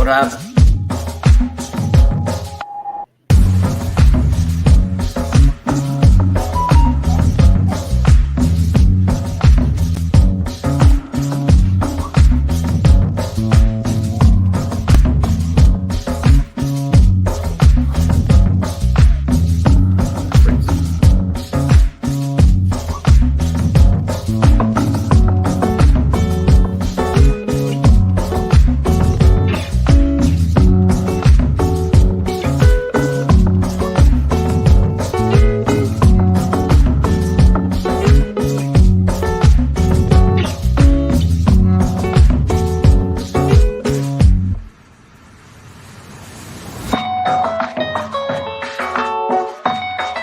What happened?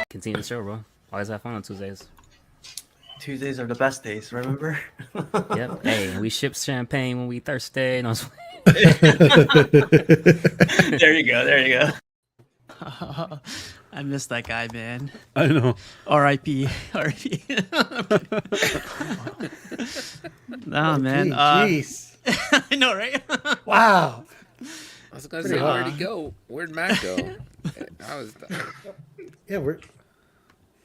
Continue the show, bro. Always have fun on Tuesdays. Tuesdays are the best days, remember? Yep. Hey, we ship champagne when we thirsty. No, There you go. There you go. I miss that guy, man. I know. R.I.P. R.I.P. Nah, man. Jeez. I know, right? Wow. I was gonna say, where'd he go? Where'd Matt go? I was. Yeah, we're.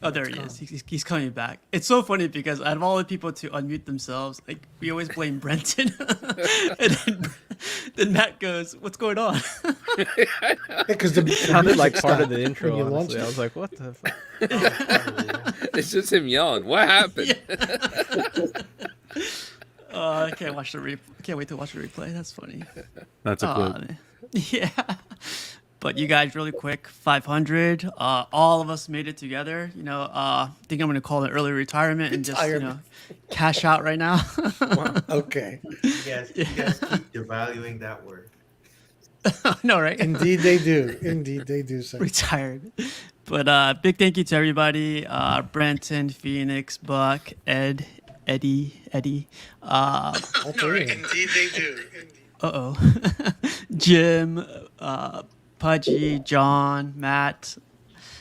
Oh, there he is. He's coming back. It's so funny because out of all the people to unmute themselves, like we always blame Brenton, and then Matt goes, "What's going on?" Because the sounded like part of the when intro. you Honestly. launched I was like, "What the?" Fuck? It's just him yelling. What happened? I can't watch the can't wait to watch the replay. That's funny. That's a clip. Man. Yeah. But you guys, really quick, 500. All of us made it together. You know, I think I'm gonna call it early retirement and just cash out right now. Okay. You guys keep devaluing that word. No, right? Indeed, they do. Indeed, they do. Sir. Retired. But big thank you to everybody. Brenton, Phoenix, Buck, Eddie. Right. Indeed, they do. Jim, Pudgy, John, Matt,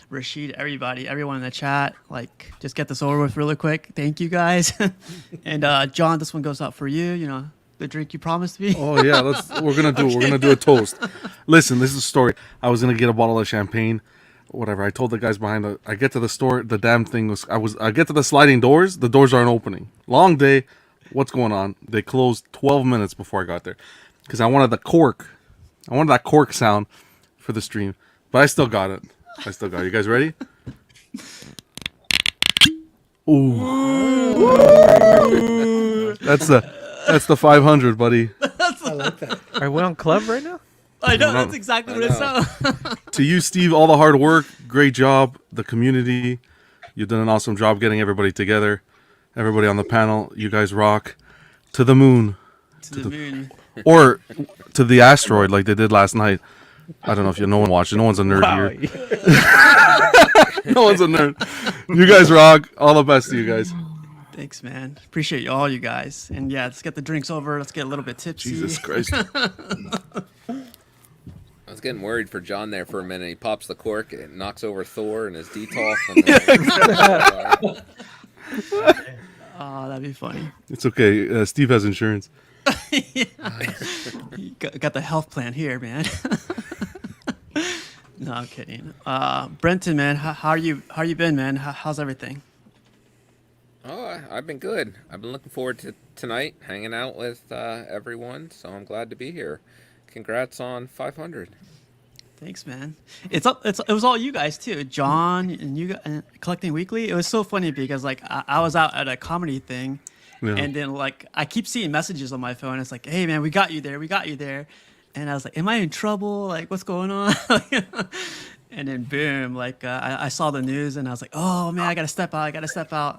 Rashid, everyone in the chat. Like, just get this over with really quick. Thank you guys. And John, this one goes out for you. You know, the drink you promised me. Oh yeah, we're gonna do a toast. Listen, this is a story. I was gonna get a bottle of champagne, whatever. I told the guys behind I get to the store, the damn thing I get to the sliding doors, the doors aren't opening. Long day. What's going on? They closed 12 minutes before I got there. Because I wanted that cork sound for the stream. But I still got it. You guys ready? Ooh. That's the 500, buddy. I like that. Are we on club right now? I know, that's exactly what it sounds. To you, Steve, all the hard work, great job. The community, you've done an awesome job getting everybody together. Everybody on the panel, you guys rock. To the moon. To the moon. Or to the asteroid like they did last night. I don't know if no one watched it. No one's a nerd here. No one's a nerd. You guys rock. All the best to you guys. Thanks, man. Appreciate all you guys. And yeah, let's get the drinks over. Let's get a little bit tipsy. Jesus Christ. I was getting worried for John there for a minute. He pops the cork and knocks over Thor and his detolf. Oh, that'd be funny. It's okay. Steve has insurance. You got the health plan here, man. No, I'm kidding. Brenton, man, how you been, man? How's everything? Oh, I've been good. I've been looking forward to tonight, hanging out with everyone. So I'm glad to be here. Congrats on 500. Thanks, man. It was all you guys too, John and you collecting weekly. It was so funny because like I was out at a comedy thing, and then like I keep seeing messages on my phone. It's like, hey man, we got you there, and I was like, am I in trouble? Like, what's going on? And then boom, like I saw the news and I was like, oh man, I gotta step out.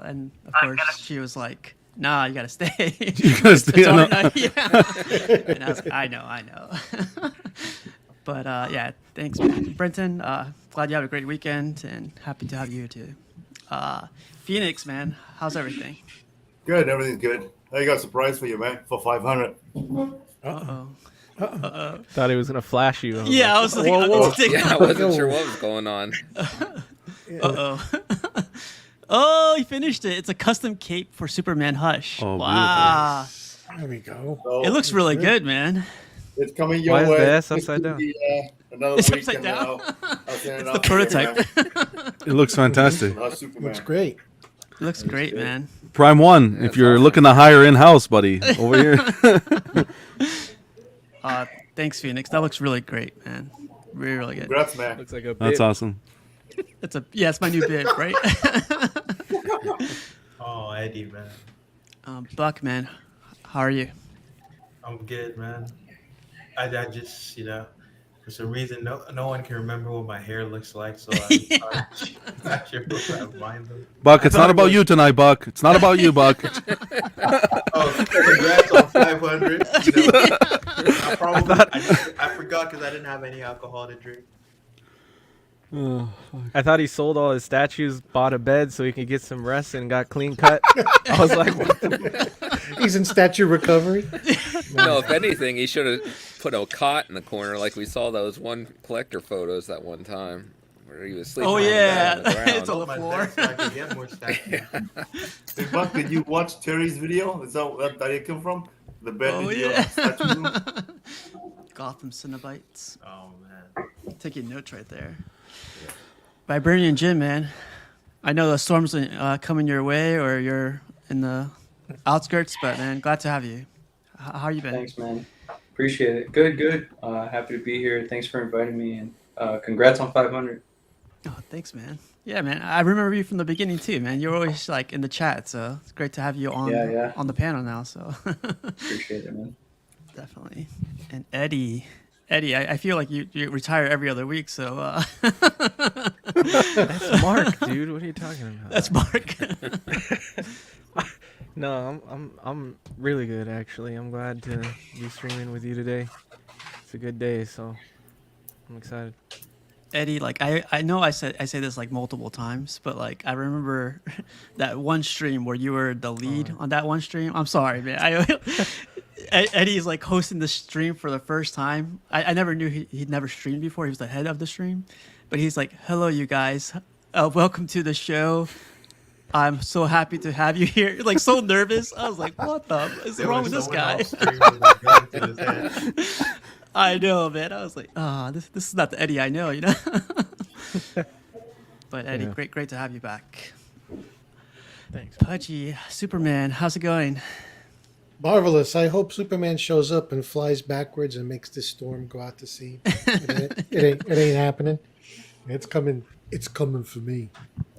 And of course she was like, nah, you gotta stay. You gotta stay. Yeah. And I was like, I know. But yeah, thanks, man. Brenton, glad you had a great weekend and happy to have you too. Phoenix, man, how's everything? Good, everything's good. I got a surprise for you, man, for 500. Thought he was gonna flash you. Yeah, I was like, I wasn't sure what was going on. Oh, he finished it. It's a custom cape for Superman Hush. Oh, wow. There we go. So, It looks really good, man. It's coming your Why is way. the S upside down? Another It's week upside and down. I'll send it It's out the to you, prototype. man. It looks fantastic. Superman. Looks great. It looks great, man. Prime One, if That's you're awesome. looking to hire in house, buddy, over here. Thanks, Phoenix. That looks really great, man. Really, really good. Congrats, man. Looks like a That's bib. awesome. It's my new bid, right? Oh, Eddie, man. Buck, man, how are you? I'm good, man. I just, for some reason, no one can remember what my hair looks like, so I'm not sure what I mind them. Buck, it's not about you tonight, Buck. It's not about you, Buck. Oh, congrats on 500. I forgot because I didn't have any alcohol to drink. I thought he sold all his statues, bought a bed so he could get some rest, and got clean cut. I was like, what the He's in statue recovery. No, if anything, he should have put a cot in the corner like we saw those one collector photos that one time where he was sleeping. Oh on the yeah, bed on the ground. it's on the My floor. desk so I could get more statues. Hey, Buck, did you watch Terry's video? Is that where that come from? The bed Oh video. yeah. Statue room? Gotham Cinnabites. Oh, man. Taking notes right there. Vibranium Jim, man. I know the storm's coming your way, or you're in the outskirts, but man, glad to have you. How you been? Thanks, man. Appreciate it. Good. Happy to be here. Thanks for inviting me, and congrats on 500. Oh, thanks, man. Yeah, man. I remember you from the beginning too, man. You're always like in the chat, so it's great to have you on Yeah. on the panel now. So Appreciate it, man. definitely. And Eddie, I feel like you retire every other week, so That's Mark, dude. What are you talking about? that's Mark. No, I'm really good actually. I'm glad to be streaming with you today. It's a good day, so I'm excited. Eddie, like I know I say this like multiple times, but like I remember that one stream where you were the lead on that one stream. I'm sorry, man. Eddie's like hosting the stream for the first time. I never knew he'd never streamed before. He was the head of the stream, but he's like, "Hello, you guys. Welcome to the show. I'm so happy to have you here." Like so nervous. I was like, "What the is wrong with this guy?" I know, man. I was like, this is not the Eddie I know, you know. But Eddie, Yeah. great to have you back. Thanks. Pudgy, Superman, how's it going? Marvelous. I hope Superman shows up and flies backwards and makes this storm go out to sea. It ain't happening. It's coming. It's coming for me.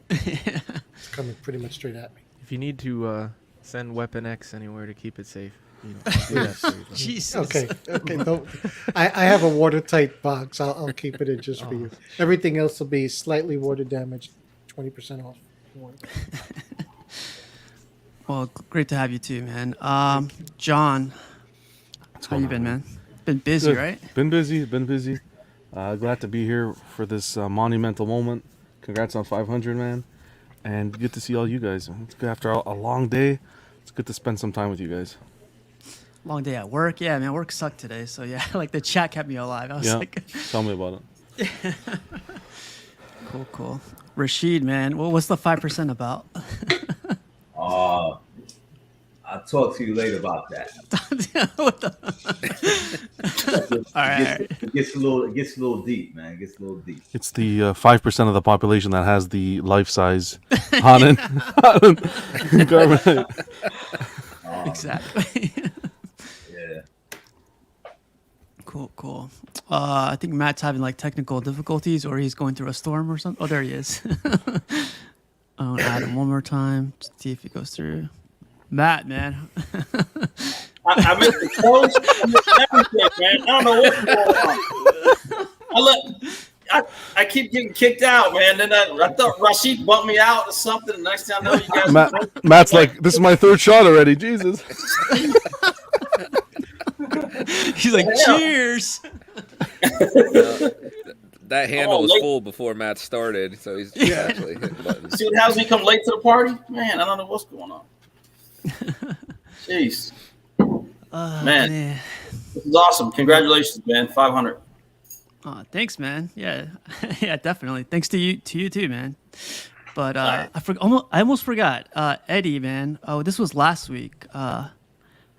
It's coming pretty much straight at me. If you need to send Weapon X anywhere to keep it safe, I'll do that for you. Jesus. Okay. Don't. I have a watertight box. I'll keep it in just for you. Everything else will be slightly water damaged, 20% off. Well, great to have you too, man. John, how you been, man? Been busy, Good. right? Been busy. Glad to be here for this monumental moment. Congrats on 500, man. And good to see all you guys. It's good after a long day. It's good to spend some time with you guys. Long day at work. Yeah, man, work sucked today. So yeah, like the chat kept me alive. I was Yeah. like, Tell me about it. cool. Rashid, man, what's the 5% about? I'll talk to you later about that. What the? All right. It gets a little deep, man. It gets a little deep. It's the 5% of the population that has the life-size Hanan. Carbonite. Exactly. Yeah. Cool. I think Matt's having like technical difficulties, or he's going through a storm or something. Oh, there he is. I'll add him one more time. See if he goes through. Matt, man. I missed the post. I missed everything, man. I don't know what's going on. I keep getting kicked out, man. Then I thought Rashid bumped me out or something. The next time I know you guys. Matt's like, this is my third shot already. Jesus. He's like, cheers. That handle was full before Matt started, so he's actually hitting buttons. See what happens when you come late to the party? Man, I don't know what's going on. Jeez. Man, this is awesome. Congratulations, man. 500. Oh, thanks, man. Yeah, yeah, definitely. Thanks to you too, man. But I almost forgot. Eddie, man. Oh, this was last week.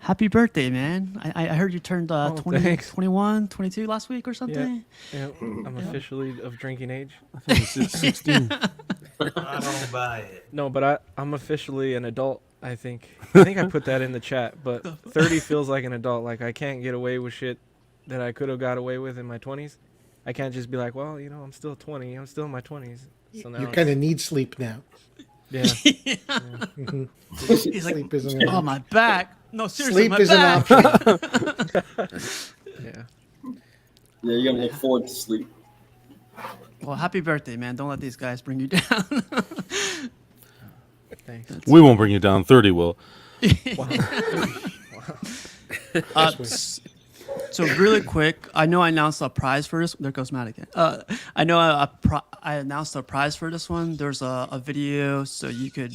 Happy birthday, man. I heard you turned 20, thanks. 21, 22 last week or something. Yeah, I'm officially of drinking age. I think it's 16. I don't buy it. No, but I'm officially an adult. I think I put that in the chat. But 30 feels like an adult. Like I can't get away with shit that I could have got away with in my 20s. I can't just be like, well, you know, I'm still 20. I'm still in my 20s. So now You kind of need sleep now. Yeah. Mhm. He's like, Sleep isn't an oh, my back. No, seriously, Sleep my is an back. option. Yeah. Yeah, you're gonna look forward to sleep. Well, happy birthday, man. Don't let these guys bring you down. Thanks. We won't bring you down. 30 will. So really quick, I know I announced a prize for this. There goes Matt again. I know I announced a prize for this one. There's a video, so you could,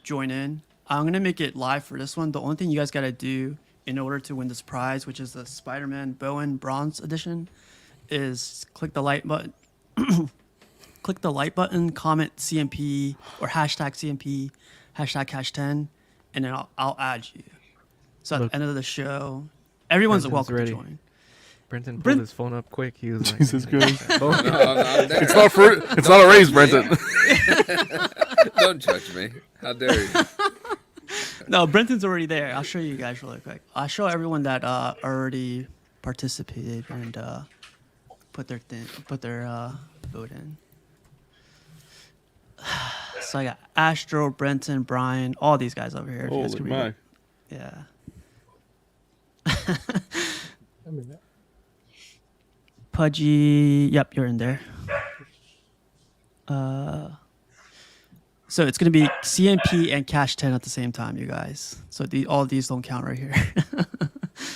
join in. I'm gonna make it live for this one. The only thing you guys gotta do in order to win this prize, which is the Spider-Man Bowen Bronze Edition, is click the like button. Click the like button, comment CMP or hashtag CMP, hashtag #10, and then I'll add you. So at the end of the show, everyone's welcome to join. Brenton pulled his phone up quick. He was like, Jesus Christ. No, I'm not there. It's not a raise, Brenton. Don't judge me. How dare you? No, Brenton's already there. I'll show you guys really quick. I'll show everyone that already participated and put their vote in. So I got Astro, Brenton, Brian, all these guys over here. If you guys Holy can read my. it. Yeah. I'm in that. Pudgy, yep, you're in there. So it's gonna be CMP and #10 at the same time, you guys. So all of these don't count right here.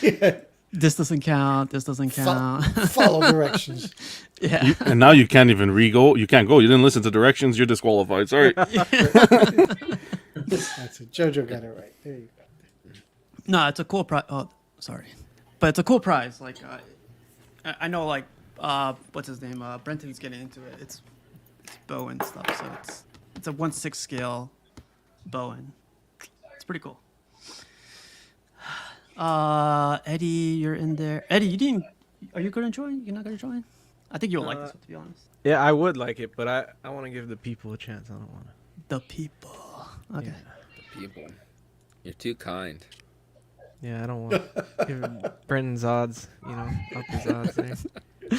Yeah. This doesn't count. This doesn't count. Follow directions. Yeah. And now you can't even re-go. You can't go. You didn't listen to directions. You're disqualified. Sorry. That's it. Jojo got it right. There you go. No, it's a cool prize. Oh, sorry, but it's a cool prize. Like, I know, like, what's his name? Brenton's getting into it. It's Bowen stuff. So it's a 1/6 scale Bowen. It's pretty cool. Eddie, you're in there. Eddie, you didn't. Are you gonna join? You're not gonna join? I think you'll like this one, to be honest. yeah, I would like it, but I want to give the people a chance. I don't want to. The people. Okay. People, you're too kind. Yeah, I don't want to give Brendan's odds, up his odds there.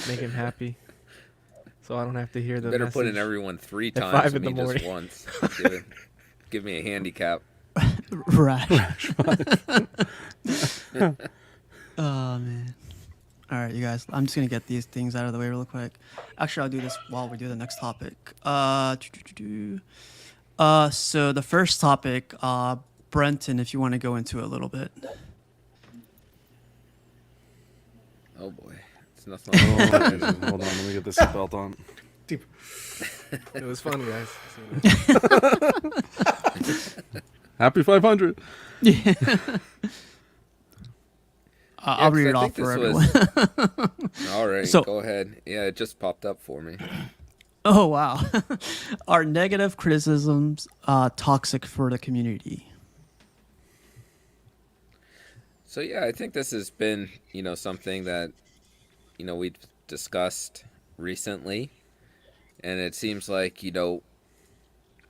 Make him happy. So I don't have to hear the Better put in message everyone 3 at times 5 and in me the just morning. once. Give me a handicap. Rash. Oh man. All right, you guys. I'm just gonna get these things out of the way real quick. Actually, I'll do this while we do the next topic. So the first topic, Brenton, if you want to go into it a little bit. Oh boy, it's nothing. Hold on. Let me get this belt on. It was fun, guys. Happy 500. Yeah. I'll read it off for everyone. All right, So- go ahead. Yeah, it just popped up for me. Oh wow. Are negative criticisms toxic for the community? So yeah, I think this has been, something that, we've discussed recently, and it seems like,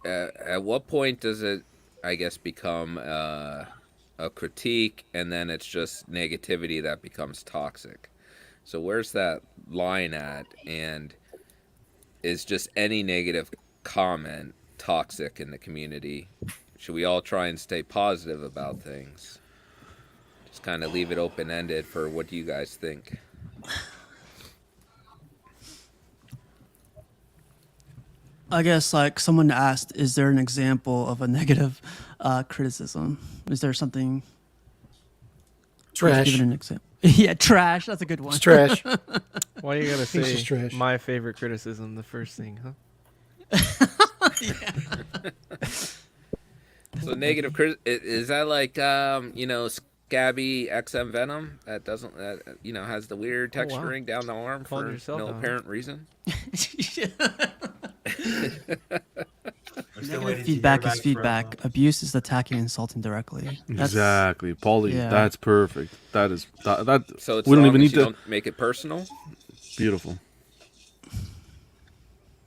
at what point does it, I guess, become a critique, and then it's just negativity that becomes toxic? So where's that line at, and is just any negative comment toxic in the community? Should we all try and stay positive about things? Just kind of leave it open-ended for what you guys think. I guess like someone asked, is there an example of a negative criticism? Is there something? Trash. Give it an example. Yeah, trash. That's a good one. It's trash. Why you gotta Piece of say trash. my favorite criticism the first thing, huh? So negative is that like Scabby XM Venom that doesn't has the weird Oh, wow. texturing down the arm Called for yourself no out. apparent reason? We're still Negative waiting to hear feedback back is feedback. from. Abuse is attacking and insulting directly. Exactly, Paulie. yeah. That's perfect. That is that. So it's We don't long even as need you to. don't make it personal. Beautiful.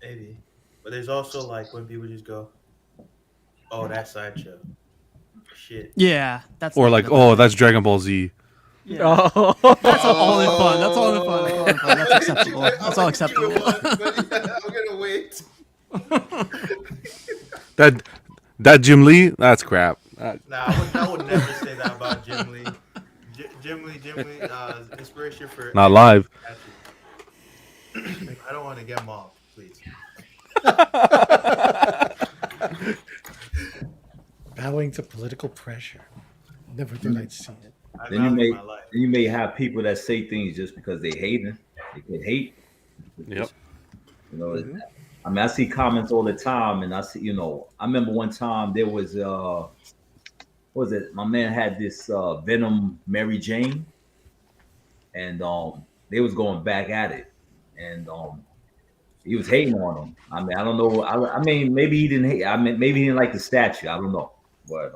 Maybe, but there's also like when people just go, "Oh, that's sideshow." Shit. Yeah, that's Or like, negative, oh, I that's think. Dragon Ball Z. Yeah. Oh. That's all in fun. That's all in fun. That's all in fun. That's acceptable. That's all acceptable. I'm gonna wait. That Jim Lee, that's crap. Nah, I would never say that about Jim Lee. Jim Lee, inspiration for Not live. I don't want to get mobbed, please. Bowing to political pressure. Never thought I'd see it. I Then you value may my life. then you may have people that say things just because they hating. They can hate. Yep. You know, I mean, I see comments all the time, and I see, I remember one time there was, what was it? My man had this Venom Mary Jane, and they was going back at it, and he was hating on them. I mean, I don't know. I mean, maybe he didn't hate. I mean, maybe he didn't like the statue. I don't know, but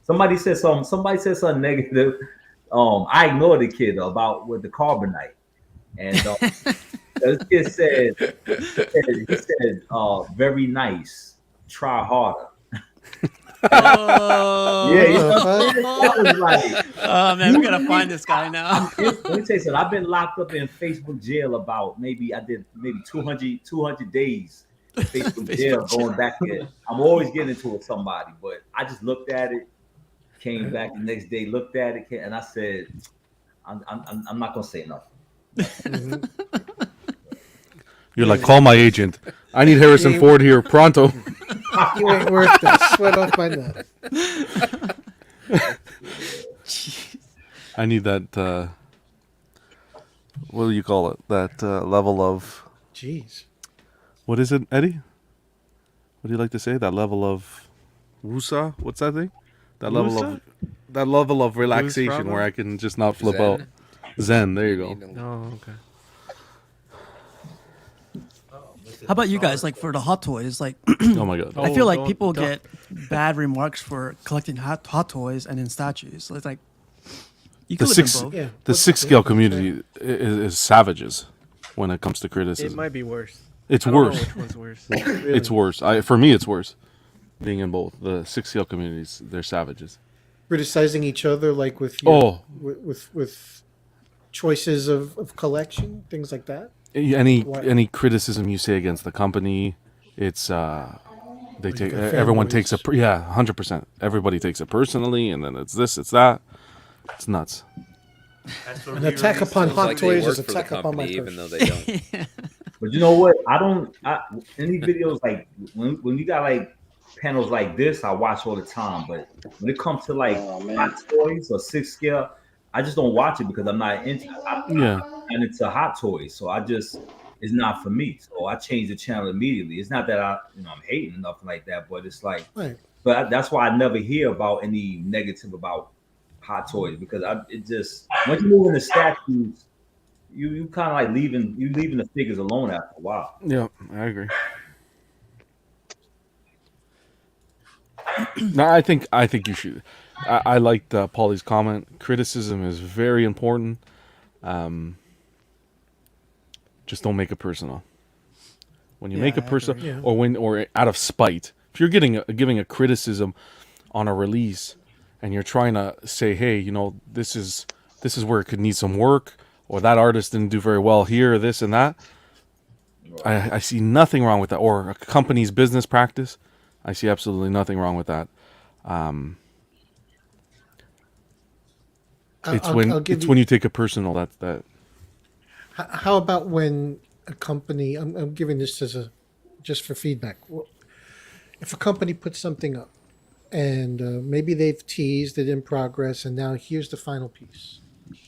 somebody said something. Somebody said something negative. I ignored the kid about with the carbonite, and this kid said, very nice. Try harder. Oh. Yeah, that was like, oh man, we gotta find this guy now. Let me tell you something. I've been locked up in Facebook jail about maybe 200 days. Facebook jail going back there. I'm always getting into it with somebody, but I just looked at it, came back the next day, looked at it, and I said, I'm not gonna say nothing. You're like, call my agent. I need Harrison Ford here pronto. You ain't worth that. Sweat off my nut. I need that. What do you call it? That level of. Jeez. What is it, Eddie? What do you like to say? That level of. Wusa? What's that thing? That level of. That level of relaxation where I can just not flip Zen? out. Zen. There you go. Oh, okay. How about you guys? Like for the hot toys, like Oh my god. I feel like don't- people don't- get bad remarks for collecting hot toys and then statues. So it's like you The can live six, in both. Yeah. the six scale community is savages when it comes to It criticism. might be worse. It's I don't know worse. which one's worse. It's worse. For me, it's worse. Being in both the six scale communities, they're savages. Criticizing each other, like with with choices of collection, things like that. Any criticism you say against the company, it's they take got everyone takes a fanboys. 100%. Everybody takes it personally, and then it's this, it's that. It's nuts. That's what An attack re-release upon is. hot Like they toys work is for the attack upon my company, even though person. they don't. But you know what? Any videos like when you got like panels like this, I watch all the time. But when it comes to like hot toys or six scale, I just don't watch it because I'm not into and into hot toys. So it's not for me. So I change the channel immediately. It's not that I'm hating or nothing like that, but it's like, Right. but that's why I never hear about any negative about hot toys because it just once you move into statues, you kind of like leaving the figures alone after a while. Yeah, I agree. No, I think you should. I liked Paulie's comment. Criticism is very important. Just don't make it personal. When you make it personal, or out of spite, if you're giving a criticism on a release, and you're trying to say, hey, this is where it could need some work, or that artist didn't do very well here, this and that. I see nothing wrong with that, or a company's business practice. I see absolutely nothing wrong with that. It's when you take it personal. That. How about when a company? I'm giving this just for feedback. If a company puts something up, and maybe they've teased it in progress, and now here's the final piece,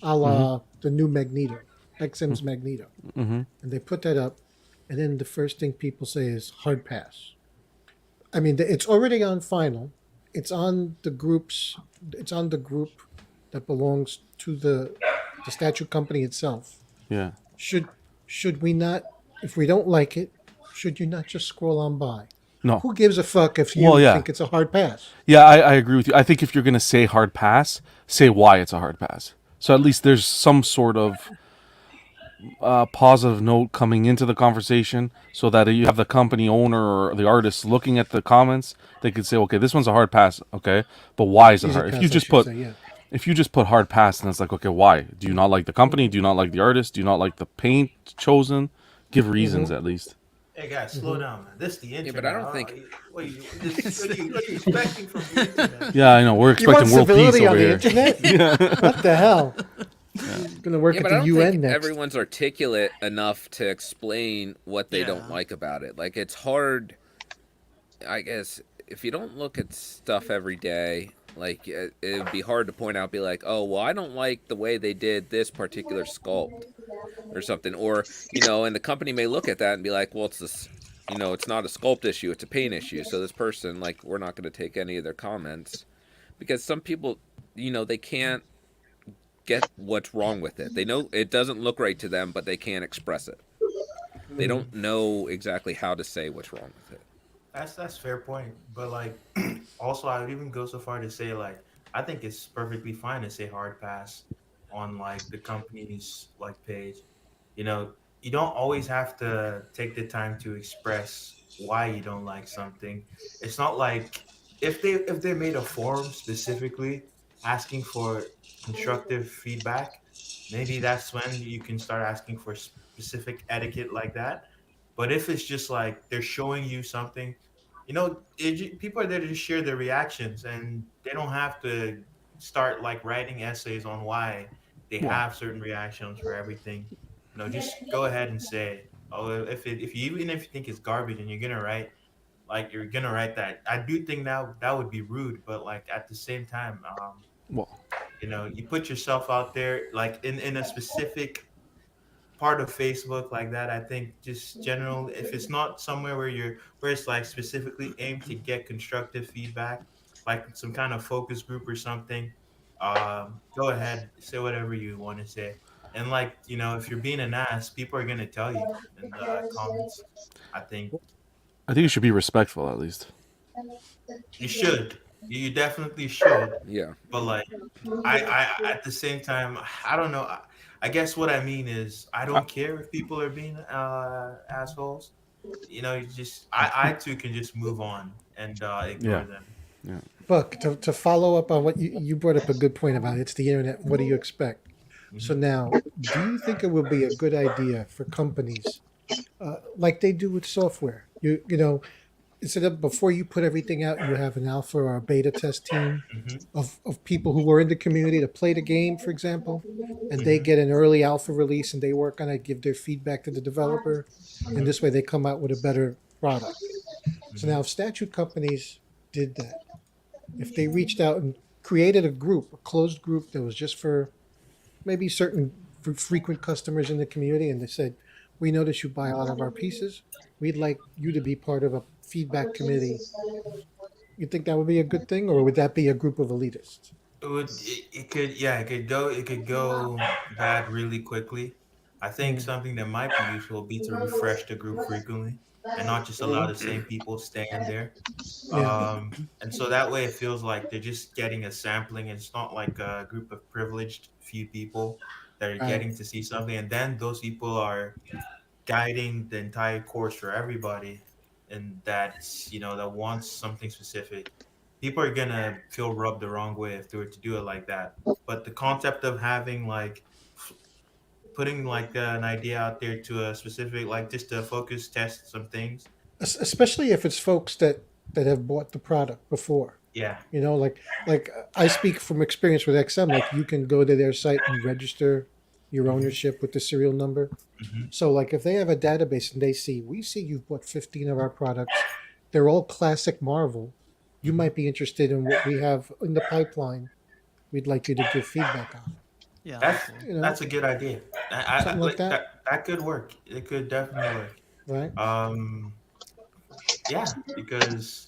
a la the new Magneto, XM's Magneto, and they put that up, and then the first thing people say is hard pass. I mean, it's already on final. It's on the groups. It's on the group that belongs to the statue company itself. Yeah. Should we not, if we don't like it, should you not just scroll on by? No. who gives a fuck if Well, you yeah. think it's a hard pass? Yeah, I agree with you. I think if you're going to say hard pass, say why it's a hard pass. So at least there's some sort of positive note coming into the conversation so that you have the company owner or the artist looking at the comments. They could say, okay, this one's a hard pass. Okay, but why is it Easy hard? If you pass, I just should put say, yeah. if you just put hard pass, then it's like, okay, why? Do you not like the company? Do you not like the artist? Do you not like the paint chosen? Give reasons at least. Hey guys, slow down, man. This is the Yeah, internet. but I don't think. What are you expecting from the internet? Yeah, I know. We're You want expecting world peace civility over on the here. internet? Yeah. What the hell? Gonna work Yeah, at but I the don't UN think next. everyone's articulate enough to explain what they don't like about it. Like it's hard, I guess, if you don't look at stuff every day. Like it'd be hard to point out, be like, oh, well, I don't like the way they did this particular sculpt or something, or and the company may look at that and be like, well, it's this, it's not a sculpt issue, it's a paint issue. So this person, like, we're not going to take any of their comments because some people, they can't get what's wrong with it. They know it doesn't look right to them, but they can't express it. They don't know exactly how to say what's wrong with it. That's fair point, but like, also I would even go so far to say like I think it's perfectly fine to say hard pass on like the company's like page. You know, you don't always have to take the time to express why you don't like something. It's not like if they made a forum specifically asking for constructive feedback, maybe that's when you can start asking for specific etiquette like that. But if it's just like they're showing you something, people are there to just share their reactions, and they don't have to start like writing essays on why they Well, have certain reactions for everything. Just go ahead and say, oh, if you even if you think it's garbage and you're gonna write that. I do think that would be rude, but like at the same time, well, you put yourself out there like in a specific part of Facebook like that. I think just general, if it's not somewhere where it's like specifically aimed to get constructive feedback, like some kind of focus group or something, go ahead, say whatever you want to say. And like, if you're being an ass, people are gonna tell you in the comments. I think I think you should be respectful at least. you should. You definitely should. Yeah. But like, I at the same time, I don't know. I guess what I mean is I don't care if people are being assholes. You just I too can just move on and ignore Yeah. them. Yeah. Buck, to follow up on what you brought up a good point about it's the internet. What do you expect? So now, do you think it would be a good idea for companies, like they do with software? Instead of before you put everything out, you have an alpha or a beta test team of people who are in the community to play the game, for example, and they get an early alpha release and they work on it, give their feedback to the developer, and this way they come out with a better product. So now, if statute companies did that, if they reached out and created a group, a closed group that was just for maybe certain frequent customers in the community, and they said, "We notice you buy a lot of our pieces. We'd like you to be part of a feedback committee." You think that would be a good thing, or would that be a group of elitists? It could go bad really quickly. I think something that might be useful would be to refresh the group frequently and not just allow the same people stay in there. Yeah. And so that way it feels like they're just getting a sampling. It's not like a group of privileged few people that are Right. getting to see something, and then those people are guiding the entire course for everybody, and that wants something specific. People are gonna feel rubbed the wrong way if they were to do it like that. But the concept of having like putting like an idea out there to a specific, like, just to focus test some things. Especially if it's folks that have bought the product before. Yeah. Like I speak from experience with XM. Like you can go to their site and register your ownership with the serial number. So like if they have a database and we see you've bought 15 of our products, they're all classic Marvel. You might be interested in what we have in the pipeline. We'd like you to give feedback on. Yeah, That's a good idea. Something like that. That could work. It could definitely work. Right. Yeah, because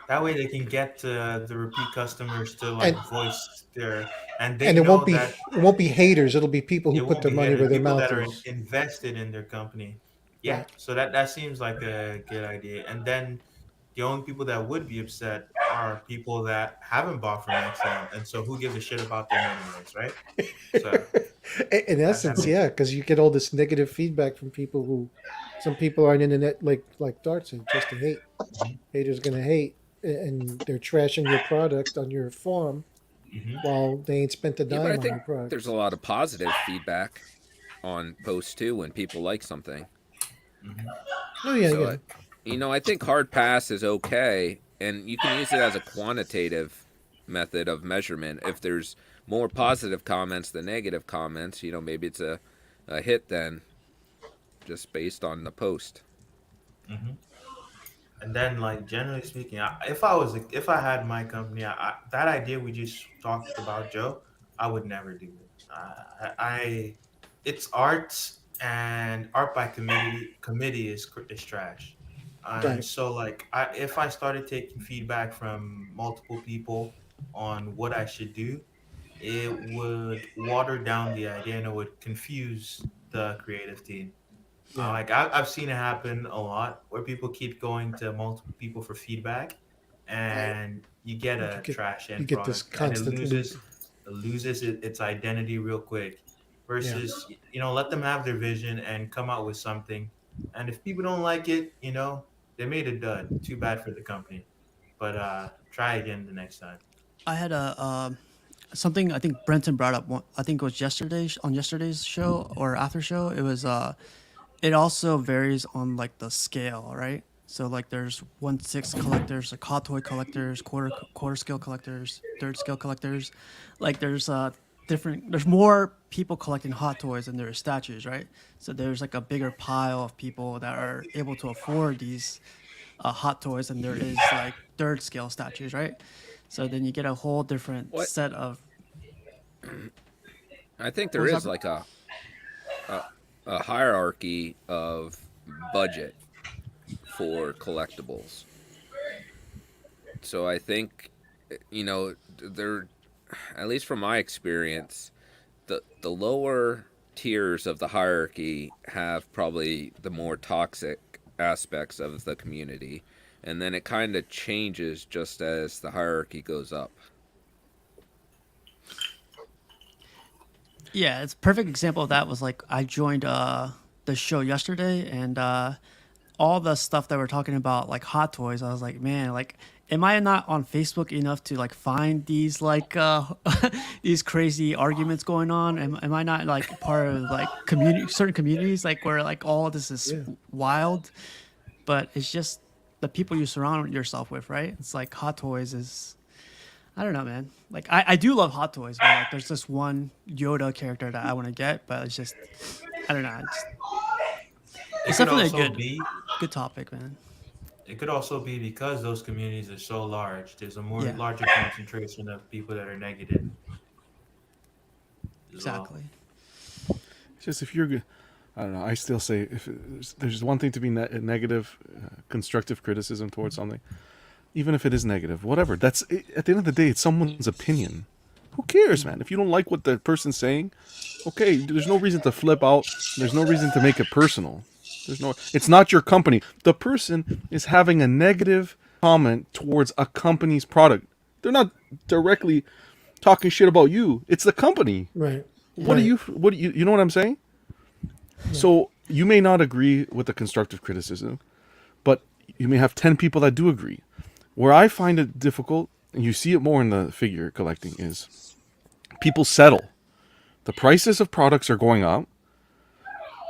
that way they can get the repeat customers to like And- voice their, and they And it know won't be that haters. It'll be people who it put won't their be money haters, where their people mouth that are is. invested in their company. Yeah, Right. so that seems like a good idea. And then the only people that would be upset are people that haven't bought from XM, and so who gives a shit about them anyways, right? So In that essence, makes yeah, sense. because you get all this negative feedback from people who, some people are on internet like Dart said, just to hate. Hmm. Haters gonna hate, and they're trashing your product on your forum Hmm. while they ain't spent a Yeah, but I dime on think your product. there's a lot of positive feedback on posts too when people like something. Hmm. Oh yeah, So, yeah, I think hard pass is okay, and you can use it as a quantitative method of measurement. If there's more positive comments than negative comments, maybe it's a hit then, just based on the post. Hmm. And then, like generally speaking, if I had my company, that idea we just talked about, Joe, I would never do it. It's art, and art by committee is trash. And right. so, like, if I started taking feedback from multiple people on what I should do, it would water down the idea and it would confuse the creative team. Yeah, I've seen it happen a lot where people keep going to multiple people for feedback, and you get you a get trash you end get this product, and constant loop. it loses its identity real quick. Yeah, Versus, let them have their vision and come out with something. And if people don't like it, they made a dud. Too bad for the company. But try again the next time. I had a something I think Brenton brought up. I think it was yesterday's show or after show. It was it also varies on like the scale, right? So like there's 1/6 collectors, like hot toy collectors, quarter scale collectors, third scale collectors. Like there's more people collecting hot toys than there are statues, right? So there's like a bigger pile of people that are able to afford these hot toys than there is like third scale statues, right? So then you get a whole different What set of I think what there was is that? like a, a hierarchy of budget for collectibles. So I think there, at least from my experience, the lower tiers of the hierarchy have probably the more toxic aspects of the community, and then it kind of changes just as the hierarchy goes up. Yeah, it's a perfect example of that was like I joined the show yesterday and all the stuff that we're talking about like hot toys, I was like, man, like am I not on Facebook enough to like find these like these crazy arguments going on? Am I not like part of like certain communities like where like all this is yeah. wild, but it's just the people you surround yourself with, right? It's like hot toys is I don't know, man. Like I do love hot toys, but like there's this one Yoda character that I want to get, but it's just I don't know. It It's could definitely a also good be good topic, man. It could also be because those communities are so large. There's a more Yeah, larger concentration of people that are negative as well. exactly. It's just if you're good. I don't know. I still say if there's one thing to be negative, constructive criticism towards something, even if it is negative, whatever. That's at the end of the day, it's someone's opinion. Who cares, man? If you don't like what the person's saying, okay, there's no reason to flip out. There's no reason to make it personal. It's not your company. The person is having a negative comment towards a company's product. They're not directly talking shit about you. It's the company. Right, What do right. you know what I'm saying? So you may not agree with the constructive criticism, but you may have 10 people that do agree. Where I find it difficult, and you see it more in the figure collecting, is people settle. The prices of products are going up.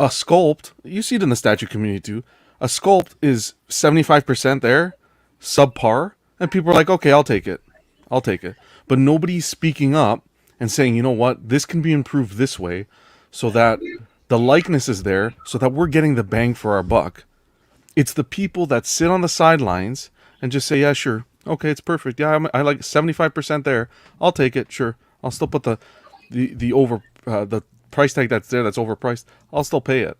A sculpt, you see it in the statue community too. A sculpt is 75% there, subpar, and people are like, okay, I'll take it. I'll take it. But nobody's speaking up and saying, you know what, this can be improved this way so that the likeness is there, so that we're getting the bang for our buck. It's the people that sit on the sidelines and just say, yeah, sure. Okay, it's perfect. Yeah, I like 75% there. I'll take it. Sure. I'll still put the price tag that's there that's overpriced. I'll still pay it.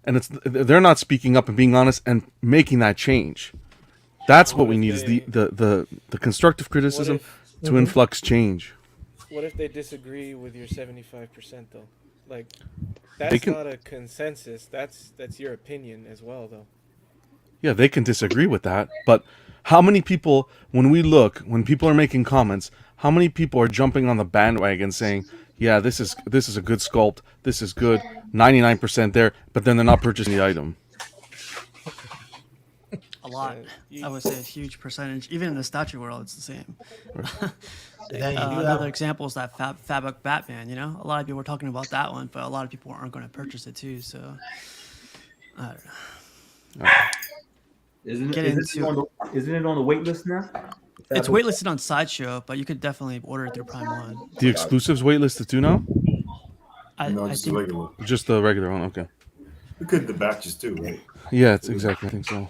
And they're not speaking up and being honest and making that change. That's But what what we if need is they? the constructive What criticism if? to influx change. What if they disagree with your 75% though? Like, They that's can not a consensus. That's your opinion as well, though. Yeah, they can disagree with that, but How many people, when people are making comments, how many people are jumping on the bandwagon saying, "Yeah, this is a good sculpt. This is good. 99% there," but then they're not purchasing the item. A lot. I would say a huge percentage. Even in the statue world, it's the same. Then you do Another have example is that Fabric Batman. You know, a lot of people were talking about that one, but a lot of people aren't going to purchase it too. So, I don't know. Isn't Get isn't into it on isn't it on the wait list now? It's Fabric- waitlisted on Sideshow, but you could definitely order it through Prime One. The exclusives waitlisted too now? No, I just think regular. Just the regular one. Okay. We could the batches too, right? Yeah, it's exactly. I think so.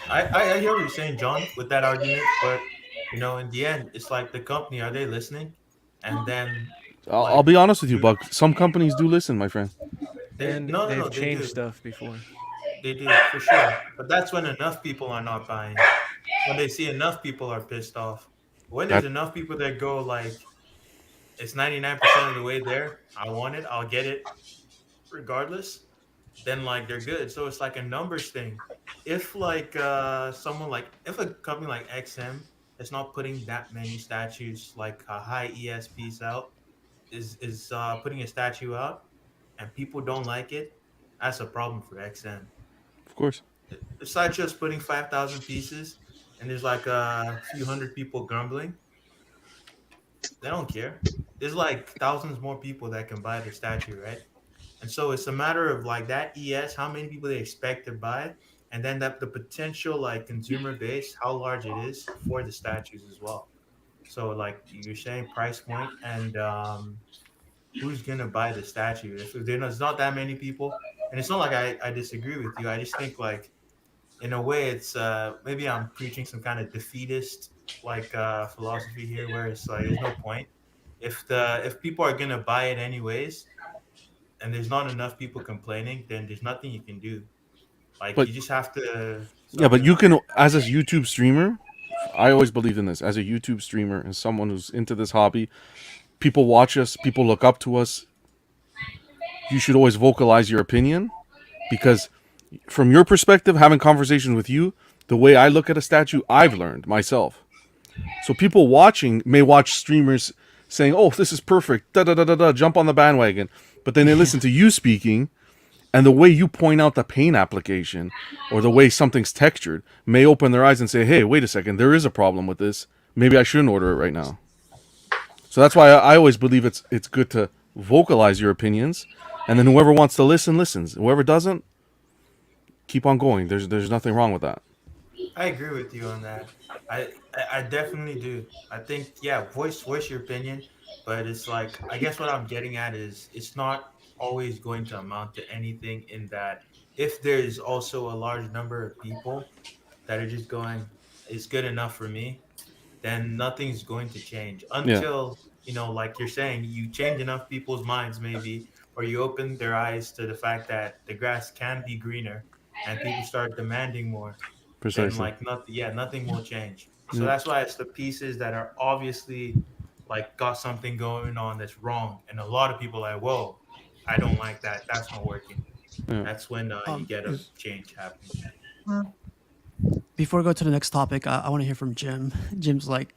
I hear what you're saying, John, with that argument, but in the end, it's like the company, are they listening? And then I'll like be honest with you, Buck. Some companies do listen, my friend. And no, they've they changed do. stuff before. They do for sure. But that's when enough people are not buying. When they see enough people are pissed off. When there's That enough people that go like it's 99% of the way there, I want it, I'll get it regardless, then like they're good. So it's like a numbers thing. If like someone like if a company like XM is not putting that many statues like a high ESPs out, is putting a statue out and people don't like it, that's a problem for XM. of course. Besides just putting 5,000 pieces and there's like a few hundred people grumbling, they don't care. There's like thousands more people that can buy the statue, right? And so it's a matter of like that ES, how many people they expect to buy, and then that the potential like consumer base, how large it is for the statues as well. So like you're saying price point and who's gonna buy the statue? If there's not that many people, and it's not like I disagree with you. I just think like in a way it's maybe I'm preaching some kind of defeatist like philosophy here where it's like there's no point. If people are gonna buy it anyways and there's not enough people complaining, then there's nothing you can do. Like But you just have to yeah, sorry, but go you ahead. can, as a YouTube streamer, I always believed in this. As a YouTube streamer and someone who's into this hobby, people watch us, people look up to us. You should always vocalize your opinion because, from your perspective, having conversations with you, the way I look at a statue, I've learned myself. So people watching may watch streamers saying, "Oh, this is perfect," da da da da da, jump on the bandwagon. But then they listen to you speaking, and the way you point out the paint application or the way something's textured may open their eyes and say, "Hey, wait a second, there is a problem with this. Maybe I shouldn't order it right now." So that's why I always believe it's good to vocalize your opinions, and then whoever wants to listen listens. Whoever doesn't, keep on going. There's nothing wrong with that. I agree with you on that. I definitely do. I think yeah, voice your opinion, but it's like I guess what I'm getting at is it's not always going to amount to anything in that if there's also a large number of people that are just going it's good enough for me, then nothing's going to change Yeah, until like you're saying, you change enough people's minds maybe, or you open their eyes to the fact that the grass can be greener, and people start demanding more. Then precisely. like nothing, yeah, nothing will change. So Yeah. that's why it's the pieces that are obviously like got something going on that's wrong, and a lot of people are like, whoa, I don't like that. That's not working. Yeah. That's when you get a Is change happening. before we go to the next topic, I want to hear from Jim. Jim's like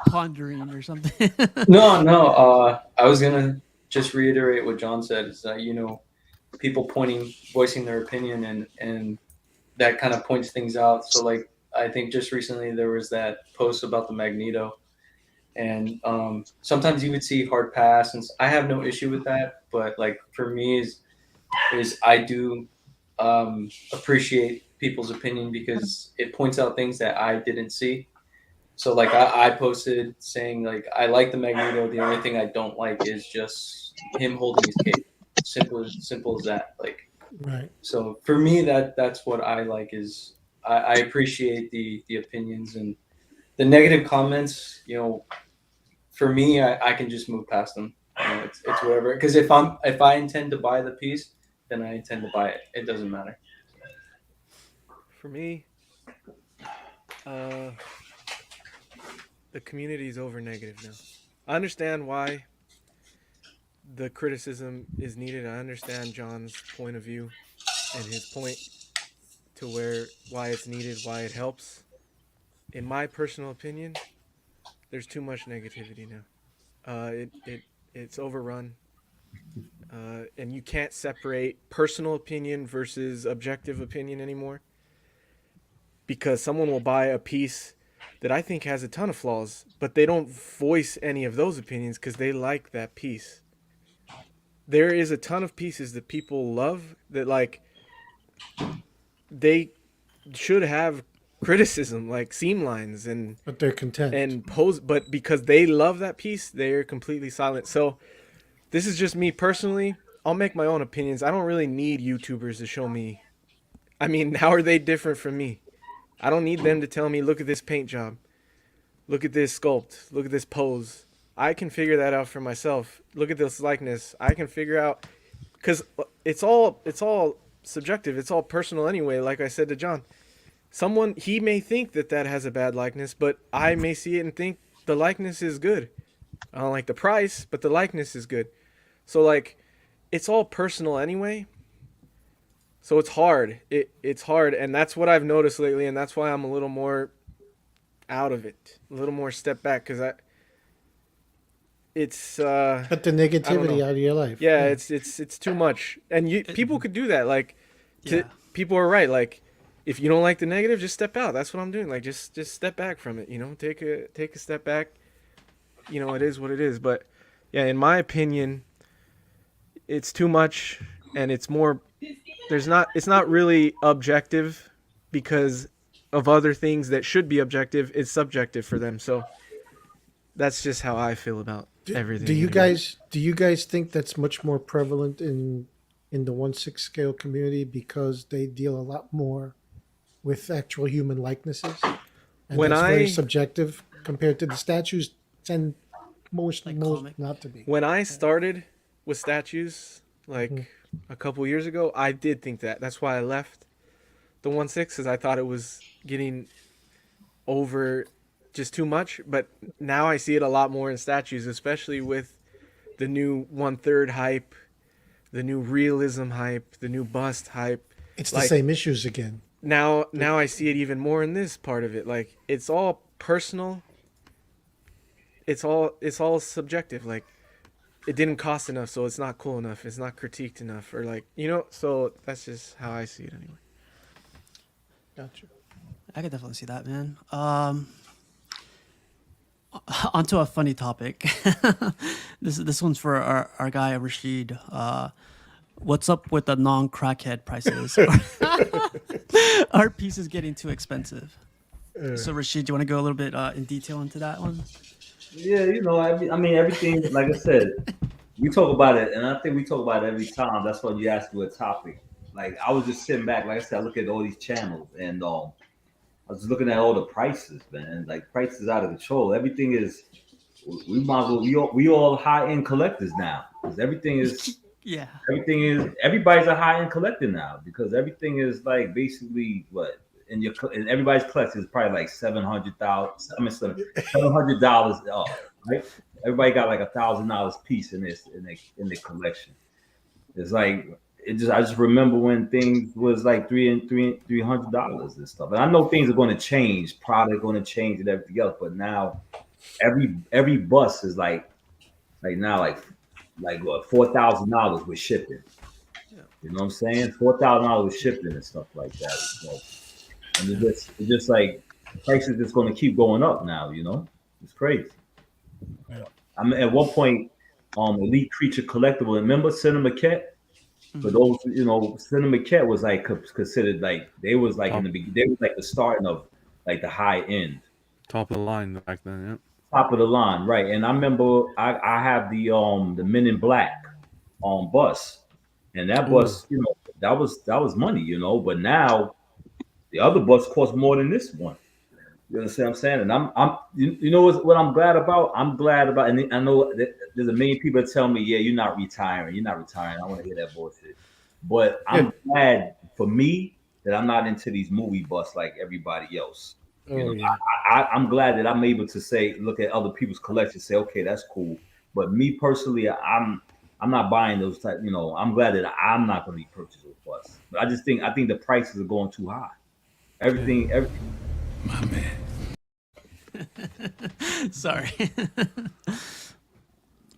pondering or something. No. I was gonna just reiterate what John said. Is that people voicing their opinion, and that kind of points things out. So like I think just recently there was that post about the Magneto, and sometimes you would see hard pass, and I have no issue with that. But like for me is I do appreciate people's opinion because it points out things that I didn't see. So like I posted saying like I like the Magneto. The only thing I don't like is just him holding his cape. Simple as that. Like right. so for me that's what I like is I appreciate the opinions and the negative comments. For me I can just move past them. It's whatever. Because if I intend to buy the piece, then I intend to buy it. It doesn't matter. For me, the community is over negative now. I understand why the criticism is needed. I understand John's point of view and his point to why it's needed, why it helps. In my personal opinion, there's too much negativity now. It's overrun, and you can't separate personal opinion versus objective opinion anymore. Because someone will buy a piece that I think has a ton of flaws, but they don't voice any of those opinions because they like that piece. There is a ton of pieces that people love that like they should have criticism, like seam lines but they're content. and pose, but because they love that piece, they're completely silent. So this is just me personally. I'll make my own opinions. I don't really need YouTubers to show me. I mean, how are they different from me? I don't need them to tell me, look at this paint job, look at this sculpt, look at this pose. I can figure that out for myself. Look at this likeness. I can figure out, because it's all subjective. It's all personal anyway. Like I said to John, he may think that has a bad likeness, but I may see it and think the likeness is good. I don't like the price, but the likeness is good. So like, it's all personal anyway. So it's hard. It's hard, and that's what I've noticed lately, and that's why I'm a little more out of it, a little more step back, because it's Cut the negativity out of your life. Yeah, it's too much, and people could do that. Like, people are right. Like, if you don't like the negative, just step out. That's what I'm doing. Like, just step back from it. You know, take a step back. You know, it is what it is. But yeah, in my opinion, it's too much, and it's more. It's not really objective because of other things that should be objective. It's subjective for them. So that's just how I feel about everything. Do you guys think that's much more prevalent in the 1/6 scale community because they deal a lot more with actual human likenesses? And that's very subjective compared to the statues tend most not to be. When I started with statues, like a couple years ago, I did think that. That's why I left the 1/6, because I thought it was getting over just too much. But now I see it a lot more in statues, especially with the new 1/3 hype, the new realism hype, the new bust hype. It's the same issues again. Now I see it even more in this part of it. Like, it's all personal. It's all subjective. Like, it didn't cost enough, so it's not cool enough. It's not critiqued enough, or like, you know. So that's just how I see it anyway. Gotcha. I could definitely see that, man. Onto a funny topic. This one's for our guy Rashid. What's up with the non-crackhead prices? Art pieces getting too expensive. So Rashid, do you want to go a little bit in detail into that one? Yeah, you know, I mean, everything. Like I said, we talk about it, and I think we talk about it every time. That's why you ask me a topic. Like, I was just sitting back, like I said, I look at all these channels, and I was looking at all the prices, man. Like, prices out of control. Everything is. We might as well. We all high end collectors now, because everything is. Yeah. Everybody's a high end collector now, because everything is like basically what in everybody's collection is probably like $700,000. I mean, $700. Right? Everybody got like $1,000 piece in their collection. It's like I just remember when things was like $300 and stuff. And I know things are going to change, product going to change and everything else. But now every bus is like now like what, $4,000 with shipping. Yeah. You know what I'm saying? $4,000 with shipping and stuff like that. So, and it's just like prices just going to keep going up now. You know, it's crazy. Yeah. I mean, at one point, Elite Creature Collectible. Remember Cinema Cat? For those, you know, Cinema Cat was like considered like they was like in the beginning. They was like the starting of like the high end, top of the line back then. Yeah. Top of the line, right? And I remember I have the Men in Black bus, and that bus, you know, that was money, you know. But now the other bus costs more than this one. You understand what I'm saying? And I'm you know what I'm glad about? I'm glad about, and I know that there's a million people that tell me, yeah, you're not retiring. You're not retiring. I want to hear that bullshit. But I'm glad for me that I'm not into these movie busts like everybody else. You know, I'm glad that I'm able to say, look at other people's collections, say, okay, that's cool. But me personally, I'm not buying those type. You know, I'm glad that I'm not going to be purchasing those does. But I think the prices are going too high. Everything. Sorry.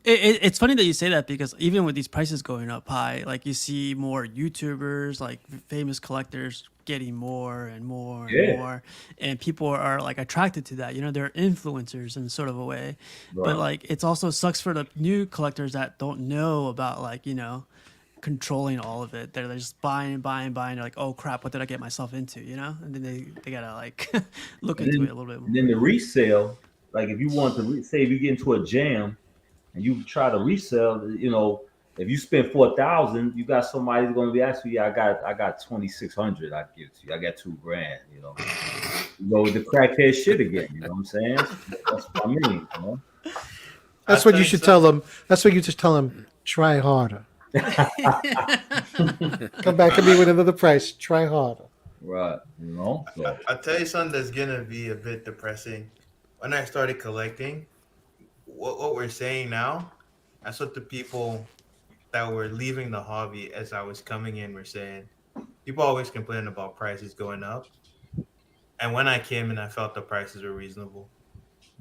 It's funny that you say that because even with these prices going up high, like you see more YouTubers, like famous collectors getting more and more and Yeah. more, and people are like attracted to that. You know, they're influencers in sort of a way, but Right. like it's also sucks for the new collectors that don't know about like controlling all of it. They're just buying, buying, buying. They're like, oh crap, what did I get myself into? You know, and then they gotta like look And into then it a little bit and more. then the resale, like if you want to say if you get into a jam and you try to resell, if you spend 4,000, you got somebody who's going to be asking you, I got 2,600. I give to you. I got 2 grand. You go with the crackhead shit again. You know what I'm saying? That's what I mean. That's I'll what tell you you should tell something. them. That's what you just tell them. Try harder. Come back at me with another price. Try harder. Right. So I'll tell you something that's gonna be a bit depressing. When I started collecting, what we're saying now, that's what the people that were leaving the hobby as I was coming in were saying. People always complain about prices going up, and when I came in, I felt the prices were reasonable.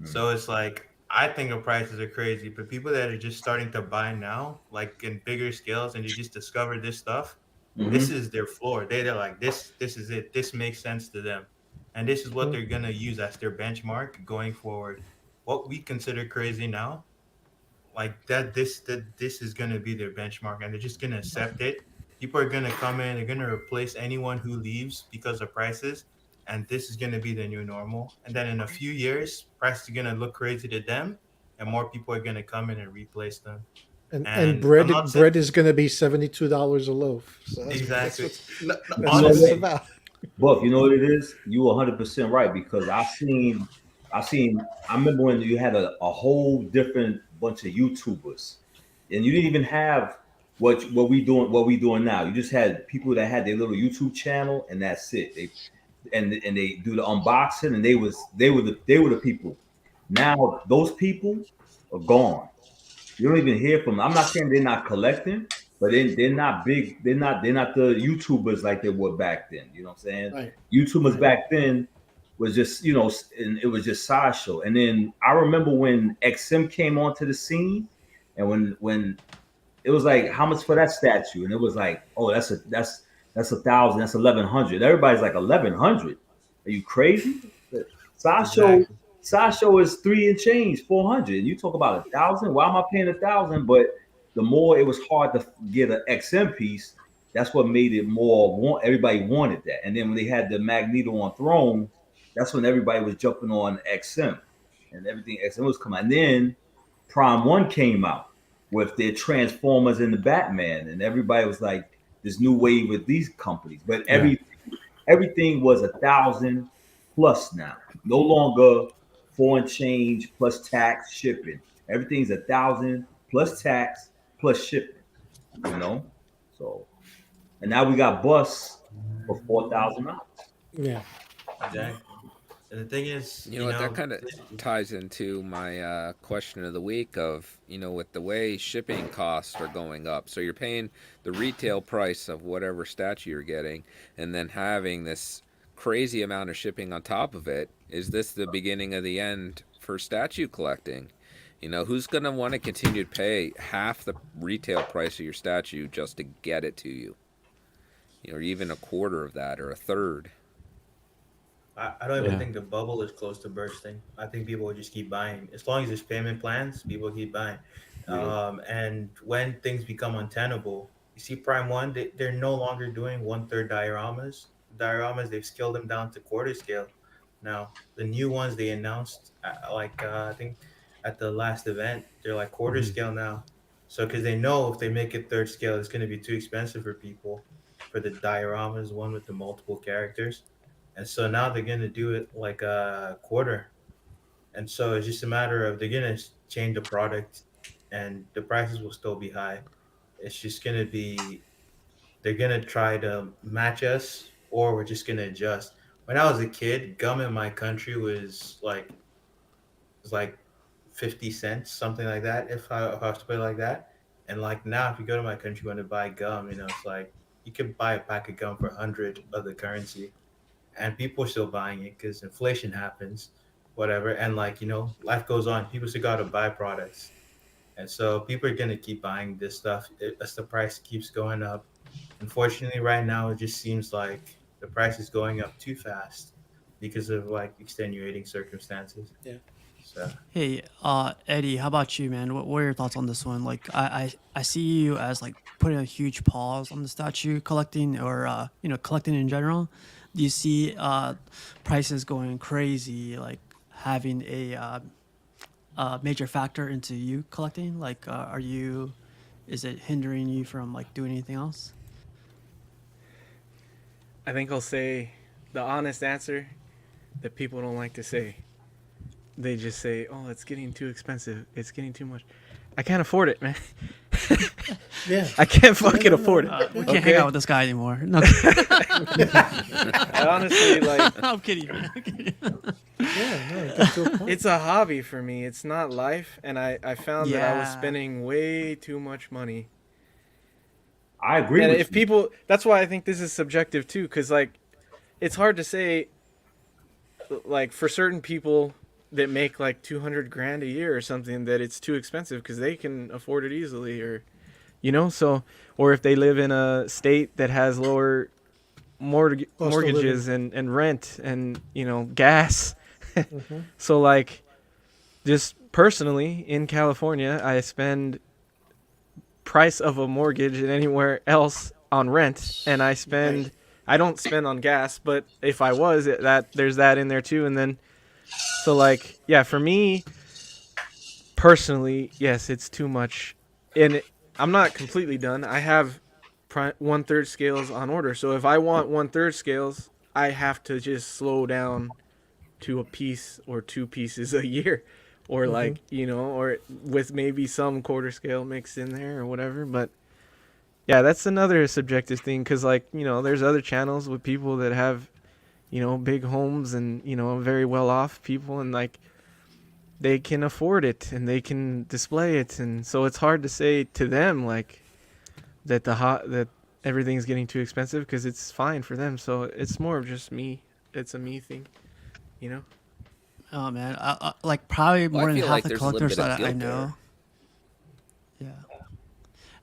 So it's like I think the prices are crazy, but people that are just starting to buy now, like in bigger scales, and you just discover this stuff, this hmm is their floor. They're like, this is it. This makes sense to them, and this is what they're gonna use as their benchmark going forward. What we consider crazy now, like this is gonna be their benchmark, and they're just gonna accept it. People are gonna come in, they're gonna replace anyone who leaves because of prices, and this is gonna be the new normal. And then in a few years, prices are gonna look crazy to them, and more people are gonna come in and replace them. And And I'm not saying bread is going to be $72 a loaf. So exactly. No, no, you that's know what it's what, honestly, about. Buff, you know what it is? You 100% right because I remember when you had a whole different bunch of YouTubers, and you didn't even have what we doing now. You just had people that had their little YouTube channel, and that's it. They do the unboxing, and they were the people. Now those people are gone. You don't even hear from them. I'm not saying they're not collecting, but they're not big. They're not the YouTubers like they were back then. You know what I'm saying? Right. YouTubers Right. back then was just and it was just sideshow. And then I remember when XM came onto the scene, and when it was like, how much for that statue? And it was like, oh, that's 1,000, that's 1,100. Everybody's like 1,100. Are you crazy? Sideshow, exactly, sideshow is three and change, 400. And you talk about 1,000. Why am I paying 1,000? But the more it was hard to get an XM piece, that's what made it more want. Everybody wanted that. And then when they had the Magneto on Throne, that's when everybody was jumping on XM and everything XM was coming. And then Prime One came out with their Transformers and the Batman, and everybody was like, "This new wave with these companies." But Yeah. everything was 1,000 plus now. No longer foreign change plus tax shipping. Everything's 1,000 plus tax plus shipping. You know, so and now we got bus for $4,000. Yeah. exactly. And the thing is, You know what? That kind of ties into my question of the week of, with the way shipping costs are going up. So you're paying the retail price of whatever statue you're getting, and then having this crazy amount of shipping on top of it. Is this the beginning of the end for statue collecting? Who's going to want to continue to pay half the retail price of your statue just to get it to you? Or even a quarter of that or a third? I don't even Yeah. think the bubble is close to bursting. I think people will just keep buying. As long as there's payment plans, people keep buying. Yeah. And when things become untenable, you see Prime One, they're no longer doing one third dioramas. Dioramas, they've scaled them down to quarter scale. Now, the new ones they announced, I think at the last event, they're like quarter Mhm. scale now. So, because they know if they make it third scale, it's going to be too expensive for people for the dioramas, one with the multiple characters, and so now they're gonna do it like a quarter. And so it's just a matter of they're gonna change the product, and the prices will still be high. It's just gonna be they're gonna try to match us, or we're just gonna adjust. When I was a kid, gum in my country was like 50 cents, something like that. If I was to put it like that, and like now, if you go to my country, you want to buy gum, it's like you could buy a pack of gum for 100 of the currency, and people are still buying it because inflation happens, whatever. And like, life goes on. People still got to buy products. And so people are going to keep buying this stuff as the price keeps going up. Unfortunately, right now, it just seems like the price is going up too fast because of like extenuating circumstances. Yeah. So, Hey, Eddie, how about you, man? What are your thoughts on this one? Like, I see you as like putting a huge pause on the statue collecting, or collecting in general. Do you see prices going crazy, like having a major factor into you collecting? Like, is it hindering you from like doing anything else? I think I'll say the honest answer that people don't like to say. They just say, "Oh, it's getting too expensive. It's getting too much. I can't afford it, man. Yeah. I can't fucking afford it. We can't hang out with this guy anymore. No. I honestly, like, I'm kidding. I'm kidding. Yeah, no, it gets to a point. it's a hobby for me. It's not life, and I found that I was Yeah. spending way too much money. I agree And with if you. people, that's why I think this is subjective too, because like, it's hard to say. Like for certain people that make like 200 grand a year or something, that it's too expensive because they can afford it easily, or so, or if they live in a state that has lower of mortgages and rent and gas. Mm-hmm. So like, just personally in California, I spend price of a mortgage and anywhere else on rent, and I don't spend on gas, but if I was, that there's that in there too. And then so like, yeah, for me personally, yes, it's too much. And I'm not completely done. I have 1/3 scales on order, so if I want 1/3 scales, I have to just slow down to a piece or two pieces a year, or Mm-hmm. like or with maybe some quarter scale mixed in there or whatever. But yeah, that's another subjective thing, because like there's other channels with people that have big homes and very well off people, and like they can afford it and they can display it, and so it's hard to say to them like that everything's getting too expensive, because it's fine for them. So it's more of just me. It's a me thing, you know. Oh man, like probably Well, more I than feel half like the there's a little collectors bit of that I guilt know. there. Yeah.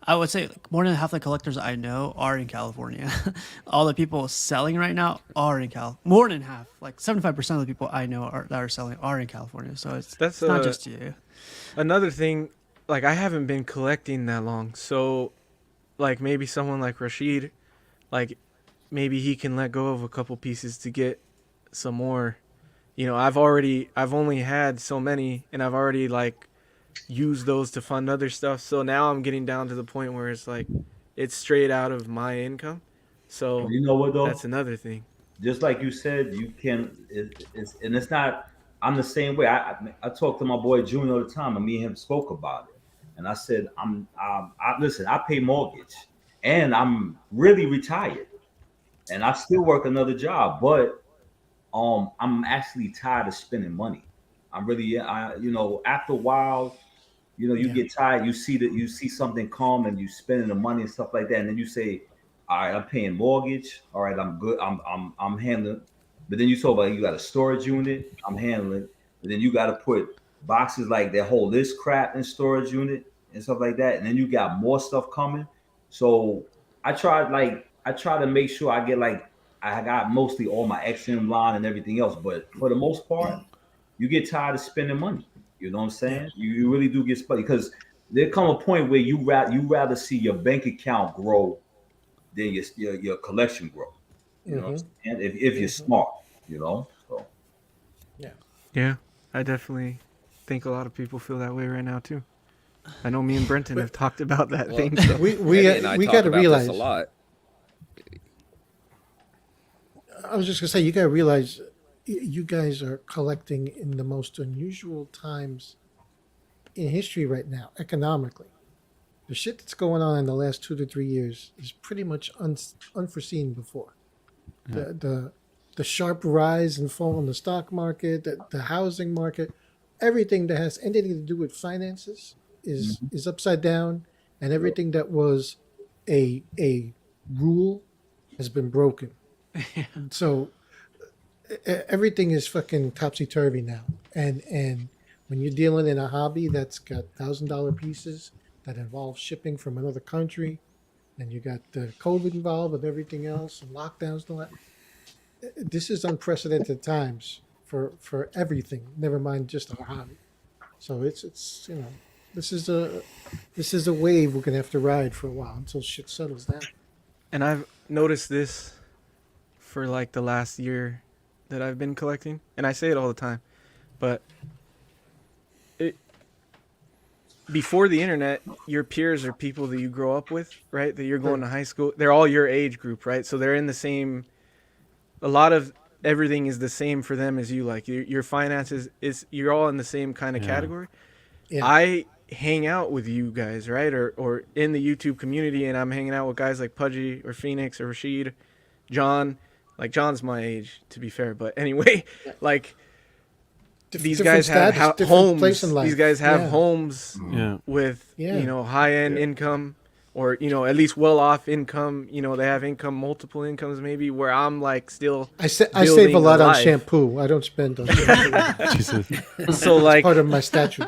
I would say like more than half the collectors I know are in California. All the people selling right now are in Cal. More than half, like 75% of the people I know that are selling are in California. So That's it's not just you. another thing. Like, I haven't been collecting that long, so like maybe someone like Rashid, like maybe he can let go of a couple pieces to get some more. I've only had so many, and I've already like used those to fund other stuff. So now I'm getting down to the point where it's like it's straight out of my income. But So you know what that's though? another thing. Just like you said, you can. It's and it's not. I'm the same way. I talk to my boy Junior all the time, and me and him spoke about it. And I said, listen. I pay mortgage, and I'm really retired, and I still work another job, but I'm actually tired of spending money. I'm really, after a while, you Yeah. get tired. You see that you see something come and you spending the money and stuff like that, and then you say, "All right, I'm paying mortgage. All right, I'm good. I'm handling." But then you talk about you got a storage unit. I'm handling. But then you got to put boxes like that hold this crap in storage unit and stuff like that, and then you got more stuff coming. So I try to make sure I get like I got mostly all my XM line and everything else, but for the most part, you get tired of spending money. You know what I'm Yeah. saying? You really do get spending because there come a point where you rather see your bank account grow than your collection grow. You know what Mm-hmm. I'm saying? If you're Mm-hmm. smart, so Yeah. Yeah, I definitely think a lot of people feel that way right now too. I know me and Brenton But have talked about that Well, thing. So. we Eddie and I we talk got to about this a realize. lot. I was just gonna say you got to realize you guys are collecting in the most unusual times in history right now, economically. The shit that's going on in the last 2 to 3 years is pretty much unforeseen before. The sharp rise and fall in the stock market, the housing market, everything that has anything to do with finances is mhm. is upside down, and everything that was a rule has been broken. So everything is fucking topsy turvy now, and when you're dealing in a hobby that's got $1,000 pieces that involve shipping from another country, and you got the COVID involved and everything else and lockdowns and all that, this is unprecedented times for everything. Never mind just our hobby. So it's this is a wave we're gonna have to ride for a while until shit settles down. And I've noticed this for like the last year that I've been collecting, and I say it all the time, but before the internet, your peers are people that you grow up with, right? That you're going to high school. They're all your age group, right? So they're in the same. A lot of everything is the same for them as you. Like your finances is you're all in the same kind of category. Yeah. I hang out with you guys, right? Or in the YouTube community, and I'm hanging out with guys like Pudgy or Phoenix or Rashid, John. Like John's my age, to be fair, but anyway, like. These guys have homes. These guys have homes with high end income, or at least well off income. They have income, multiple incomes maybe. Where I'm like still. I save a lot on shampoo. I don't spend on shampoo. So like part of my statue.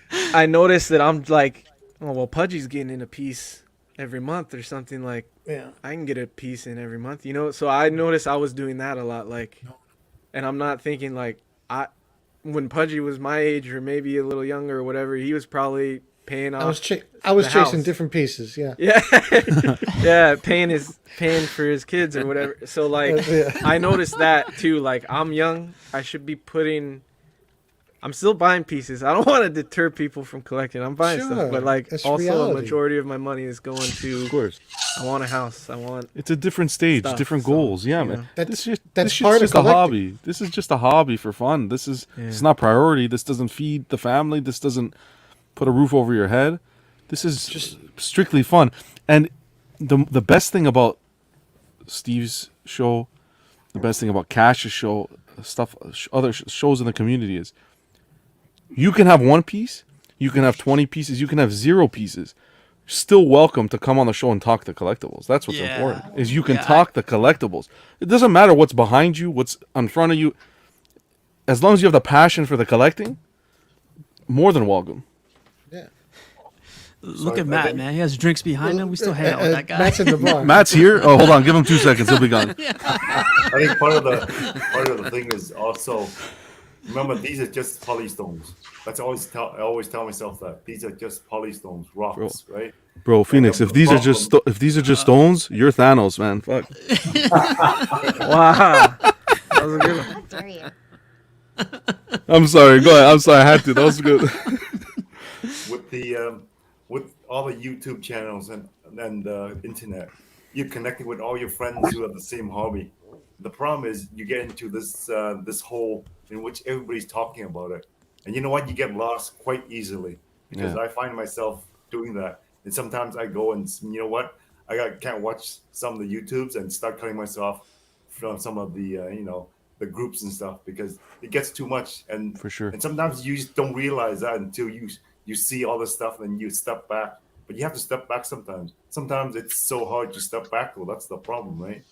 I noticed that I'm like, oh well, Pudgy's getting in a piece every month or something like. Yeah. I can get a piece in every month, So I noticed I was doing that a lot, like, and I'm not thinking like when Pudgy was my age or maybe a little younger or whatever, he was probably paying off. I was chasing different pieces, yeah. Yeah, paying for his kids or whatever. So like, I noticed that too. Like, I'm young, I should be I'm still buying pieces. I don't want to deter people from collecting. I'm buying stuff, but like, also reality. A majority of my money is going to. Of course. I want a house. It's a different stage, stuff, different goals. Yeah, man. That's part of a hobby. This is just a hobby for fun. It's not priority. This doesn't feed the family. This doesn't put a roof over your head. This is just strictly fun. And the best thing about Steve's show, the best thing about Cash's show, other shows in the community is you can have one piece, you can have 20 pieces, you can have 0 pieces. Still welcome to come on the show and talk the collectibles. That's what's important. Is you can talk the collectibles. It doesn't matter what's behind you, what's in front of you. As long as you have the passion for the collecting, more than welcome. Yeah. Look at Matt, man. He has drinks behind him. We still hang out with that guy. Matt's in the bar. Matt's here. Oh, hold on. Give him 2 seconds. He'll be gone. I think part of the thing is also, remember, these are just polystones. That's I always tell myself that these are just polystones, rocks, right? Bro, Phoenix, if these are just stones, you're Thanos, man. Fuck. Wow. That was a good one. How dare you? I'm sorry. Go ahead. I'm sorry. I had to. That was good. With all the YouTube channels and internet, you're connecting with all your friends who have the same hobby. The problem is you get into this hole in which everybody's talking about it. And you know what? You get lost quite easily because I find myself doing that. And sometimes I go and, you know what? Can't watch some of the YouTubes and start cutting myself from some of the, the groups and stuff because it gets too much. And for sure. And sometimes you just don't realize that until you see all this stuff and you step back. But you have to step back sometimes. Sometimes it's so hard to step back. Well, that's the problem, right?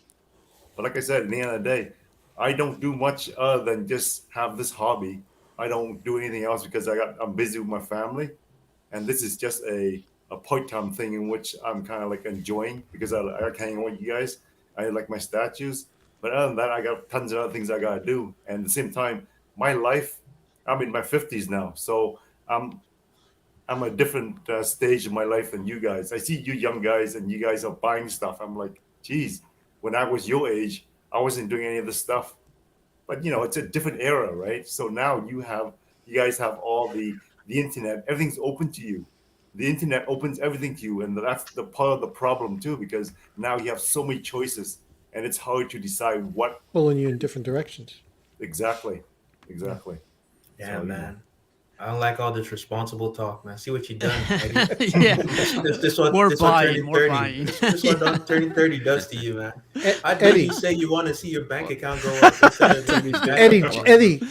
But like I said, at the end of the day, I don't do much other than just have this hobby. I don't do anything else because I'm busy with my family, and this is just a part-time thing in which I'm kind of like enjoying because I hang out with you guys. I like my statues, but other than that, I got tons of other things I gotta do. And at the same time, my life, I'm in my 50s now, so I'm a different stage of my life than you guys. I see you young guys, and you guys are buying stuff. I'm like, geez, when I was your age, I wasn't doing any of this stuff. But it's a different era, right? So now you guys have all the internet. Everything's open to you. The internet opens everything to you, and that's the part of the problem too, because now you have so many choices, and it's hard to decide what. Pulling you in different directions. Exactly. Yeah, so, man. I don't like all this responsible talk, man. See what you done. Yeah. This one turning 30. This one turning 30 does to you, man. I think you say you want to see your bank account go up. Eddie,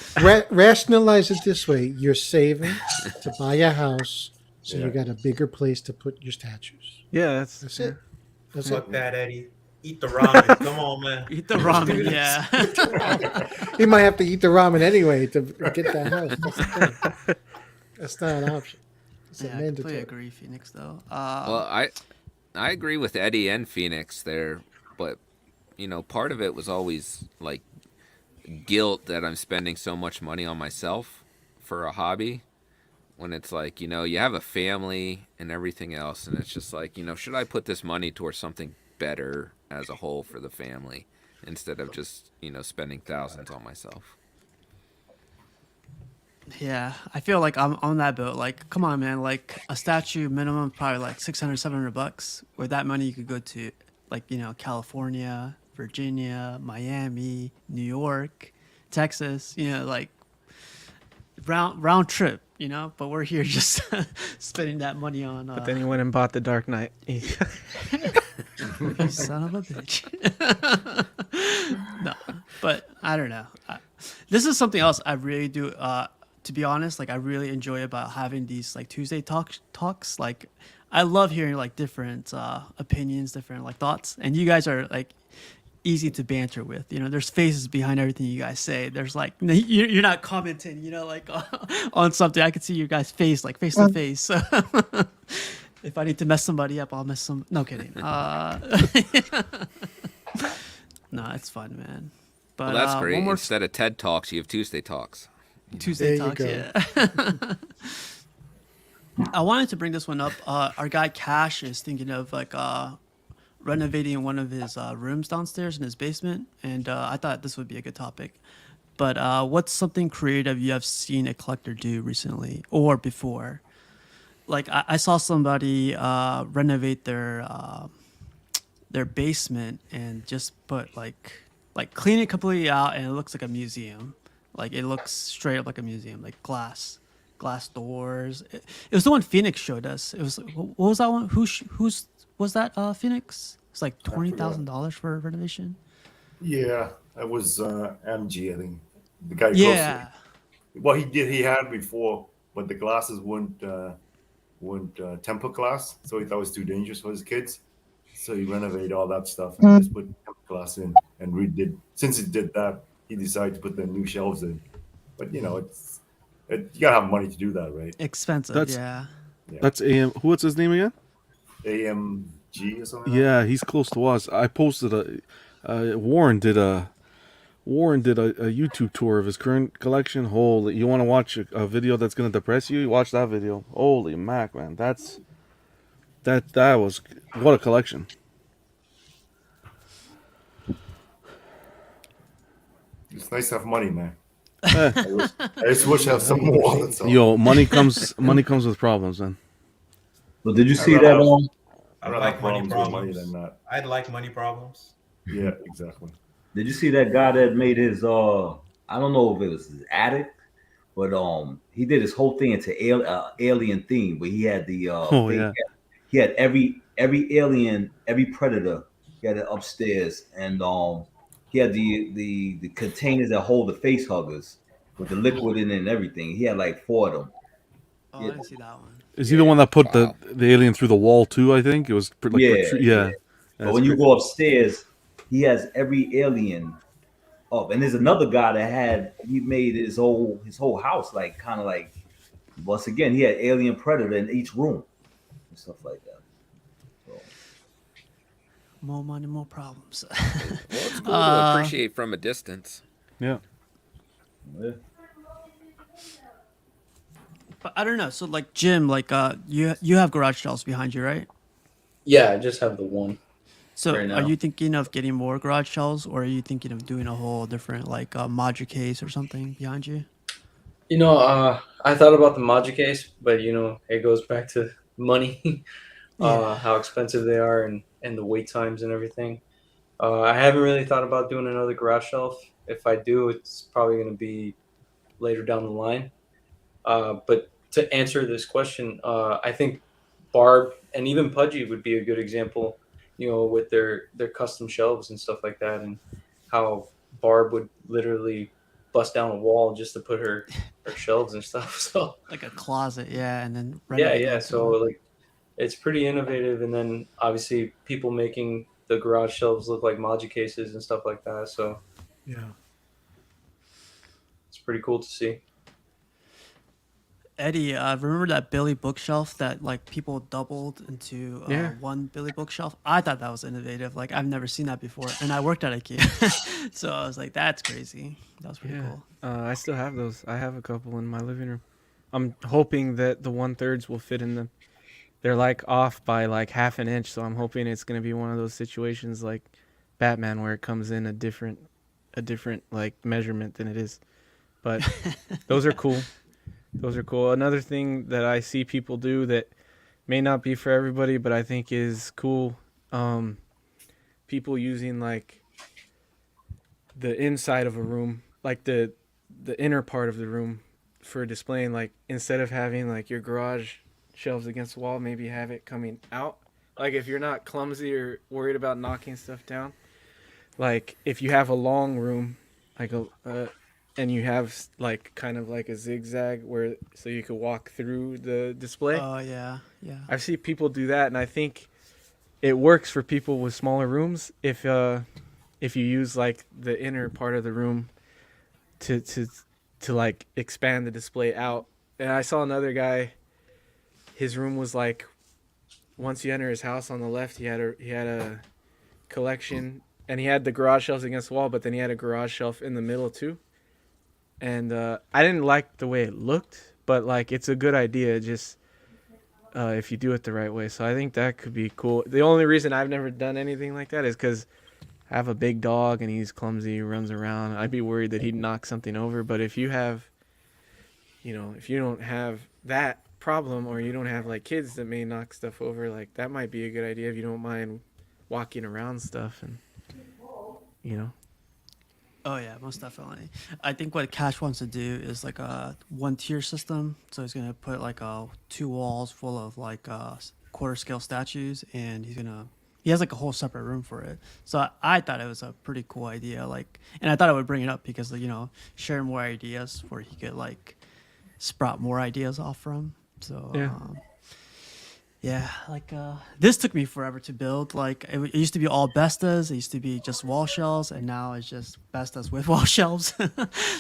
rationalize it this way. You're saving to buy a house, so you got a bigger place to put your statues. Yeah, that's it. That's Fuck it. that, Eddie. Eat the ramen. Come on, man. Eat the Let's do ramen, this. yeah. He might have to eat the ramen anyway to get that house. That's the thing. That's not an option. It's a Yeah, I completely mandatory. agree, Phoenix. Though, Well, I agree with Eddie and Phoenix there, but part of it was always like guilt that I'm spending so much money on myself for a hobby when it's like, you have a family and everything else, and it's just like, should I put this money towards something better as a whole for the family instead of just, spending thousands on myself? yeah, I feel like I'm on that boat. Like, come on, man. Like a statue minimum probably like 600, $700. With that money, you could go to like California, Virginia, Miami, New York, Texas. Like round trip. But we're here just spending that money on. But then he went and bought the Dark Knight. You son of a bitch. No, but I don't know. This is something else I really do. To be honest, like I really enjoy about having these like Tuesday talks. Like I love hearing like different opinions, different like thoughts, and you guys are like easy to banter with. There's faces behind everything you guys say. There's like you're not commenting, like on something. I can see your guys' face, like face to face. So if I need to mess somebody up, I'll mess some. No kidding. No, it's fun, man. But Well, that's great. one more Instead of TED Talks, you have Tuesday Talks. Tuesday There you talks. go. Yeah. I wanted to bring this one up. Our guy Cash is thinking of like renovating one of his rooms downstairs in his basement, and I thought this would be a good topic. But what's something creative you have seen a collector do recently or before? Like I saw somebody renovate their basement and just put like clean it completely out, and it looks like a museum. Like it looks straight up like a museum, like glass doors. It was the one Phoenix showed us. It was what was that one? Who's was that? Phoenix. It's like $20,000 for a renovation. Yeah, that was MG, I think. The guy Yeah. Well, he had it before, but the glasses weren't temper glass, so he thought it was too dangerous for his kids. So he renovated all that stuff and just put temper glass in and redid. Since he did that, he decided to put the new shelves in. But you gotta have money to do that, right? Expensive. That's- Yeah. That's AM. What's his name again? AMG or something. Yeah, he's close to us. I posted Warren did a YouTube tour of his current collection. Holy, you want to watch a video that's gonna depress you? Watch that video. Holy mac, man, that was what a collection. It's nice to have money, man. I just wish I have some more. That's all. Yo, money comes with problems, man. But did you see rather that? have- I I'd rather like have money problems with money problems. than not. I'd like money problems. Yeah, exactly. Did you see that guy that made his? I don't know if it was his attic, but he did his whole thing into alien theme. But he had the Oh, yeah. he had every alien, every predator. He had it upstairs, and he had the containers that hold the face huggers with the liquid in it and everything. He had like 4 of them. Oh, I didn't see that one. Is he the one that put Wow. the alien through the wall too? I think it was Yeah. yeah. But when you go upstairs, he has every alien up. And there's another guy that he made his whole house like kind of like, once again, he had alien predator in each room and stuff like that. So, More money, more problems. Well, it's cool to appreciate from a distance. Yeah. yeah. But I don't know. So like Jim, like you have garage shelves behind you, right? Yeah, I just have the one. So Right now. are you thinking of getting more garage shelves, or are you thinking of doing a whole different like module case or something behind you? I thought about the Maja case, but it goes back to money, Yeah. how expensive they are, and the wait times and everything. I haven't really thought about doing another garage shelf. If I do, it's probably going to be later down the line. But to answer this question, I think Barb and even Pudgy would be a good example, with their custom shelves and stuff like that, and how Barb would literally bust down a wall just to put her shelves and stuff. So Like a closet, yeah, and then yeah, renovate yeah. onto So one. like, it's pretty innovative. And then obviously people making the garage shelves look like Maji cases and stuff like that. So Yeah. it's pretty cool to see. Eddie, remember that Billy bookshelf that like people doubled into Yeah. one Billy bookshelf? I thought that was innovative. Like I've never seen that before, and I worked at IKEA, so I was like, "That's crazy." That was pretty cool. I still have those. I have a couple in my living room. I'm hoping that the 1/3s will fit in them. They're like off by like half an inch, so I'm hoping it's gonna be one of those situations like Batman where it comes in a different like measurement than it is. But those are cool. Those are cool. Another thing that I see people do that may not be for everybody, but I think is cool. People using like the inside of a room, like the inner part of the room for displaying, like instead of having like your garage shelves against the wall, maybe have it coming out. Like if you're not clumsy or worried about knocking stuff down, like if you have a long room, like and you have like kind of like a zigzag where so you could walk through the display. Oh yeah. I see people do that, and I think it works for people with smaller rooms if you use like the inner part of the room to like expand the display out. And I saw another guy, his room was like, once you enter his house on the left, he had a collection, and he had the garage shelves against the wall, but then he had a garage shelf in the middle too. And I didn't like the way it looked, but like it's a good idea just if you do it the right way. So I think that could be cool. The only reason I've never done anything like that is because I have a big dog and he's clumsy, he runs around. I'd be worried that he'd knock something over. But if you have, if you don't have that problem, or you don't have like kids that may knock stuff over, like that might be a good idea if you don't mind walking around stuff and Oh yeah, most definitely. I think what Cash wants to do is like a one tier system. So he's gonna put like two walls full of like quarter scale statues, and he has like a whole separate room for it. So I thought it was a pretty cool idea. Like, and I thought I would bring it up because share more ideas where he could like sprout more ideas off from. So Yeah. yeah, like this took me forever to build. Like it used to be all bestas, it used to be just wall shelves, and now it's just bestas with wall shelves.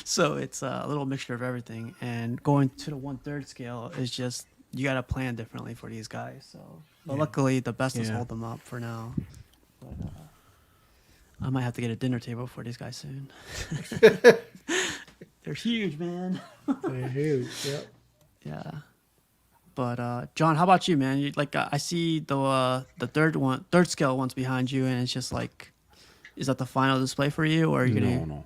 So it's a little mixture of everything. And going to the 1/3 scale is just you gotta plan differently for these guys. So, but luckily the bestas hold them up for now. But I might have to get a dinner table for these guys soon. They're huge, man. They're huge. Yep. Yeah. But John, how about you, man? I see the third scale ones behind you, and it's just like, is that the final display for you, or are you gonna? No.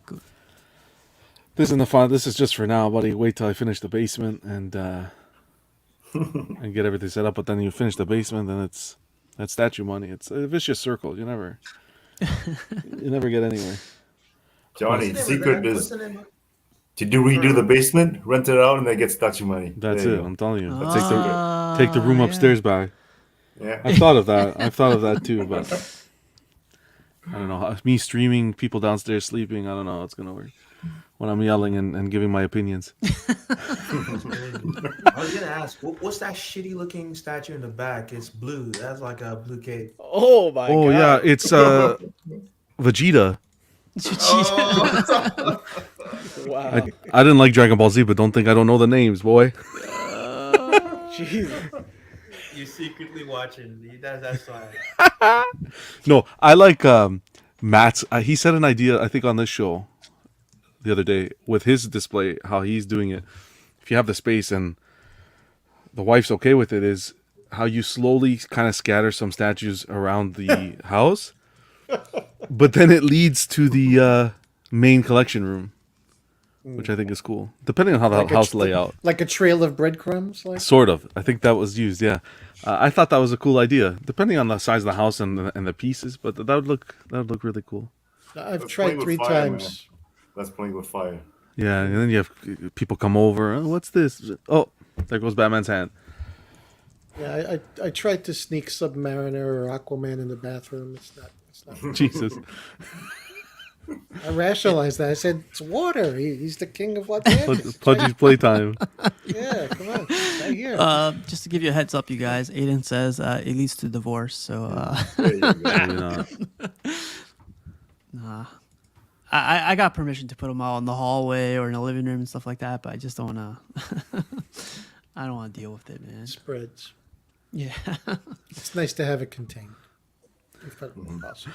This isn't the final. This is just for now, buddy. Wait till I finish the basement and and get everything set up. But then you finish the basement, then that's statue money. It's a vicious circle. You never get anywhere. Johnny, the secret is to redo the basement, rent it out, and then get statue money. That's There it. you go. I'm telling you. That's Take the room upstairs back. Yeah. I've thought of that too, but I don't know. Me streaming, people downstairs sleeping, I don't know how it's gonna work. When I'm yelling and giving my opinions. I was gonna ask, what's that shitty looking statue in the back? It's blue. That's like a blue cape. Oh my god. Oh yeah, it's Vegeta. Wow. I didn't like Dragon Ball Z, but don't think I don't know the names, boy. Jesus. You're secretly watching. That's why. No, I like Matt's. He said an idea, I think, on this show the other day with his display, how he's doing it. If you have the space and the wife's okay with it, is how you slowly kind of scatter some statues around the house, but then it leads to the main collection room, which I think is cool, depending on how the house layout. Like a trail of breadcrumbs, like Sort of. I think that was used. Yeah, I thought that was a cool idea, depending on the size of the house and the pieces. But that would look really cool. I've That's tried playing with 3 fire, times. man. That's playing with fire. Yeah, and then you have people come over. Oh, what's this? Oh, there goes Batman's hand. Yeah, I tried to sneak Submariner or Aquaman in the bathroom. It's not. Jesus. I rationalized that. I said it's water. He's the king of Los Angeles. Pudgy's playtime. Yeah, come on, right here. Just to give you a heads up, you guys, Aiden says it leads to divorce. So, There you go. Maybe not. nah. I got permission to put them all in the hallway or in the living room and stuff like that, but I just don't want to. I don't want to deal with it, man. Spreads. Yeah. It's nice to have it contained. If at all possible.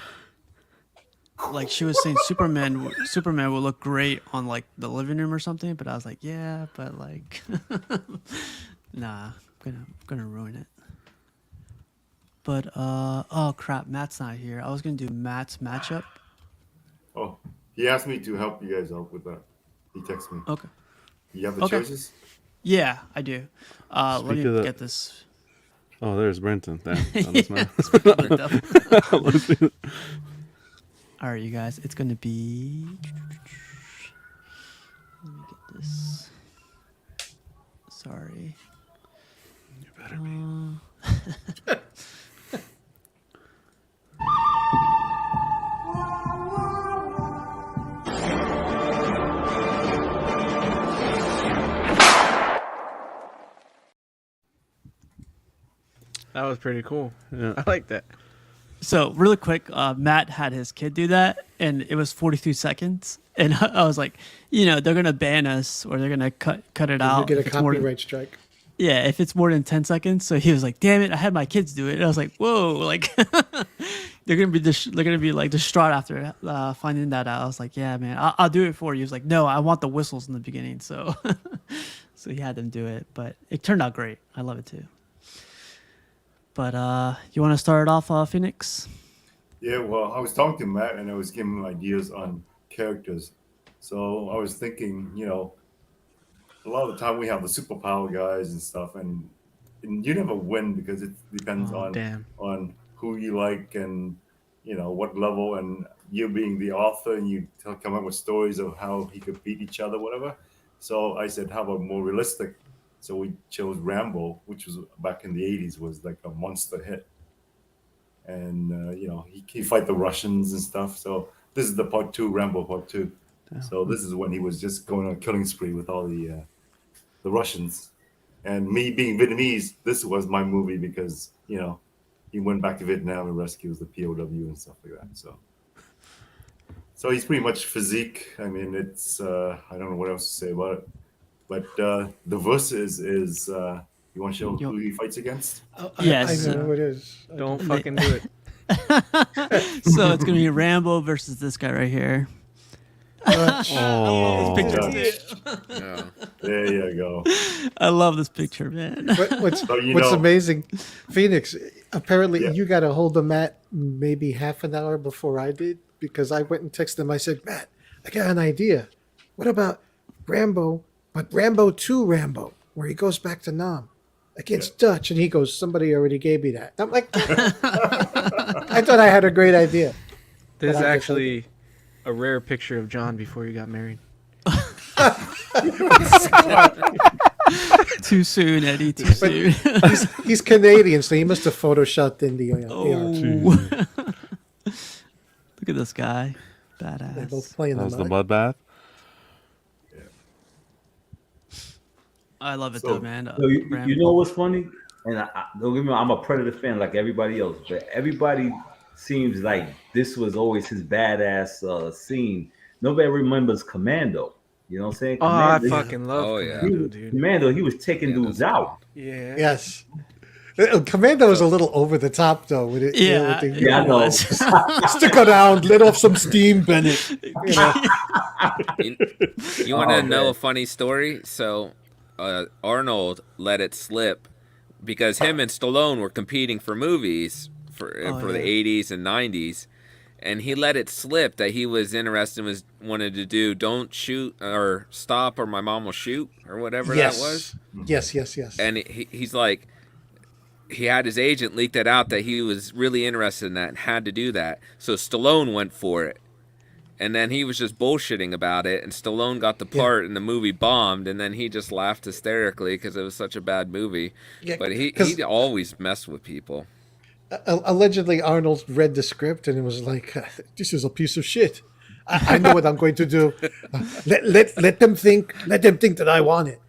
Like she was saying, Superman would look great on like the living room or something, but I was like, yeah, but like, nah, I'm gonna ruin it. But oh crap, Matt's not here. I was gonna do Matt's matchup. Oh, he asked me to help you guys out with that. He texted me. Okay. You have the choices? Yeah, I do. Let Speak me of the- get this. Oh, there's Brenton. Damn. Oh, that's Yeah, my- speaking of the devil. All right, you guys, it's gonna be. Let me get this. Sorry. You better be. That was pretty cool. Yeah. I like that. So really quick, Matt had his kid do that, and it was 42 seconds. And I was like, they're gonna ban us, or they're gonna cut it You out. get a if it's more than- copyright strike. Yeah, if it's more than 10 seconds. So he was like, "Damn it, I had my kids do it." And I was like, "Whoa!" Like they're gonna be like distraught after finding that out. I was like, "Yeah, man, I'll do it for you." He was like, "No, I want the whistles in the beginning." So so he had them do it, but it turned out great. I love it too. But you want to start it off, Phoenix? Yeah, well, I was talking to Matt and I was giving him ideas on characters. So I was thinking, a lot of the time we have the superpower guys and stuff, and you never win because it depends on who you like and what level, and you being the author and you come up with stories of how he could beat each other, whatever. So I said, how about more realistic? So we chose Rambo, which was back in the 80s, was like a monster hit. And, he fight the Russians and stuff. So this is the part 2, Rambo part 2. Yeah. So this is when he was just going on a killing spree with all the Russians. And me being Vietnamese, this was my movie because, he went back to Vietnam and rescues the POW and stuff like that. So he's pretty much physique. I mean, it's, I don't know what else to say about it. But the verse is you want to show who he fights against? Yes. I know who it is. Don't fucking do it. So it's gonna be Rambo versus this guy right here. Oh. This picture. Yeah. There you go. I love this picture, man. What's So what's amazing, Phoenix? Apparently, Yeah. you got a hold of Matt maybe half an hour before I did because I went and texted him. I said, Matt, I got an idea. What about Rambo, but Rambo 2 Rambo, where he goes back to Nam against Dutch, and he goes, somebody already gave me that. I'm like, I thought I had a great idea. There's But I just actually a rare picture of John before you got married. Too soon, Eddie. Too soon. He's Canadian, so he must have photoshopped in the Look at this guy, They're badass. both playing That the was the mud. mud bath. I love it So- though, man. So you Rambo. know what's funny? And don't get me wrong, I'm a Predator fan like everybody else, but everybody seems like this was always his badass scene. Nobody remembers Commando. You know what I'm saying? Oh, I Commando, fucking love Oh, yeah. Commando, dude. Commando, he was taking Yeah, dudes that's out. Yeah. Yes. Commando was a little over the top, though. With it, Yeah, with the, Yeah, I know. stick around, let off some steam, Bennett. You know? You want to Oh, know man. a funny story? So, Arnold let it slip because him and Stallone were competing for movies for the 80s and 90s, and he let it slip that he was interested and wanted to do "Don't Shoot" or "Stop" or "My Mom Will Shoot" or whatever that was. Yes. And he's like, he had his agent leak that out that he was really interested in that and had to do that. So Stallone went for it. And then he was just bullshitting about it, and Stallone got the part, and the movie bombed, and then he just laughed hysterically because it was such a bad movie. Yeah, But he 'cause- always messed with people. Allegedly, Arnold read the script and it was like, "This is a piece of shit. I know what I'm going to do. Let them think that I want it,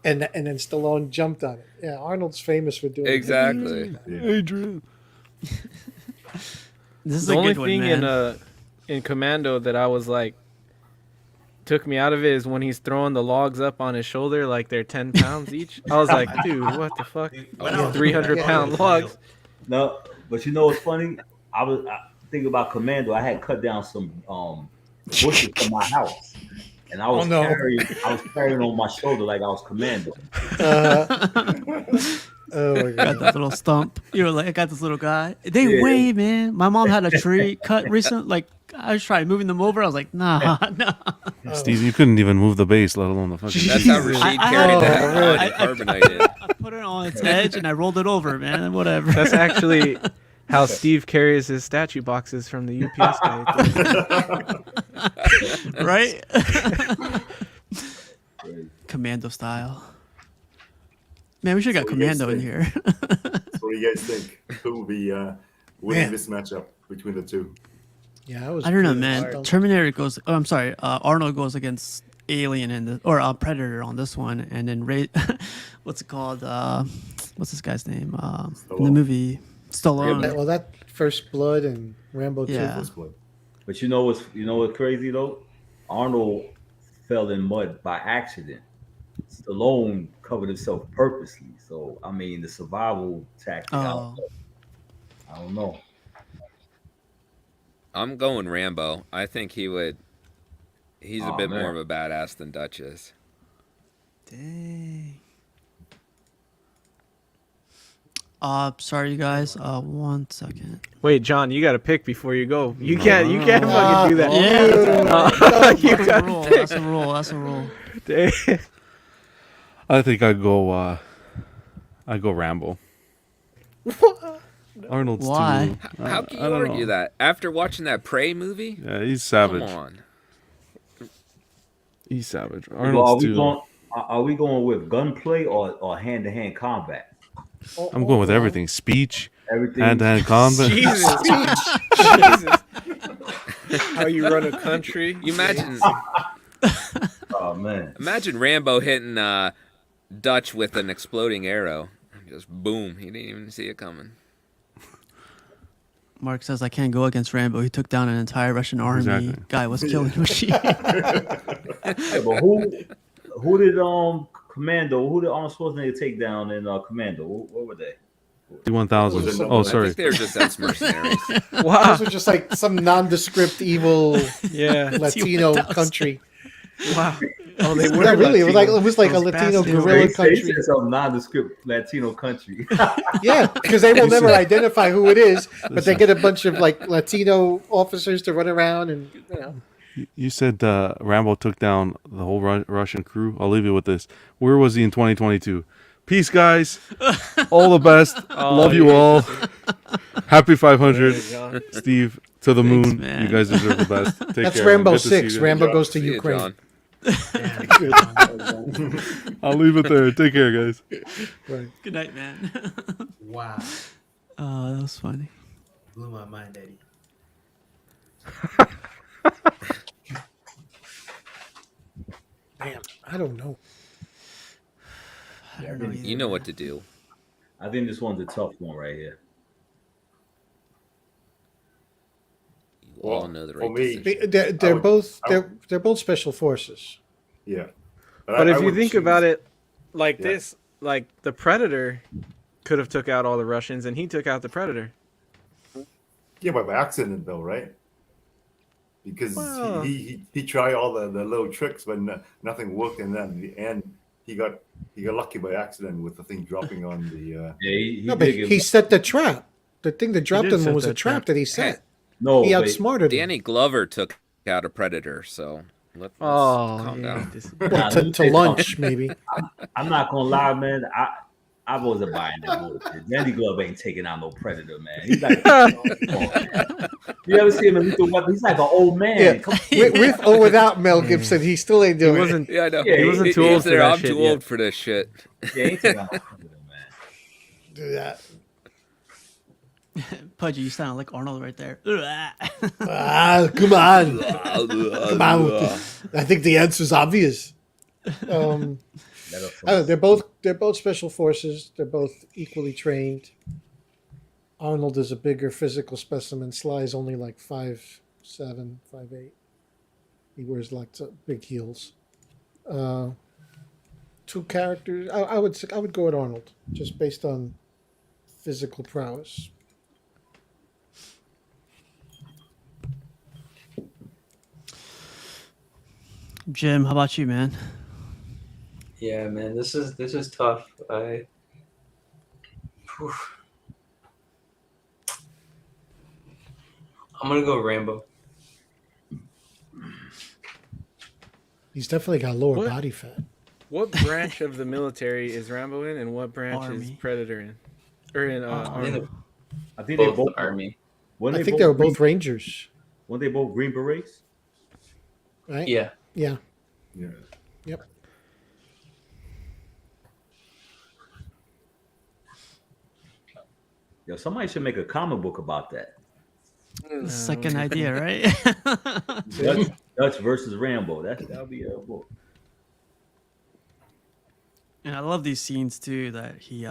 and then Stallone jumped on it. Yeah, Arnold's famous for doing Exactly. Adrian. This is The a only good one, thing man. in Commando that I was like took me out of it is when he's throwing the logs up on his shoulder like they're 10 pounds each. I was like, dude, what the fuck? Oh, 300-pound logs. No, but you know what's funny? I thinking about Commando. I had cut down some bushes from my house, and I was Oh, no. carrying on my shoulder like I was Commando. Oh my Got god! that little stump. You were like, I got this little guy. They Yeah. weigh, man. My mom had a tree cut recent. Like, I was trying moving them over. I was like, nah, nah. Steve, you couldn't even move the base, let alone the fucking. That's how Rashid I- carried oh, that really? on and carbonated. I put it on its edge and I rolled it over, man. Whatever. That's actually how Steve carries his statue boxes from the UPS guy. right? Commando style. Man, we should have got So you guys Commando in think- here. So what do you guys think? Who will be winning Man. this matchup between the two? Yeah, I was. I don't know, pretty man. wild. Terminator goes. Oh, I'm sorry. Arnold goes against Alien in the or Predator on this one, and then what's it called? What's this guy's name? In the Stallone. movie Stallone. Well, that First Blood and Rambo 2. Yeah. First blood. But you know what's crazy though? Arnold fell in mud by accident. Stallone covered himself purposely. So I mean, the survival tactic. Oh. I don't know. I'm going Rambo. I think he would. He's a Aw, bit man. more of a badass than Dutch is. Dang. Sorry, you guys. 1 second. Wait, John, you got to pick before you go. You can't fucking do that. You That's a gotta rule. pick. That's a rule. That's a rule. Dang. I think I go Rambo. Arnold's Why? too. How can I you don't argue know. that after watching that Prey movie? Yeah, he's savage. Come on. He's savage. Well, Arnold's too. are we going with gunplay or hand-to-hand combat? I'm going with everything. Speech, Everything. hand-to-hand combat. Jesus. How you run a country? You imagine Oh man. imagine Rambo hitting Dutch with an exploding arrow. Just boom. He didn't even see it coming. Mark says I can't go against Rambo. He took down an entire Russian army. Exactly. Guy was killing machine. Yeah, but who did Commando? Who did Arnold Schwarzenegger take down in Commando? What were they? 1000. Oh, I sorry. think they were just ex-mercenaries. Wow. Those are just like some nondescript evil Yeah. Latino 2000. country. Wow. Oh, they were. Not really. It Latino. was like a Those Latino bastards. guerrilla They country. said some nondescript Latino country. Yeah, because they will never identify who it is, but they get a bunch of like Latino officers to run around and You said Rambo took down the whole Russian crew. I'll leave you with this. Where was he in 2022? Peace, guys. All the best. Love you all. Happy 500. Steve, to the Thanks, moon. man. You guys deserve the best. Take that's care, man. Rambo Good to see 6. you. Rambo goes to See you, Ukraine. John. I'll leave it there. Take care, guys. Right. Good night, man. Wow. Oh, that was funny. Blew my mind, Eddie. Damn, I don't know. I don't know either, You know man. what to do. I think this one's a tough one right here. You all know the for right me- decision. They're would- both I would- they're both special forces. Yeah. But if you think about it, it like Yeah. this, like the Predator could have took out all the Russians, and he took out the Predator. yeah, but by accident though, right? Because Well- he tried all the little tricks, but nothing worked, and then in the end he got lucky by accident with the thing dropping on the. Yeah, he No, but did get- he set the trap. The thing that dropped did him set was a that trap trap. that he set. no, He but- outsmarted him. Danny Glover took out a Predator, so let's Oh, calm yeah. down. Well, Nah, let me to tell you lunch, maybe. I'm not gonna lie, man. I wasn't buying that bullshit. Danny Glove ain't taking out no predator, man. He's like, you ever see him in Lethal Weapon? He's like an old man. Yeah. Come With or without Mel Gibson, he still ain't He doing it. wasn't. Yeah, I know. Yeah, he wasn't too He's old for there, that I'm shit too yet. old for this shit. yeah, he ain't taking out no predator, man. Do that. Pudgy, you sound like Arnold right there. Come on. Come on with this. I think the answer's obvious. I don't know, they're both special forces. They're both equally trained. Arnold is a bigger physical specimen. Sly is only like 5'7", 5'8". He wears like big heels. Two characters. I would go with Arnold just based on physical prowess. Jim, how about you, man? Yeah, man, this is tough. I'm gonna go Rambo. He's definitely got lower What? body fat. What branch of the military is Rambo in, and what branch is Army. Predator in? Or in Army? I think they both Army. I think they were both Rangers, Weren't they both Green Berets? right? Yeah. Yeah. Yeah. Yep. Yo, somebody should make a comic book about that. Second idea, right? Dutch versus Rambo. That'll be a book. And I love these scenes too that he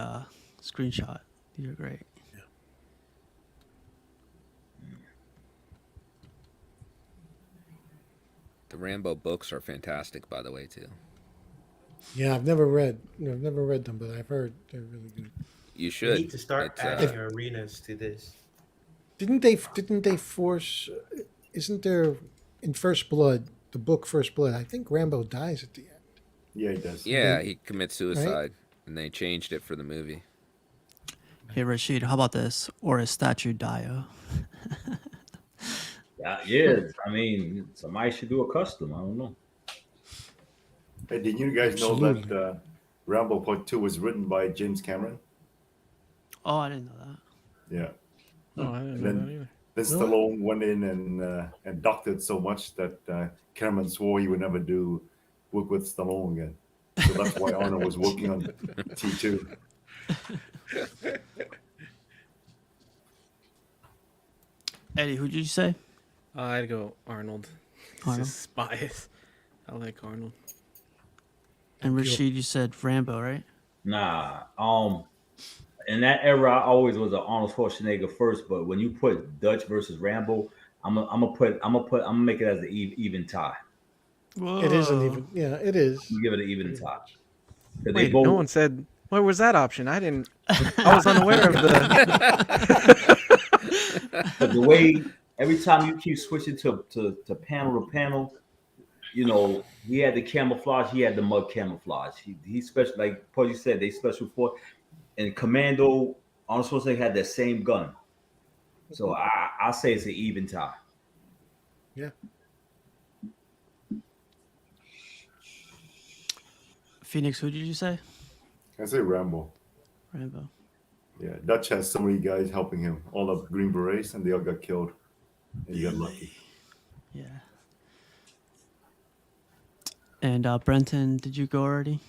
screenshot. These are great. The Rambo books are fantastic, by the way, too. Yeah, I've never read them, but I've heard they're really good. You We should. need to start It's, adding arenas to this. Didn't they force? Isn't there in First Blood, the book First Blood? I think Rambo dies at the end. Yeah, he does. Yeah, he commits suicide, and they changed it for the movie. Hey Rashid, how about this? Or a statue Dio? Yeah, I mean, somebody should do a custom. I don't know. Hey, did you guys know Absolutely. that Rambo Part 2 was written by James Cameron? Oh, I didn't know that. Yeah. Oh, I didn't And know then- that either. Then Stallone went in and doctored so much that Cameron swore he would never do work with Stallone again. So that's why Arnold was working on T2. Eddie, who did you say? I'd go Arnold. Arnold? It's just bias. I like Arnold. And Rashid, you said Rambo, right? Nah. In that era, I always was an Arnold Schwarzenegger first, but when you put Dutch versus Rambo, I'm gonna make it as an even tie. Whoa. It isn't even. Yeah, it is. I'm gonna give it an even tie. 'Cause Wait, no one said. Where was that option? I didn't. I was unaware of the. But the way every time you keep switching to panel to panel, you know, he had the camouflage, he had the mud camouflage. He special, like Pudgy said, they special for. And Commando, Arnold Schwarzenegger had that same gun. So I say it's an even tie. Yeah. Phoenix, who did you say? I say Rambo. Rambo. Yeah, Dutch has so many guys helping him, all of Green Berets, and they all got killed. And he got lucky. Yeah. And Brenton, did you go already?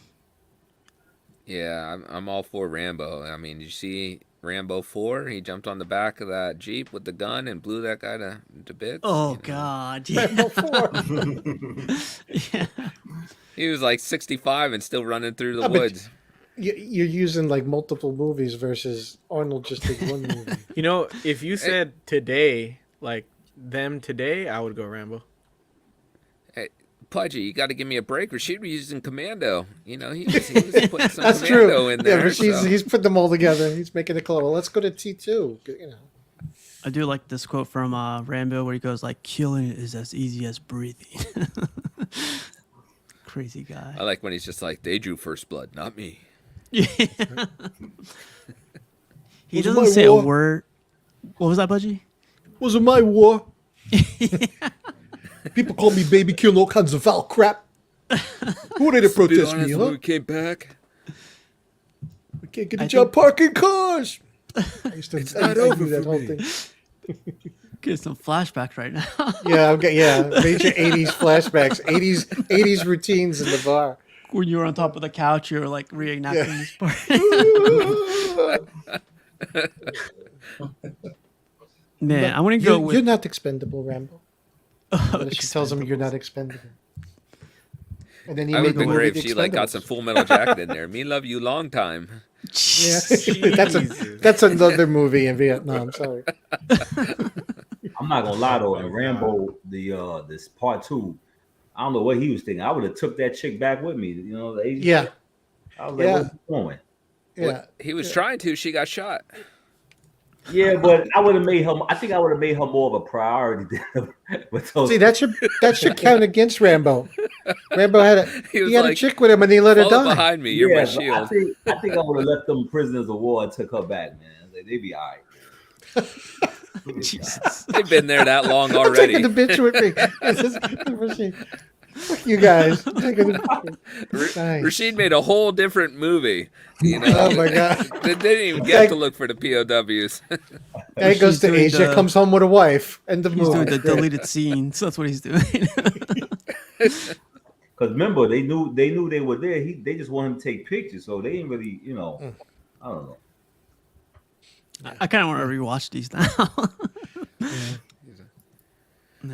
Yeah, I'm all for Rambo. I mean, you see Rambo 4? He jumped on the back of that Jeep with the gun and blew that guy to bits. Oh, you know? God. Rambo 4. Yeah. He was like 65 and still running through the Ah, but- woods. You're using like multiple movies versus Arnold just did one movie. You know, if you said today, like them today, I would go Rambo. Hey, Pudgy, you got to give me a break. Rashid was using Commando. You know, he was putting some That's Commando true. in Yeah, there. but so. he's put them all together. He's making a club. Well, let's go to T2. You know. I do like this quote from Rambo where he goes like, killing is as easy as breathing. Crazy guy. I like when he's just like, they drew first blood, not me. Yeah. He Was it doesn't my say a war? word. What was that, Budgie? Wasn't my war. People call me baby kill and all kinds of foul crap. Who did it protest me, huh? We came back. I can't get a job parking cars. I used to It's not I over knew that for whole me. thing. Get some flashbacks right now. Yeah, major 80s flashbacks, 80s routines in the bar. When you were on top of the couch, you were like reenacting this part. Man, But I want to go with. You're not expendable, Rambo. She tells him you're not expendable. And then he I made would have the been movie great The if she like got some Expendables. Full Metal Jacket in there. Me love you long time. Yeah, that's another movie in Vietnam. Sorry. I'm not gonna lie though, in Rambo, the this part two, I don't know what he was thinking. I would have took that chick back with me. You know, the Asian Yeah. chick. I was like, Yeah. what's he doing? Yeah. Well, he was trying to. She got shot. Yeah, but I would have made her. I think I would have made her more of a priority. But those, See, that should count against Rambo. Rambo He was he had a like, chick with him and he let her follow die. behind me. You're my yeah, but shield. I think I would have left them prisoners of war and took her back, man. Like, they'd be all right. Jesus. They've been there that long I'm already. taking the bitch with me. Fuck you guys. I'm taking the bitch. Nice. Rashid made a whole different movie. You know, Oh my god. They didn't even get to look for the POWs. Guy goes to doing Asia, the- comes home with a wife, and the He's movie. doing the deleted scenes. That's what he's doing. Because remember, they knew they were there. They just wanted him to take pictures, so they didn't really, I don't know. I kind of want to rewatch these now.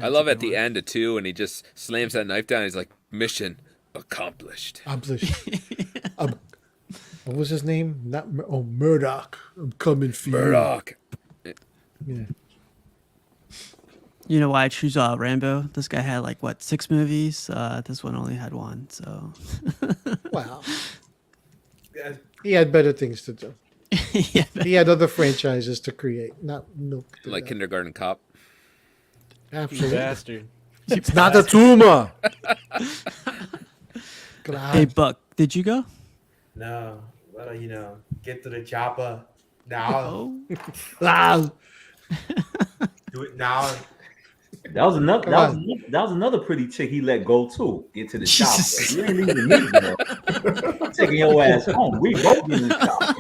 I love at the end of 2 and he just slams that knife down. He's like, mission accomplished. What was his name? Murdoch. I'm coming for Murdoch. you. You know why I choose Rambo? This guy had like what 6 movies. This one only had 1. So. Wow. He had better things to do. Yeah, He had other franchises to create, not milk. Like Kindergarten Cop. Absolutely. Bastard. It's not a tumor. Hey Buck, did you go? No, but get to the chopper now. Ah. Do it now. That was another. Come That was another pretty chick he let go too. Get to the shop. Jesus. You ain't leaving me, bro. I'm taking your ass home. We both in the shop.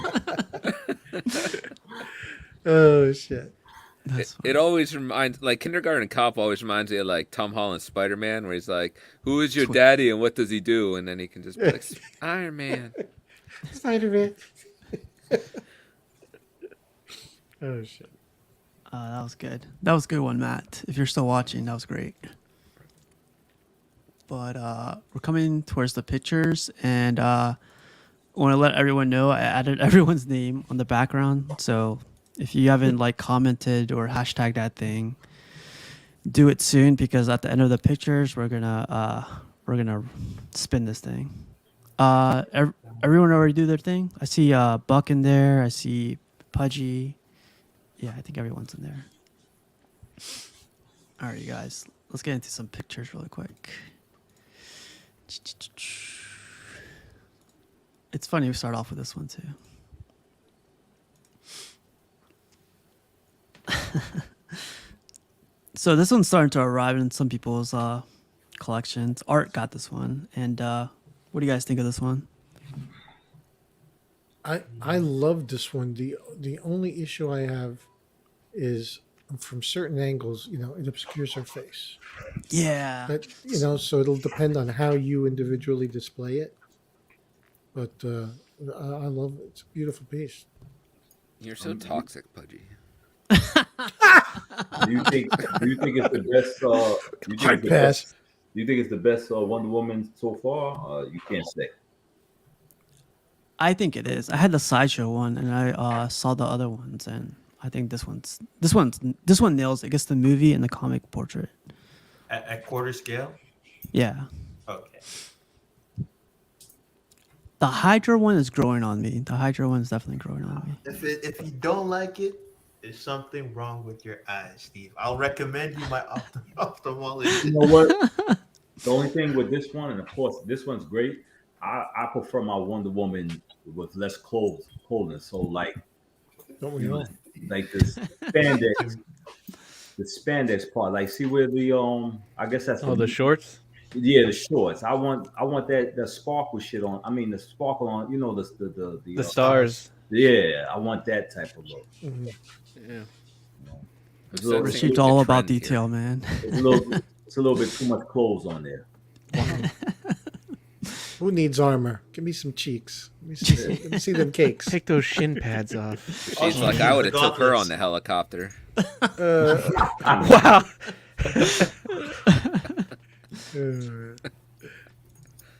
Oh shit. It always reminds, like Kindergarten Cop always reminds me of like Tom Holland's Spider-Man, where he's like, "Who is your daddy and what does he do?" And then he can just be like, "Iron Man." Spider-Man. Oh shit. That was good. That was a good one, Matt. If you're still watching, that was great. But we're coming towards the pictures, and I want to let everyone know I added everyone's name on the background. So if you haven't like commented or hashtag that thing, do it soon, because at the end of the pictures we're gonna spin this thing. Everyone already do their thing. I see Buck in there. I see Pudgy. Yeah, I think everyone's in there. All right, you guys. Let's get into some pictures really quick. It's funny we start off with this one too. So this one's starting to arrive in some people's collections. Art got this one. And what do you guys think of this one? I love this one. The only issue I have is from certain angles, it obscures her face. Yeah. But so it'll depend on how you individually display it. But I love it. It's a beautiful piece. You're so toxic, Pudgy. Do you think it's the best? Do you think it's the best Wonder Woman so far? You can't say. I think it is. I had the sideshow one, and I saw the other ones, and I think this one nails it. It gets the movie and the comic portrait. At quarter scale? Yeah. Okay. The Hydra one is growing on me. The Hydra one is definitely growing on me. If you don't like it, there's something wrong with your eyes, Steve. I'll recommend you my ophthalmologist. You know what? The only thing with this one, and of course this one's great, I prefer my Wonder Woman with less clothing. So like, Don't we all? like the spandex part. Like, see where the I guess that's the shorts. Yeah, the shorts. I want that sparkle shit on. I mean, the sparkle on. The stars. Yeah, I want that type of look. Mm-hmm. Yeah. Rashid's all about detail, man. It's a little bit too much clothes on there. Who needs armor? Give me some cheeks. Let me see them cakes. Take those shin pads off. She's like, I would have took her on the helicopter. Wow.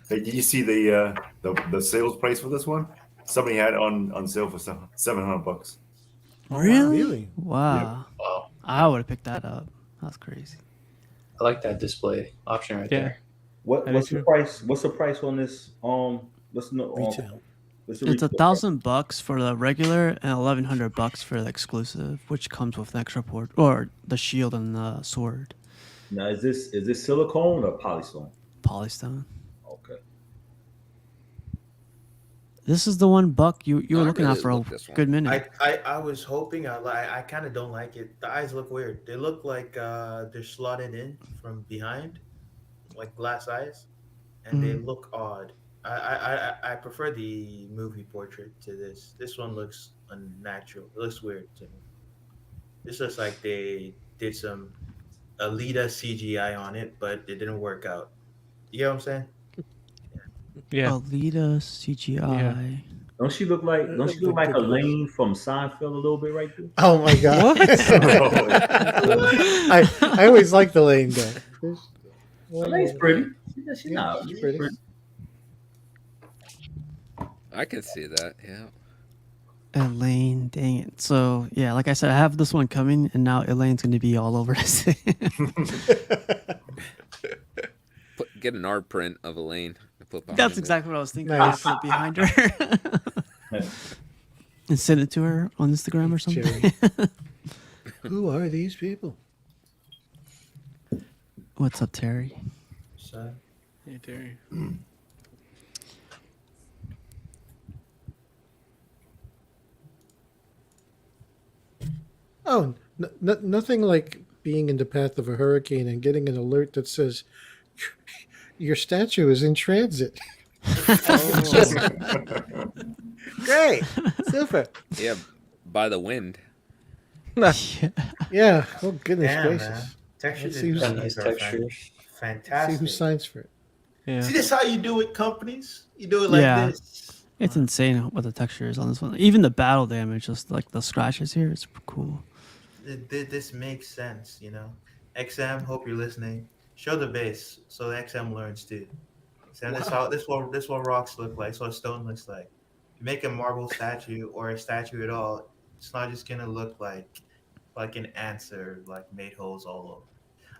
Hey, did you see the sales price for this one? Somebody had it on sale for $700. Really? Really? Wow. Wow. I would have picked that up. That's crazy. I like that display option right Yeah. there. I What's do the too. price? What's the price on this? What's the Retail. what's the It's retail price? $1,000 for the regular and $1,100 for the exclusive, which comes with an extra port or the shield and the sword. Now is this silicone or polystone? Polystone. Okay. This is the one, Buck, you were I looking really at for a look this one. good minute. I was hoping I kind of don't like it. The eyes look weird. They look like they're slotted in from behind, like glass eyes, and they Mm. look odd. I prefer the movie portrait to this. This one looks unnatural. It looks weird to me. This looks like they did some Alita CGI on it, but it didn't work out. You get what I'm saying? Yeah. Alita CGI. Don't she look like Elaine from Seinfeld a little bit right there? Oh my god! I always liked the lane guy. Elaine's pretty. She's Yeah, not. she's pretty. I can see that. Yeah. Elaine, dang it. So, yeah, like I said, I have this one coming, and now Elaine's going to be all over this. Get an art print of Elaine and put behind That's it. exactly what I was thinking. Nice. I'll put it behind her and send it to her on Instagram or something. Who are these people? What's up, Terry? So, Hey, Terry. Oh, nothing like being in the path of a hurricane and getting an alert that says your statue is in transit. Great, super. Yeah, by the wind. Yeah. Oh goodness damn, man. gracious. Textures Let's see who's- and Nice these are textures. See fantastic. who signs for it. Yeah. See, this how you do it, companies. You do it like Yeah. this. It's insane what the texture is on this one. Even the battle damage, just like the scratches here, it's cool. This makes sense, you know. XM, hope you're listening. Show the base so the XM learns too. So this what rocks look like. So a stone looks like. You make a marble statue or a statue at all, it's not just gonna look like an answer like made holes all over.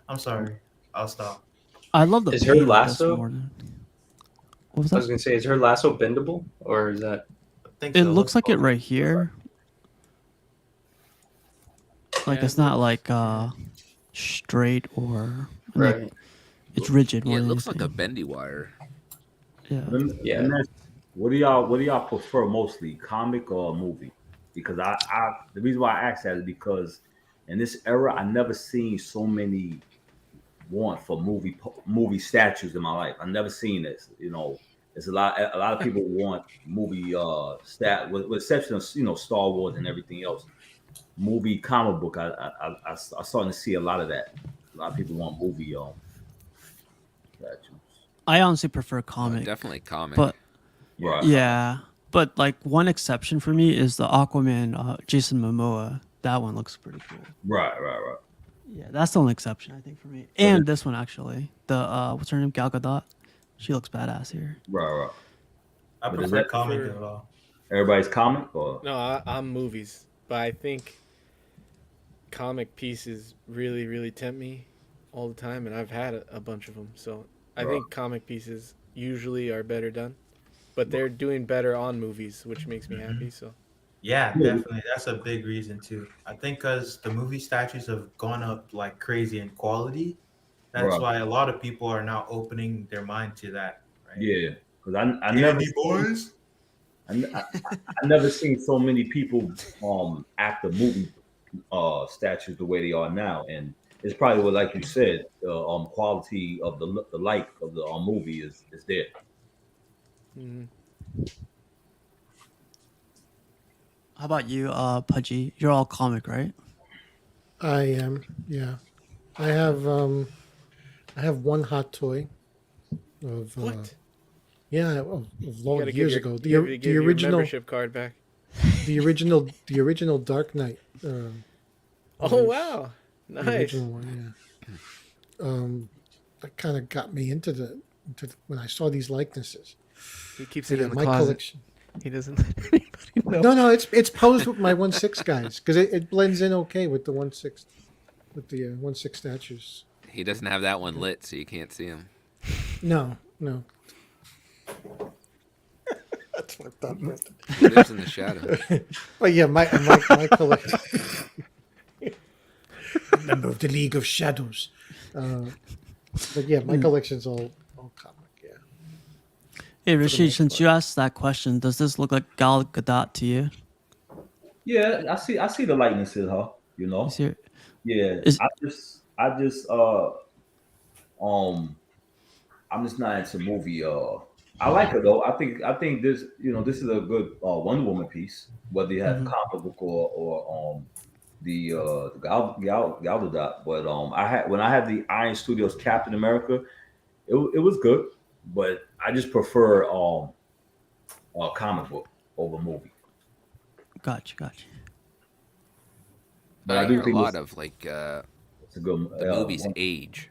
I'm sorry. I'll stop. I love the Is her paint on this lasso- more than- What was I was that? gonna say, is her lasso bendable, or is that? I think It so. looks like it right here. Like Yeah, it's not like straight or like, Right. it's rigid. Yeah, More it than looks like a anything. bendy wire. Yeah. Yeah. And that's- what do y'all prefer mostly, comic or movie? Because I the reason why I ask that is because in this era I never seen so many want for movie statues in my life. I've never seen this. You know, there's a lot of people want movie with exception of Star Wars and everything else. Movie comic book. I'm starting to see a lot of that. A lot of people want movie statues. I honestly prefer Oh, comic, definitely comic. but Right. yeah, but like one exception for me is the Aquaman, Jason Momoa. That one looks pretty cool. Right. Yeah, that's the only exception I think for me. And this one actually, the what's her name, Gal Gadot. She looks badass here. Right. I But is prefer that comic for- at all. Everybody's comic or No, I'm movies, but I think comic pieces really, really tempt me all the time, and I've had a bunch of them. So I think comic pieces usually are better done, but they're doing better on movies, which makes me happy. So Yeah, definitely. That's a big reason too. I think because the movie statues have gone up like crazy in quality. That's Right. why a lot of people are now opening their mind to that. Right? yeah. Because I Hear never me, boys. I never seen so many people act the movie statues the way they are now, and it's probably what, like you said, quality of the light of the movie is there. mhm. How about you, Pudgy? You're all comic, right? I am. Yeah. I have one hot toy of What? yeah, of You long gotta give years your, ago. you gotta give The your original membership card back. the original Dark Knight Oh wow, The nice. original one, yeah. That kind of got me into when I saw these likenesses. He keeps But it yeah, in the my closet. collection. He doesn't let anybody know. No, it's posed with my 1/6 guys because it blends in okay with the 1/6 with the 1/6 statues. He doesn't have that one lit, so you can't see him. No. That's fucked up. He lives in the shadows. But yeah, my collection. Member of the League of Shadows. But yeah, my collection's all comic. Yeah. Hey, Rashid, most since you asked that question, does this look like Gal Gadot to you? Yeah, I see the likeness in her. You You know. see her? Yeah, Is I just um I'm just not into movie. I like her though. I think this this is a good Wonder Woman piece, whether you have Mhm. comic book or the Gal Gadot. But when I had the Iron Studios Captain America, it was good, but I just prefer comic book over movie. Gotcha. But But I I do hear a think lot of like it's a good the movies one. age.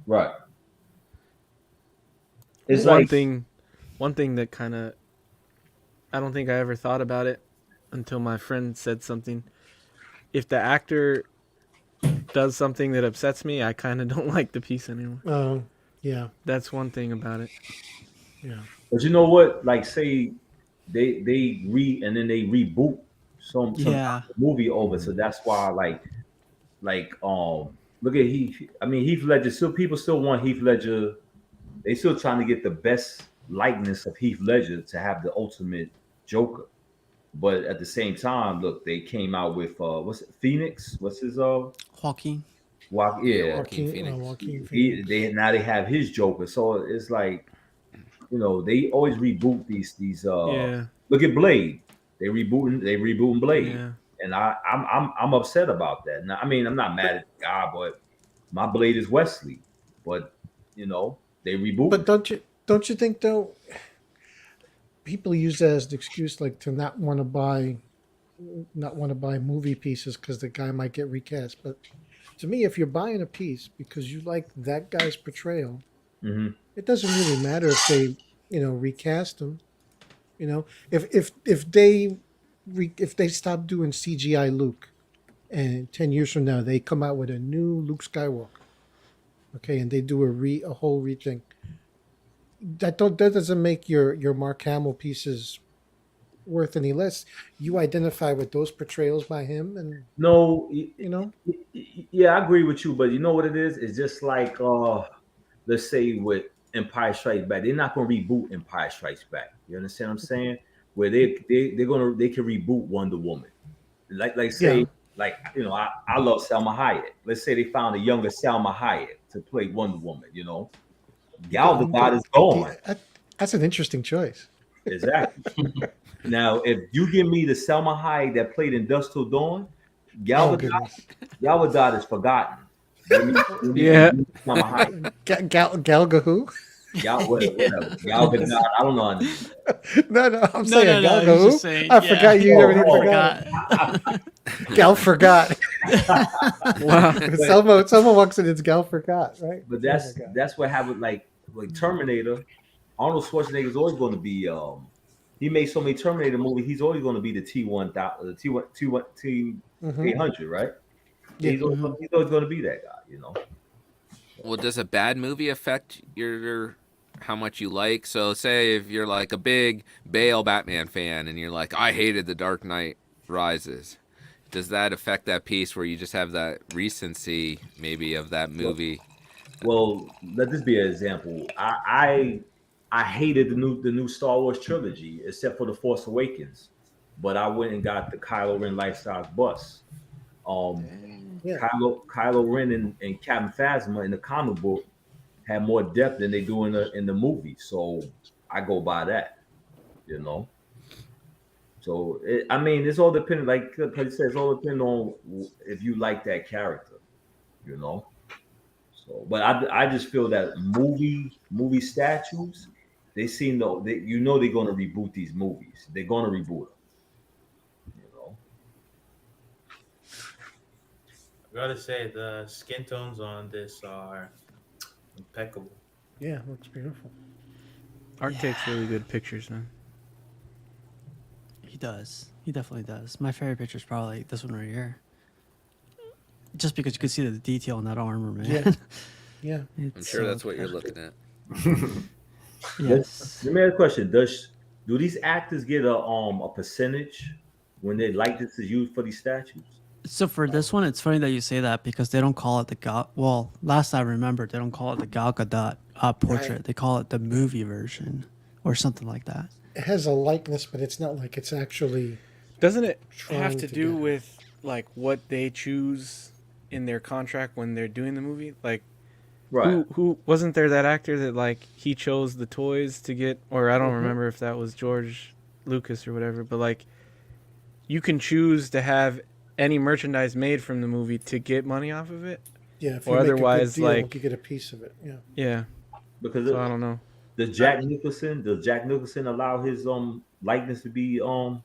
Right. It's One like thing, one thing that kind of I don't think I ever thought about it until my friend said something. If the actor does something that upsets me, I kind of don't like the piece anymore. Yeah. That's one thing about it. Yeah. But you know what? Like, say and then they reboot some Yeah. movie over, so that's why look at Heath. I mean Heath Ledger. Still, people still want Heath Ledger. They still trying to get the best likeness of Heath Ledger to have the ultimate Joker. But at the same time, look, they came out with what's it, Phoenix? What's his Joaquin. Yeah, Yeah, Joaquin Phoenix. Joaquin he Phoenix. they now they have his Joker. So it's like they always reboot these Yeah, look at Blade. They rebooting Blade. yeah. And I'm upset about that. Now, I mean, I'm not mad at the guy, but my Blade is Wesley. But they But rebooting. don't you think though people use that as an excuse like to not want to buy movie pieces because the guy might get recast. But to me, if you're buying a piece because you like that guy's portrayal, Hmm. it doesn't really matter if they recast him. If they stop doing CGI Luke and 10 years from now they come out with a new Luke Skywalker, okay, and they do a whole rethink, that doesn't make your Mark Hamill pieces worth any less. You identify with those portrayals by him, and No, you know yeah, I agree with you, but you know what it is? It's just like let's say with Empire Strikes Back, they're not gonna reboot Empire Strikes Back. You understand what I'm saying? Where they can reboot Wonder Woman. Like yeah. say I love Selma Hayek. Let's say they found a younger Selma Hayek to play Wonder Woman. Gal Gadot is gone. That's an interesting choice. Exactly. Now, if you give me the Selma Hayek that played in Dusk Till Dawn, Oh Gal Gadot, goodness. Gal Gadot is forgotten. Yeah. Selma Hayek. Gal Gadot. Whatever. Gal Gadot. I don't know her name. No, I'm No, saying Gal no. He's just Gadot. saying. I forgot you already forgot. forgot. Gal forgot. Wow. Someone walks in, it's Gal forgot, right? But Oh my God. that's what happened. Like Terminator, Arnold Schwarzenegger is always going to be. He made so many Terminator movies. He's always going to be the T800, right? Yeah. He's always going to be that guy. Well, does a bad movie affect your how much you like? So, say if you're like a big Bale Batman fan and you're like, I hated The Dark Knight Rises, does that affect that piece where you just have that recency maybe of that movie? Well, let this be an example. I hated the new Star Wars trilogy except for the Force Awakens, but I went and got the Kylo Ren life size bust. Yeah. Kylo Ren and Captain Phasma in the comic book have more depth than they do in the movie, so I go by that. So I mean, it's all dependent. Like you said, it's all dependent on if you like that character. So, but I just feel that movie statues, they seem to they're going to reboot these movies. They're going to reboot them. Gotta say the skin tones on this are impeccable. Yeah, looks beautiful. Art takes really good pictures, man. He does. He definitely does. My favorite picture is probably this one right here. Just because you can see the detail in that armor, man. Yeah. Yeah. I'm It's sure so that's what you're perfect. looking at. Yes. Let me ask a question. Do these actors get a percentage when their likeness is used for these statues? So for this one, it's funny that you say that because they don't call it the Gal. Well, last I remember, they don't call it the Gal Gadot portrait. Right. They call it the movie version or something like that. It has a likeness, but it's not like it's actually. Doesn't it have Trying to to do get- with like what they choose in their contract when they're doing the movie? Like, Right. who wasn't there that actor that like he chose the toys to get, or I don't remember if that was George Lucas or whatever, but like you can choose to have any merchandise made from the movie to get money off of it. Yeah, if Or you make otherwise, a good deal, like- you get a piece of it. Yeah. Yeah, Because so I don't know. does Jack Nicholson allow his likeness to be 'cause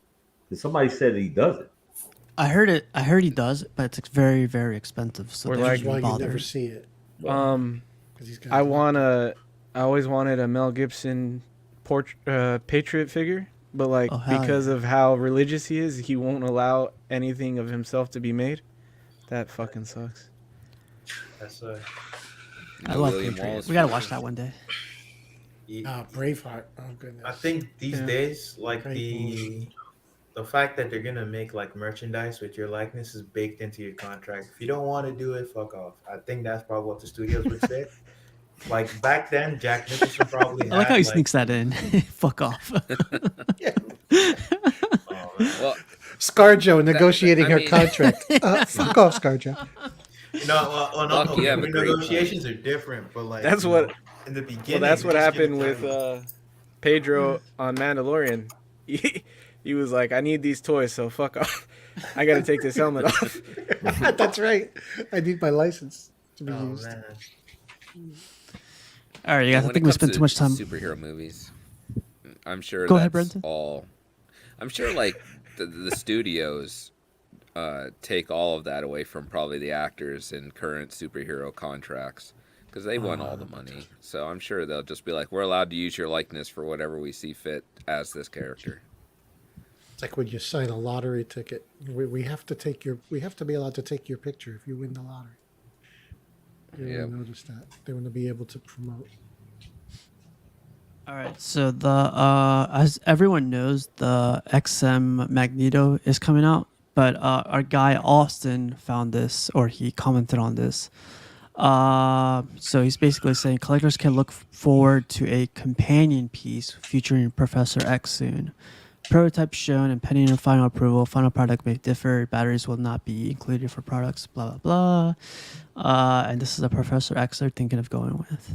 somebody said he doesn't. I heard it. I heard he does, but it's very, very expensive. So Or they like- That's shouldn't why you bother. never see it. Because he's got. I always wanted a Mel Gibson Patriot figure, but like Oh, hell because yeah. of how religious he is, he won't allow anything of himself to be made. That fucking sucks. That's I love William Patriot. Wallace We gotta figures. watch that one day. Braveheart. Oh goodness. I think these Yeah. days, like Great the fact that they're gonna make like merchandise with your likeness is baked into your contract. If you don't want to do it, fuck off. I think that's probably what the studios would say. Like back then, Jack Nicholson probably I like how had he sneaks that in. Fuck off. Oh, man. Well, ScarJo negotiating I her mean- contract. Fuck off, ScarJo. You know, no, Fuck, you have a great negotiations are different, but like That's you what- know, in the Well, beginning. that's they what just give happened it with to Pedro on Mandalorian. He was like, "I need these toys, so fuck off. I got to take this helmet off." That's right. I need my license to be you. Oh used. man. All right, you guys. I when think it we comes spent to too much time. superhero movies, I'm sure Go that's ahead, Brenton. all. I'm sure like the studios take all of that away from probably the actors in current superhero contracts because they want all the money. So I'm sure they'll just be like, "We're allowed to use your likeness for whatever we see fit as this character." It's like when you sign a lottery ticket. We have to take your. We have to be allowed to take your picture if you win the lottery. You Yep. notice that they want to be able to promote. All right, so as everyone knows, the XM Magneto is coming out, but our guy Austin found this, or he commented on this. So he's basically saying collectors can look forward to a companion piece featuring Professor X soon. Prototype shown and pending on final approval. Final product may differ. Batteries will not be included for products. Blah blah blah. And this is a Professor X they're thinking of going with.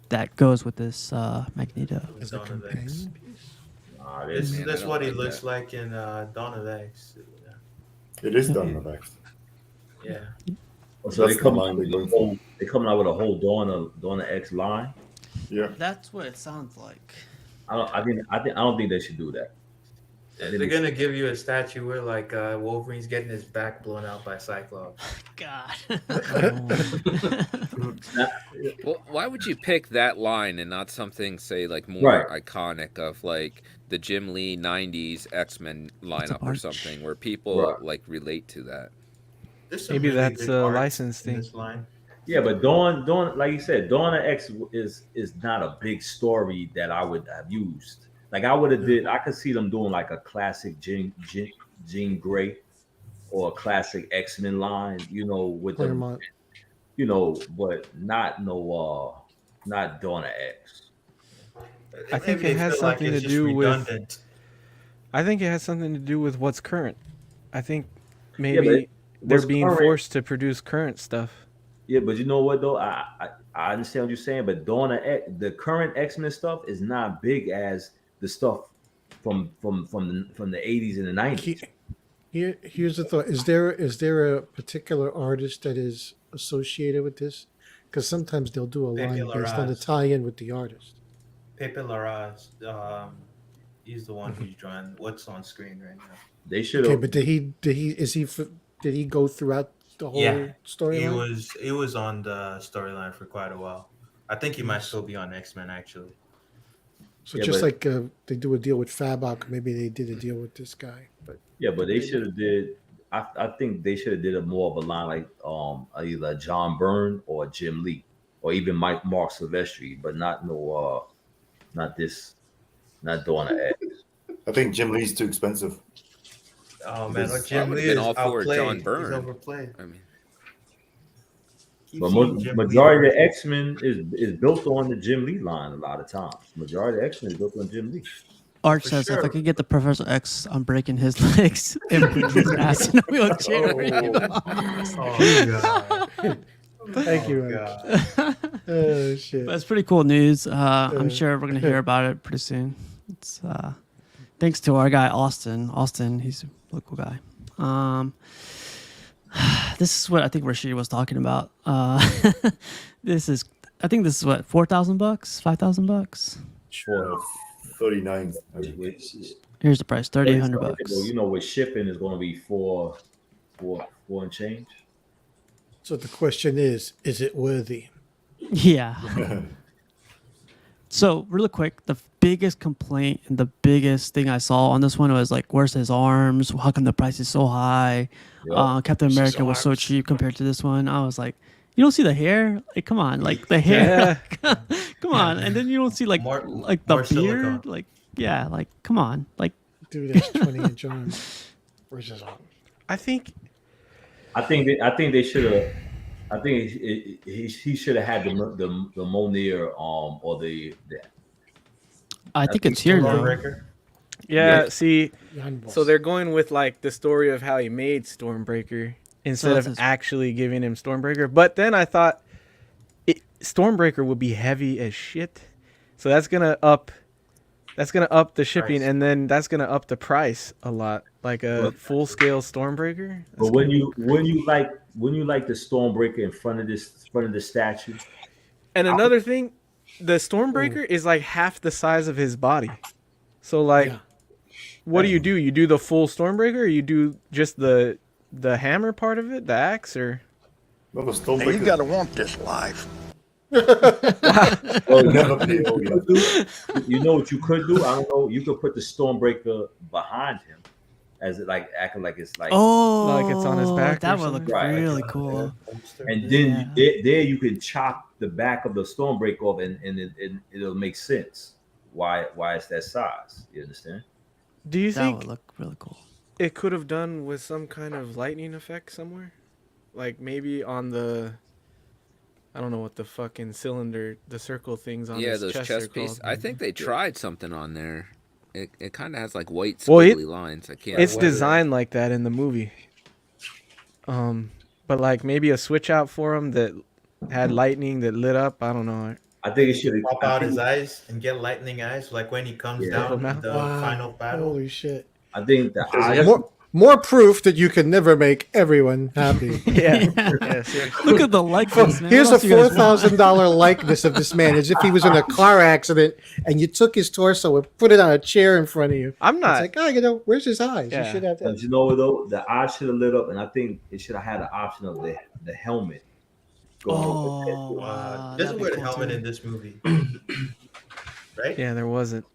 That goes with this Magneto. As a Dawn of X. companion. Nah, This, Man, I that's don't what he like looks that. like in Dawn of X. It is done the best. Yeah. So they That's the come line out they're with going a for. whole, they coming out with a whole Dawn of X line. Yeah. That's what it sounds like. I don't think they should do that. They're gonna give you a statue where like Wolverine's getting his back blown out by Cyclops. God. Well, why would you pick that line and not something, say, like more Right. iconic of like the Jim Lee '90s X-Men lineup or arch. something, where people Right. like relate to that? There's some Maybe really that's good a arts license in thing. this line. Yeah, but Dawn, like you said, Dawn of X is not a big story that I would have used. Like I would have I could see them doing like a classic Jean Grey or a classic X-Men line, with them, Claremont. but not Dawn of X. I think Maybe it they has feel like something it's to just do with. redundant. I think it has something to do with what's current. I think but maybe they're what's being current- forced to produce current stuff. Yeah, but you know what though? I understand what you're saying, but Dawn of X, the current X-Men stuff is not big as the stuff from the 80s and the 90s. Here's the thought: is there a particular artist that is associated with this? Because sometimes they'll do a Pepe line based on the Larraz. tie-in with the artist. Pepe Larraz, he's the one who's drawing what's on screen right now. They should Okay, have. but did he go throughout the whole Yeah, storyline. it was on the storyline for quite a while. I think he might still be on X Men actually. So Yeah, just but like they do a deal with Fabok, maybe they did a deal with this guy. But yeah, but they maybe should have did. I think they should have did a more of a line like either John Byrne or Jim Lee or even Mark Silvestri, but not no not this, not doing an ad. I think Jim Lee's too expensive. Oh man, This- I Jim would Lee have been is all for John outplayed. He's Byrne. overplayed. I mean, Keep But seeing Jim Lee. majority of the X Men is built on the Jim Lee line a lot of times. Majority of X Men is built on Jim Lee. Arch For says if I sure. could get the Professor X, I'm breaking his legs and putting his ass in a wheelchair. Oh god. thank you. Oh, Alex. god. Oh shit. But it's pretty cool news. I'm sure we're gonna hear about it pretty soon. It's thanks to our guy Austin. Austin, he's a really cool guy. This is what I think Rashid was talking about. This is, I think this is what, $4,000, $5,000. For 39. I think. Here's the price, $3,800 Well, bucks. you know, with shipping is going to be four and change. So the question is it worthy? Yeah. So really quick, the biggest complaint and the biggest thing I saw on this one was like, where's his arms? How come the price is so high? Yeah. Captain Where's his America was so arms? cheap compared to this one. I was like, you don't see the hair? Like, come on, like the hair. Come on, and then you don't see like More- like the more beard. silicone. Like, yeah, like come on, like Dude has 20-inch arms. Where's his arm? I think I think they should have. I think he should have had the Monier or the I think it's here now. Stormbreaker. yeah. Yeah. See, Behind boss. so they're going with like the story of how he made Stormbreaker instead that's of his- actually giving him Stormbreaker. But then I thought Stormbreaker would be heavy as shit, so that's gonna up the shipping, Price. and then that's gonna up the price a lot. Like a Well- full scale Stormbreaker. But when you like the Stormbreaker in front of the statue, And another thing, the Stormbreaker is like half the size of his body. So like, Yeah. what do? You do the full Stormbreaker, or you do just the hammer part of it, the axe, or? No, the Stormbreaker. You gotta want this life. well, Never pay Obi. you know what you could do? I don't know. You could put the Stormbreaker behind him, as it like acting like it's like, Oh, Like it's on his back or That would look something? Right. really cool. and then there you can chop the back of the Stormbreaker off, and it'll make sense why it's that size. You understand? Do you That think would look really cool. it could have done with some kind of lightning effect somewhere? Like maybe on the, I don't know what the fucking cylinder, the circle things on yeah, his those chest chest are pieces. called. I think they tried something on there. It kind of has like white Well, squiggly lines. I can't. It's what is it? designed like that in the movie. But like maybe a switch out for him that had lightning that lit up. I don't know. I think it should Pop out his eyes and get lightning eyes, like when he comes Yeah. down in Wow. the final battle. Holy shit. I think the eyes. More proof that you can never make everyone happy. Yeah. Yeah. Seriously. Look at the likeness, man. Here's What a else you guys want? $4,000 likeness of this man, as if he was in a car accident and you took his torso and put it on a chair in front of you. I'm not. It's like, oh, where's his eyes? Yeah. You should have But that. you know what though? The eyes should have lit up, and I think it should have had the option of the helmet. Going over the head. Oh, wow, There's a that'd be weird cool, helmet too. in this movie, right? Yeah, there wasn't.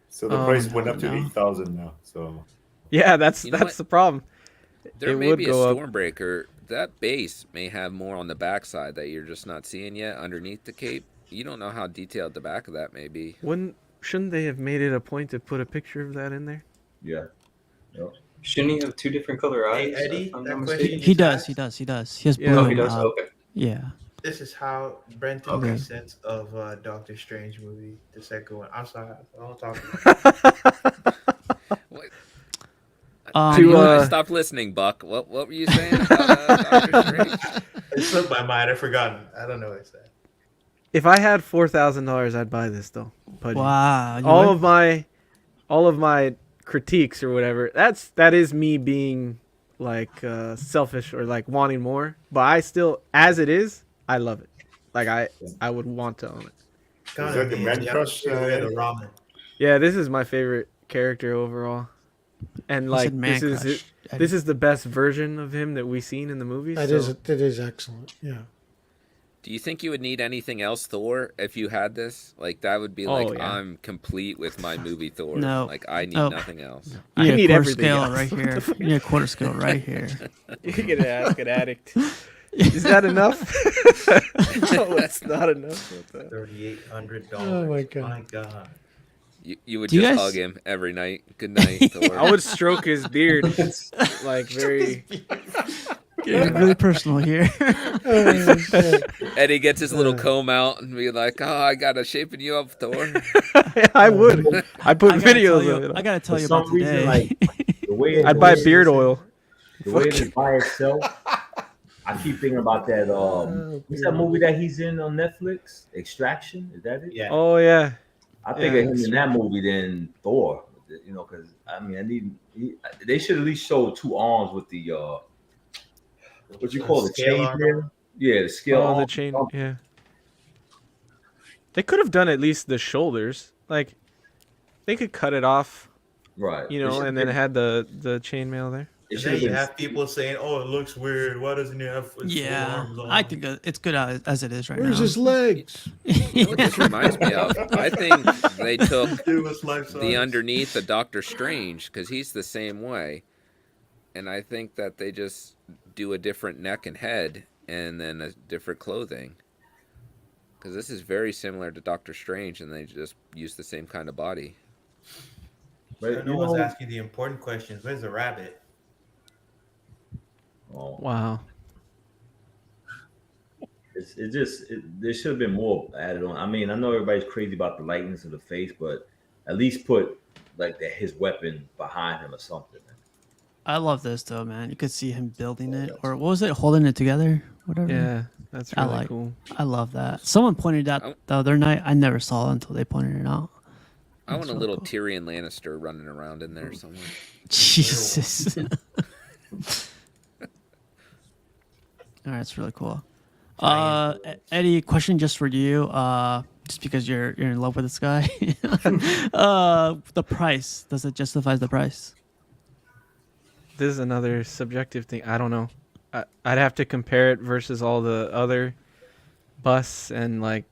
So the price I went up to don't know. 8,000 now. So Yeah, that's You know what? the problem. There it may would be a go up. Stormbreaker. That base may have more on the backside that you're just not seeing yet underneath the cape. You don't know how detailed the back of that may be. Shouldn't they have made it a point to put a picture of that in there? Yeah. Yep. Shouldn't he have two different color Hey, eyes? Eddie, if I'm that not question mistaken? you He just does. asked, He does. He does. He has Yeah. blue. Oh, he does. and, Okay. Yeah. This is how Brenton Okay. makes sense of Doctor Strange movie, the second one. I'm sorry, I don't talk about it. What? To, You uh, stop listening, Buck. What were you saying about Doctor Strange? It slipped my mind. I've forgotten. I don't know what I said. If I had $4,000, I'd buy this though. Pudgy. Wow. you all would? of my critiques or whatever, that is me being like selfish or like wanting more, but I still, as it is, I love it. Like I would want to own it. Kind that the Man Crush, the ramen. Yeah, this is my favorite character overall. And He like said man this crush. is the best version of him that we've seen in the movies. That is excellent. Yeah. Do you think you would need anything else, Thor, if you had this? Like that would be like I'm complete with my movie Thor. No. Like I need Oh. nothing else. You I need a quarter everything scale else. right here. You need a quarter scale right here. You're gonna ask an addict. Is that enough? No, that's not enough. $3,800. Oh my God. My God. You would Do you just guys- hug him every night. Good night, Thor. I would stroke his beard, like very. Getting really personal here. Eddie gets his little comb out and be like, "Oh, I gotta shaping you up, Thor." I would. I put videos of it. I gotta tell For you about some reason, today. like the way I'd the buy way beard it is- oil. The way it is by itself, I keep thinking about that. What's that movie that he's in on Netflix? Extraction. Is that it? Yeah. Oh yeah. I think Yeah, of him in that movie than Thor. You know, because I mean, they should at least show two arms with the what you call the Scale chain arm. there? Yeah, the scale. Oh, the arm. chain. Yeah. They could have done at least the shoulders. Like, they could cut it off, Right. you know, and then it had the chainmail there. It And should then have you been. have people saying, "Oh, it looks weird. Why doesn't he have full Yeah, arms on?" I think that it's good as it is right Where's now. his legs? You know what this reminds me of? I think they took It was life the size. underneath of Doctor Strange because he's the same way, and I think that they just do a different neck and head and then a different clothing. Because this is very similar to Doctor Strange, and they just use the same kind of body. But, No you one's know, asking the important questions. Where's the rabbit? oh, Wow. there should have been more added on. I mean, I know everybody's crazy about the lightness of the face, but at least put like his weapon behind him or something. I love this though, man. You could see him building it, or what was it, holding it together, whatever. Yeah, that's I really like- cool. I love that. Someone pointed out the other night. I never saw it until they pointed it out. I want That's a so little cool. Tyrion Lannister running around in there somewhere. Jesus. All right, it's really cool. Eddie, question just for you. Just because you're in love with this guy. The price, does it justify the price? This is another subjective thing. I don't know. I'd have to compare it versus all the other busts, and like,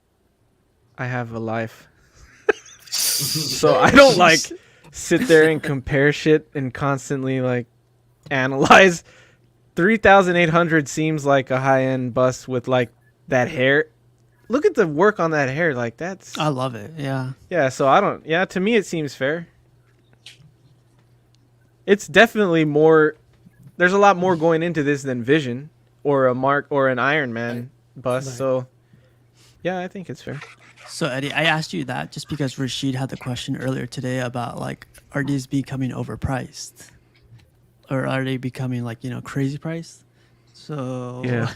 I have a life. So I don't like sit there and compare shit and constantly like analyze. 3,800 seems like a high-end bust with like that hair. Look at the work on that hair. Like that's I love it. Yeah. yeah. So I don't. Yeah, to me it seems fair. It's definitely more. There's a lot more going into this than Vision or a Mark or an Iron Man bust. Right. So yeah, I think it's fair. So Eddie, I asked you that just because Rashid had the question earlier today about like, are these becoming overpriced, or are they becoming like crazy priced? So Yeah.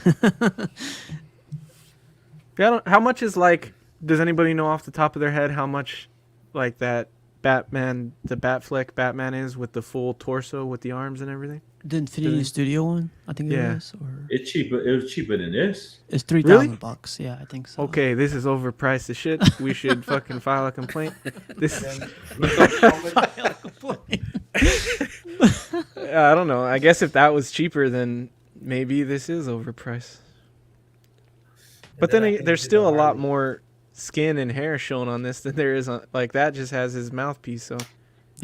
Yeah. How much is like? Does anybody know off the top of their head how much like that Batman, the Batfleck Batman is with the full torso with the arms and everything? the Infinity Studio one, I think it Yeah. was, or It's cheaper. It was cheaper than this. it's $3,000. Yeah, I think so. Okay, this is overpriced as shit. We should fucking file a complaint. This I don't know. I guess if that was cheaper, then maybe this is overpriced. But then there's still a lot more skin and hair shown on this than there is on like that. Just has his mouthpiece, so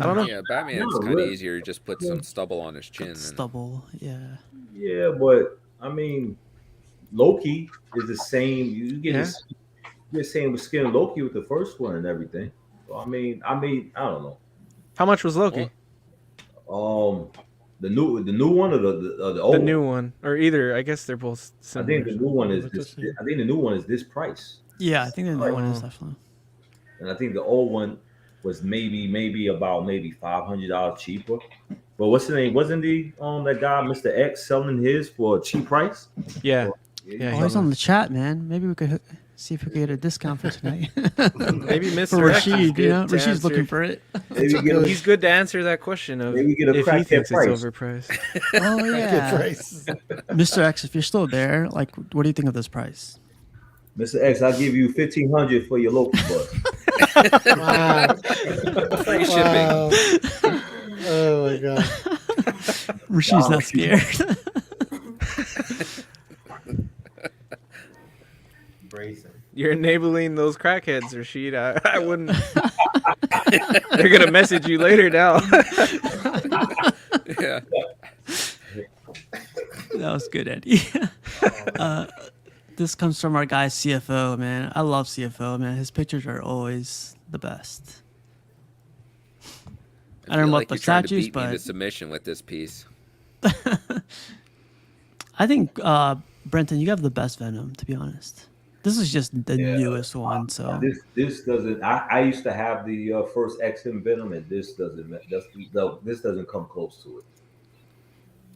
I don't know. Yeah, Batman's No, kind of really. easier. You just put some stubble on his chin. And Stubble. Yeah. Yeah, but I mean, Loki is the same. You get Yeah. the same skin of Loki with the first one and everything. So I mean, I don't know. How much was Loki? The new one or the old The one? new one, or either. I guess they're both I similar. think the new one is What's this. this? I think the new one is this price, Yeah, I think the new one is Oh. definitely. and I think the old one was maybe about $500 cheaper. But what's the name? Wasn't the that guy Mr. X selling his for a cheap price? Yeah. Yeah, Oh, he's on the chat, man. Maybe we could see if we could get a discount for tonight. Maybe For Mr. X is Rashid, good to Rashid's looking answer. for it. Maybe get a, He's good to answer that question of Maybe get a if he crackhead thinks price. it's overpriced. Oh Good yeah, price. Mr. X, if you're still there, like, what do you think of this price? Mr. X, I'll give you $1,500 for your Loki bus. Wow. free shipping. Wow. Oh my god. Rasheed's not scared. Brazen. You're enabling those crackheads, Rashid. I wouldn't. They're gonna message you later now. Yeah. That was good, Eddie. This comes from our guy CFO, man. I love CFO, man. His pictures are always the best. I don't know like about the you're trying to statues, beat me to but submission with this piece. I think Brenton, you have the best Venom, to be honest. This is just the newest one, so This doesn't. I used to have the first XM Venom, and this doesn't come close to it.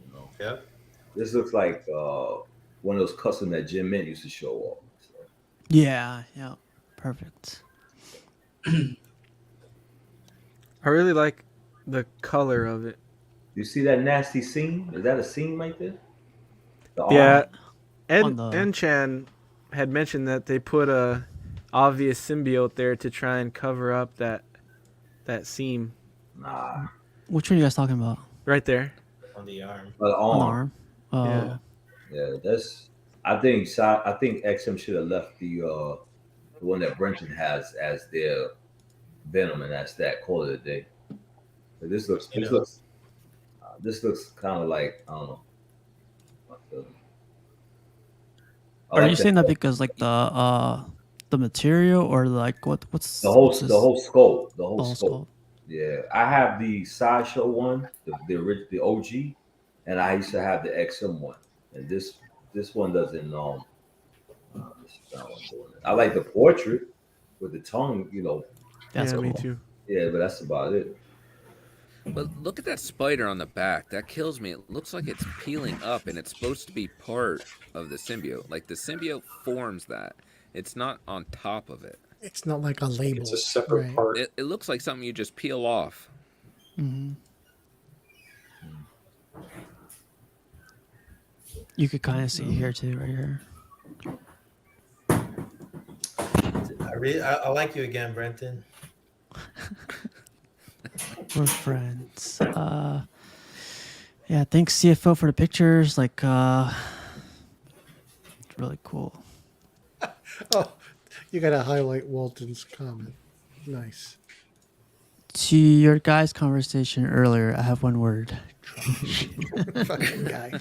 You know, Yep. this looks like one of those custom that Jim Mint used to show off. So. yeah, perfect. I really like the color of it. You see that nasty seam? Is that a seam right there? The arm? Yeah, On the- and Chan had mentioned that they put a obvious symbiote there to try and cover up that seam Nah. Which one are you guys talking about? right there. On the arm. The On the arm. arm. Oh, Yeah. Yeah, that's. I think XM should have left the one that Brenton has as their Venom, and that's that. Call it a day. But this looks kind of like I don't know. I Are like you saying that because like the material or like what's the whole what's this? the whole scope, the whole Oh, scope. scope. Yeah, I have the sideshow one, the OG, and I used to have the XM one, and this one doesn't I like the portrait with the tongue, That's yeah, cool. me too. Yeah, but that's about it. But look at that spider on the back. That kills me. It looks like it's peeling up, and it's supposed to be part of the symbiote. Like the symbiote forms that. It's not on top of it. It's not like a label. It's a separate right. part. It looks like something you just peel off. Hmm. You could kind of see here too, right here. I like you again, Brenton. We're friends. Yeah, thanks CFO for the pictures. Like, it's really cool. Oh, you got to highlight Walton's comment. Nice. To your guys' conversation earlier, I have one word. Fucking guy.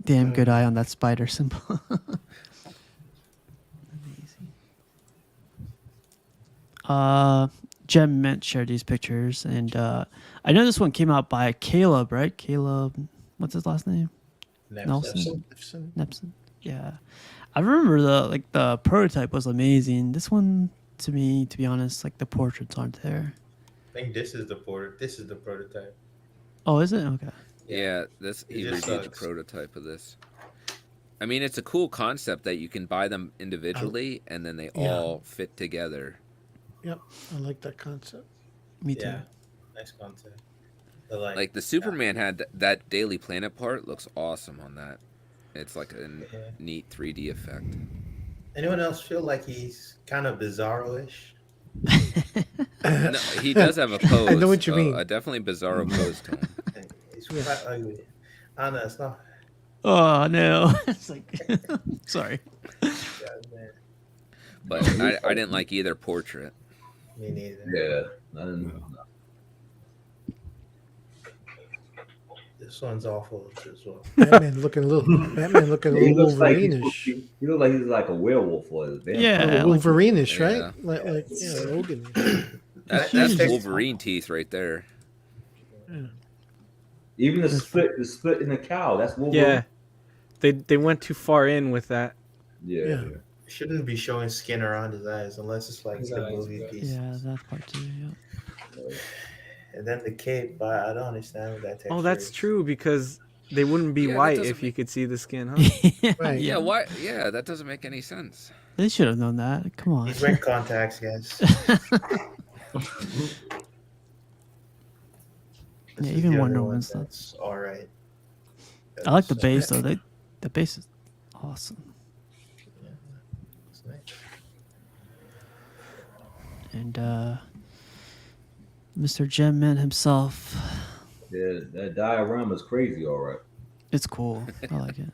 Damn good eye on that spider symbol. Jem Mint shared these pictures, and I know this one came out by Caleb, right? Caleb, what's his last name? Nelson. Nepson. Yeah, I remember the prototype was amazing. This one, to me, to be honest, like the portraits aren't there. I think this is the prototype. Oh, is it? Okay. Yeah, he just reviewed the sucks. prototype of this. I mean, it's a cool concept that you can buy them individually, and then they all fit together. Yep, I like that concept. Me too. Yeah, nice concept. But Like the Superman had that Daily Planet part looks awesome on that. It's like a neat 3D effect. Anyone else feel like he's kind of bizarro-ish? No, he does have a pose. I know what you mean. A definitely bizarro pose to him. He's quite ugly. I know it's not. Oh no! It's like, sorry. God, man. But I didn't like either portrait. Me neither. Yeah, I didn't know. This one's awful as well. Batman looking a little Wolverine-ish. He looks like he's like a werewolf or a vampire. Yeah, Wolverine-ish, Yeah. right? Like Logan. That's Wolverine teeth right there. Even the split in the cow. That's Wolverine. Yeah, they went too far in with that. Yeah. Shouldn't be showing skin around his eyes unless it's like the movie piece. Yeah, that part too. Yeah. And then the cape, but I don't understand what that texture Oh, that's is. true because they wouldn't be Yeah, that white doesn't if you could see the skin, huh? Right. Yeah, why? Yeah, that doesn't make any sense. They should have known that. Come on. He's wearing contacts, guys. Yeah, even Wonder Woman stuff. That's all right. I like the bass though. The bass is awesome. It's nice. And Mr. Gem Man himself. Yeah, that diorama is crazy. All right. It's cool. I like it.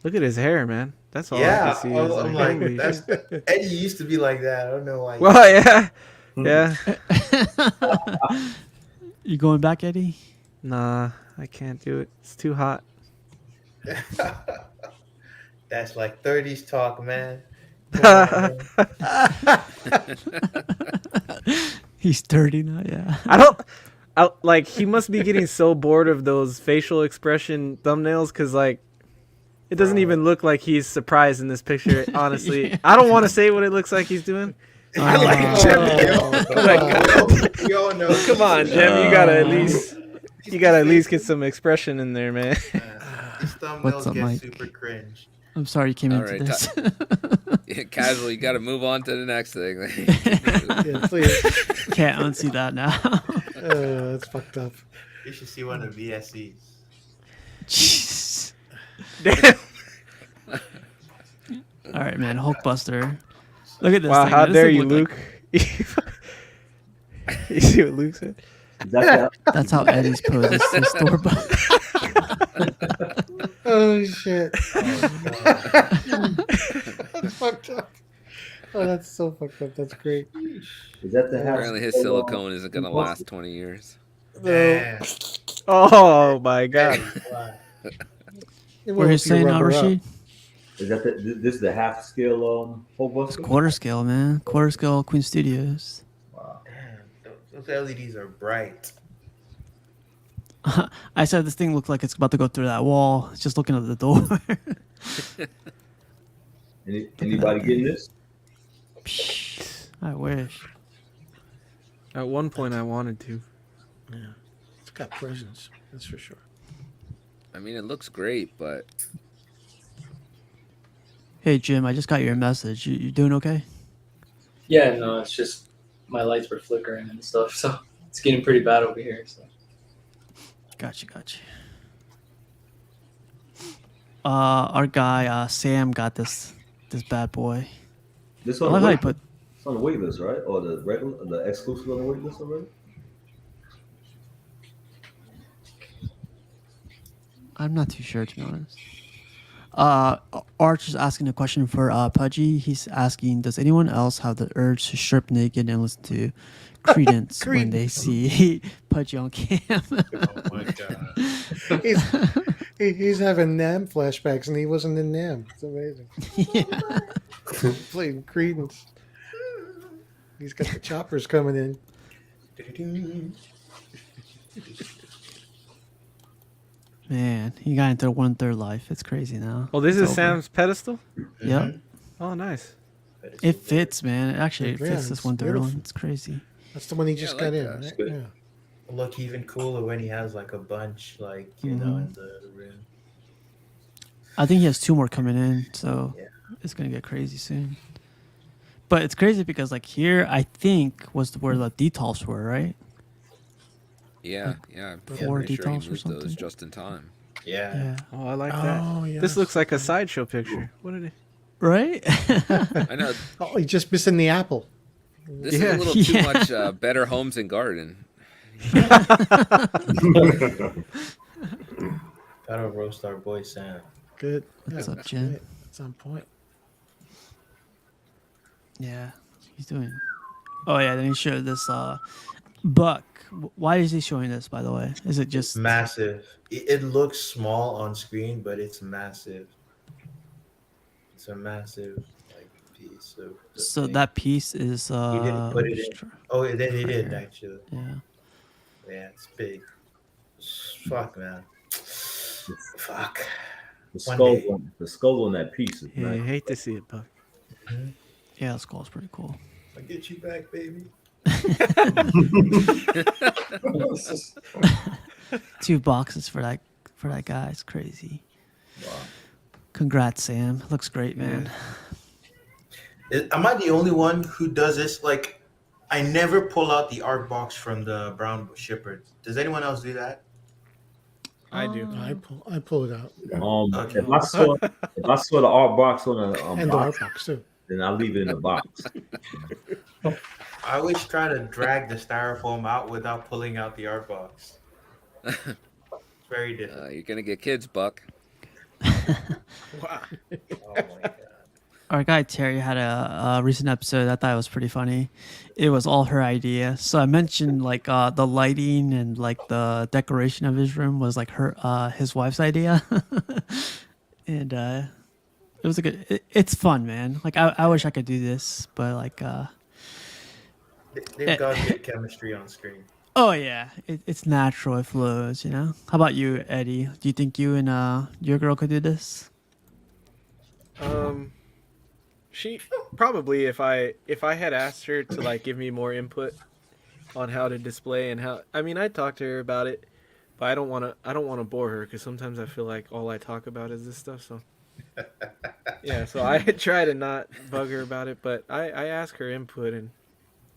Look at his hair, man. That's all I Yeah, can see. Is I'm like, like, holy that's shit. Eddie used to be like that. I don't know why. Well, yeah, yeah. You going back, Eddie? Nah, I can't do it. It's too hot. That's like 30s talk, man. Come on, man. He's 30 now. Yeah. I don't. Like he must be getting so bored of those facial expression thumbnails because like it doesn't even look like he's surprised in this picture. Honestly, I don't want to say what it looks like he's doing. I like Jim. We all know. Come on, Jim. You gotta at least get some expression in there, man. His What's thumbnails up, get Mike? super cringe. I'm sorry you came All into right, this. Yeah, casual. You got to move on to the next thing. Yeah, please. Can't unsee that now. That's fucked up. You should see one of the VSEs. Jeez. All right, man. Hulkbuster. Look at this. Wow, thing. how This dare thing you, look Luke? You see what Luke said? That's how Eddie's pose is store bought. Oh shit. That's fucked up. Oh, that's so fucked up. That's great. Is that the house? Apparently, his silicone isn't gonna last 20 years. Damn. Oh my god. It Where will he's if you saying now, rubber up. Rashid? Is that this is the half scale It's Hulkbuster? quarter scale, man. Quarter scale Queen Studios. Damn, those LEDs are bright. I said this thing looked like it's about to go through that wall. It's just looking at the door. Anybody getting this? I wish. At one point, I wanted to. Yeah, it's got presence. That's for sure. I mean, it looks great, but Hey, Jim, I just got your message. You doing okay? Yeah, no, it's just my lights were flickering and stuff, so it's getting pretty bad over here. So. Gotcha. Our guy Sam got this bad boy. This I on like the how wait, he put. it's on the wait list, right? Or the regular, the exclusive on the wait list already? I'm not too sure, to be honest. Arch is asking a question for Pudgy. He's asking, does anyone else have the urge to strip naked and listen to Credence when they see Pudgy on cam? Oh my god. He's having Nam flashbacks, and he wasn't in Nam. It's amazing. Yeah. Playing Credence. He's got the choppers coming in. Man, he got into 1/3 life. It's crazy now. Oh, this It's is over. Sam's pedestal. Yep. Oh, nice. It fits, man. It actually Yeah, fits this it's 1/3 beautiful. one. It's crazy. That's the one he Yeah, just I got like in, that. right? good. Yeah. Look even cooler when he has like a bunch, like you know, in the room. I think he has 2 more coming in, so Yeah. it's gonna get crazy soon. But it's crazy because like here, I think was where the detolfs were, right? yeah, I'm Before pretty sure he details or moved those something. just in time. Yeah. Yeah. Oh, I like that. Oh, yeah. This looks like a sideshow picture. What did it? Right? I know Oh, he's just missing the apple. this Yeah. is a little too Yeah. much Better Homes and Garden. Gotta roast our boy Sam. Good. What's up, that's Jen? great. That's on point. Yeah, he's doing. Oh yeah, then he showed this buck. Why is he showing this? By the way, is it just Massive. It looks small on screen, but it's massive. It's a massive like piece of. the so thing. that piece is He didn't put it in. Oh, then he did actually. Yeah. Yeah, it's big. Fuck, man. Fuck. The One skull, day. the skull on that piece is Yeah, I nice. hate to see it, Buck. Yeah, the skull's pretty cool. I'll get you back, baby. 2 boxes for that guy. It's crazy. Wow. Congrats, Sam. Looks great, man. Am I the only one who does this? Like, I never pull out the art box from the brown shipper. Does anyone else do that? I do. I pull it out. Okay. If I saw the art box on a And the art box, box, too. then I leave it in the box. I always try to drag the styrofoam out without pulling out the art box. It's very difficult. You're gonna get kids, Buck. Wow. Oh my god. Our guy Terry had a recent episode. I thought it was pretty funny. It was all her idea. So I mentioned like the lighting and like the decoration of his room was like his wife's idea, and it was a good. It's fun, man. Like I wish I could do this, but like They've got good chemistry on screen. oh yeah, it's natural. It flows. You know. How about you, Eddie? Do you think you and your girl could do this? She probably if I had asked her to like give me more input on how to display and how I talked to her about it, but I don't want to bore her because sometimes I feel like all I talk about is this stuff. So yeah, so I try to not bug her about it, but I ask her input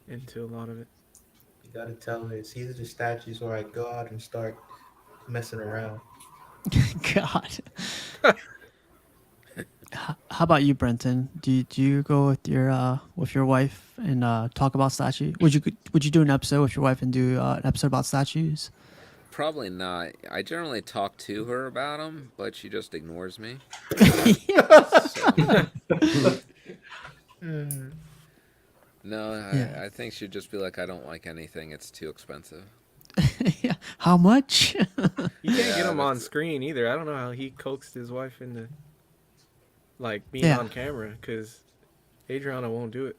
into a lot of it. You gotta tell her it's either the statues or I go out and start messing around. God. How about you, Brenton? Do you go with your wife and talk about statues? Would you do an episode with your wife and do an episode about statues? Probably not. I generally talk to her about them, but she just ignores me. No, I think she'd just be like, I don't like anything. It's too expensive. Yeah. How much? You can't get him on screen either. I don't know how he coaxed his wife into like being on camera because Adriana won't do it.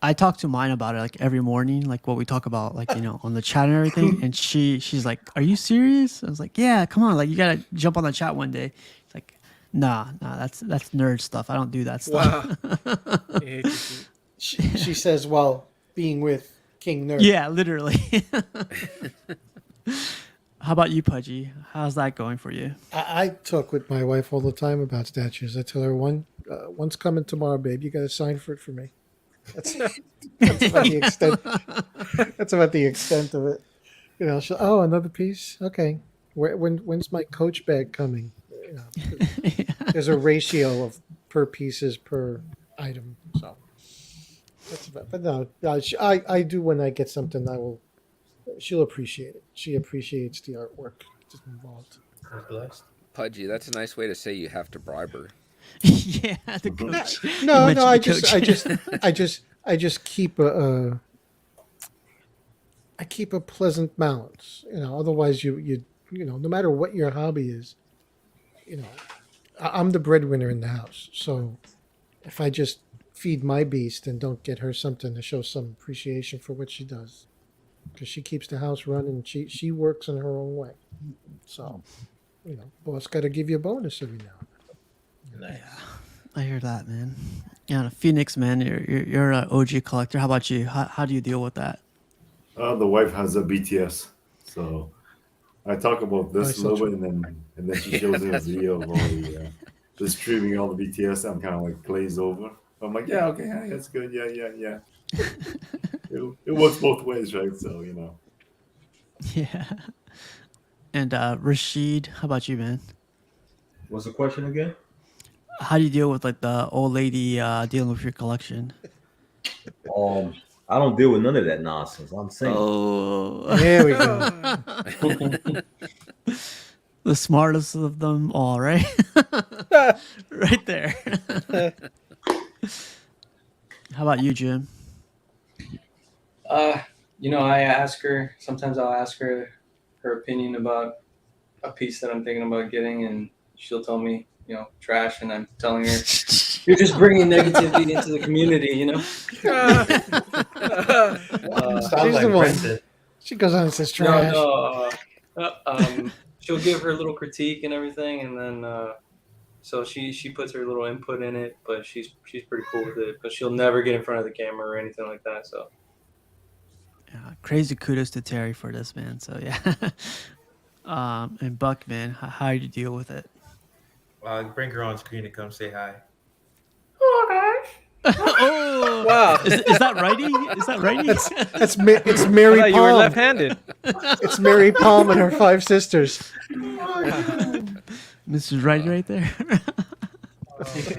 I talk to mine about it like every morning, like what we talk about, like on the chat and everything. And she's like, "Are you serious?" I was like, "Yeah, come on, like you gotta jump on the chat one day." It's like, nah, that's nerd stuff. I don't do that stuff. Wow. She says while being with King Nerd. Yeah, literally. How about you, Pudgy? How's that going for you? I talk with my wife all the time about statues. I tell her one's coming tomorrow, babe. You got to sign for it for me. That's about the extent. That's about the extent of it. She'll, another piece. Okay, when's my Coach bag coming? There's a ratio of per pieces per item. So that's about. But no, I do when I get something. She'll appreciate it. She appreciates the artwork that's involved. I'm blessed. Pudgy, that's a nice way to say you have to bribe her. Yeah, the coach. No. I just keep a pleasant balance. Otherwise you no matter what your hobby is, I'm the breadwinner in the house. So if I just feed my beast and don't get her something to show some appreciation for what she does, because she keeps the house running, she works in her own way. So boss got to give you a bonus every now and then. Nice. Yeah, I hear that, man. Yeah, Phoenix, man, you're an OG collector. How about you? How do you deal with that? The wife has a BTS, so I talk about this a little bit, and then she shows me a video of all the streaming all the BTS. I'm kind of like glazed over. I'm like, yeah, okay, yeah, that's good, yeah. It works both ways, right? So Yeah. And Rashid, how about you, man? What's the question again? How do you deal with like the old lady dealing with your collection? I don't deal with none of that nonsense. I'm saying. Oh, there we go. The smartest of them all, right? Right there. How about you, Jim? I ask her. Sometimes I'll ask her opinion about a piece that I'm thinking about getting, and she'll tell me, trash, and I'm telling her, you're just bringing negativity into the community, Sounds like Brenton. She goes on and says trash. She'll give her little critique and everything, and then so she puts her little input in it, but she's pretty cool with it. But she'll never get in front of the camera or anything like that. So yeah, crazy kudos to Terry for this, man. So yeah. And Buck, man, how do you deal with it? Bring her on screen to come say hi. Oh wow! Is that righty? Is that righty? It's Mary Palm. You were left-handed. It's Mary Palm and her 5 sisters. Mrs. Righty right there.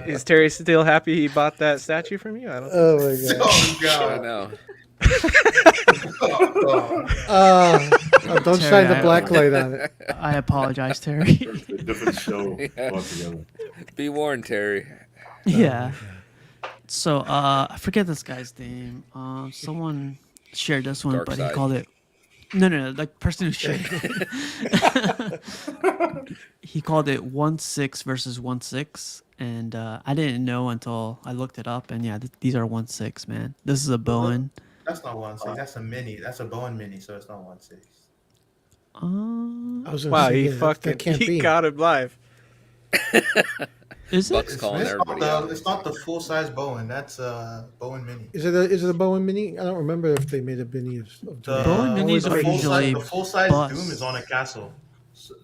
Is Terry still happy he bought that statue from you? I don't. Oh my god. Oh I god. know. Don't Terry, shine the black light on it. I apologize, Terry. It's a different show Yeah. altogether. Be warned, Terry. Yeah. So I forget this guy's name. Someone shared this one, Dark but side. he called it. No, like person who shared it. He called it 1/6 versus 1/6, and I didn't know until I looked it up, and yeah, these are 1/6, man. This is a Bowen. That's not 1/6. That's a mini. That's a Bowen mini, so it's not 1/6. I was gonna Wow, say, he yeah, that fucking can't he be. got him live. Is it? Buck's calling It's not everybody the out. it's not the full size Bowen. That's Bowen mini. Is it a Bowen mini? I don't remember if they made a mini of The Bowen Doom. minis Or are was it usually the full size bust. Doom is on a castle. So,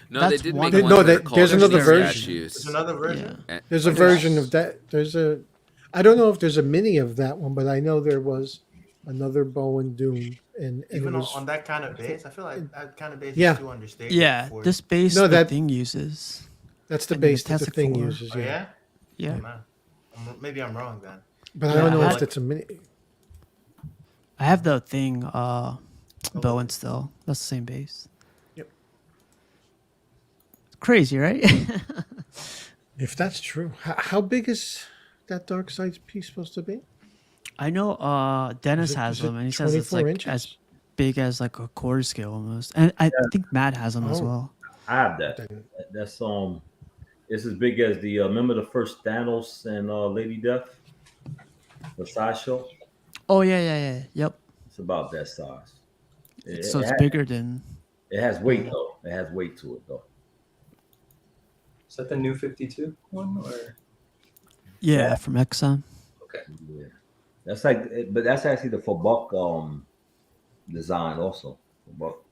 No, That's they did one- make No, ones that they- are called there's another mini version. there's statues. another version. Yeah. There's a Like version of that. There's a. I don't know if there's a mini of that one, but I know there was another Bowen Doom, and it Even was on that kind of base, I feel like that kind of base Yeah. is too understated. Yeah, for this base No, the that- thing uses. that's the and then base that the Fantastic thing Four. uses. Oh, Yeah, yeah? Yeah. Oh, man. Maybe I'm wrong then. but I Yeah, don't know I if had- that's a mini. I have the thing, Bowen still. That's the same base. Yep. Crazy, right? If that's true, how big is that Dark Side's piece supposed to be? I know Dennis Is it- has is it them, and he says it's 24 like inches? as big as like a quarter scale almost. And I think Matt has them as Oh. well. I have that. Then- That's it's as big as the remember the first Thanos and Lady Death, the sideshow. Oh yeah. Yep. It's about that size. So it's bigger than. It has weight though. It has weight to it though. Is that the new 52 one or? Yeah, from XM. Okay. Yeah, that's like, but that's actually the for Buck design also. For Buck.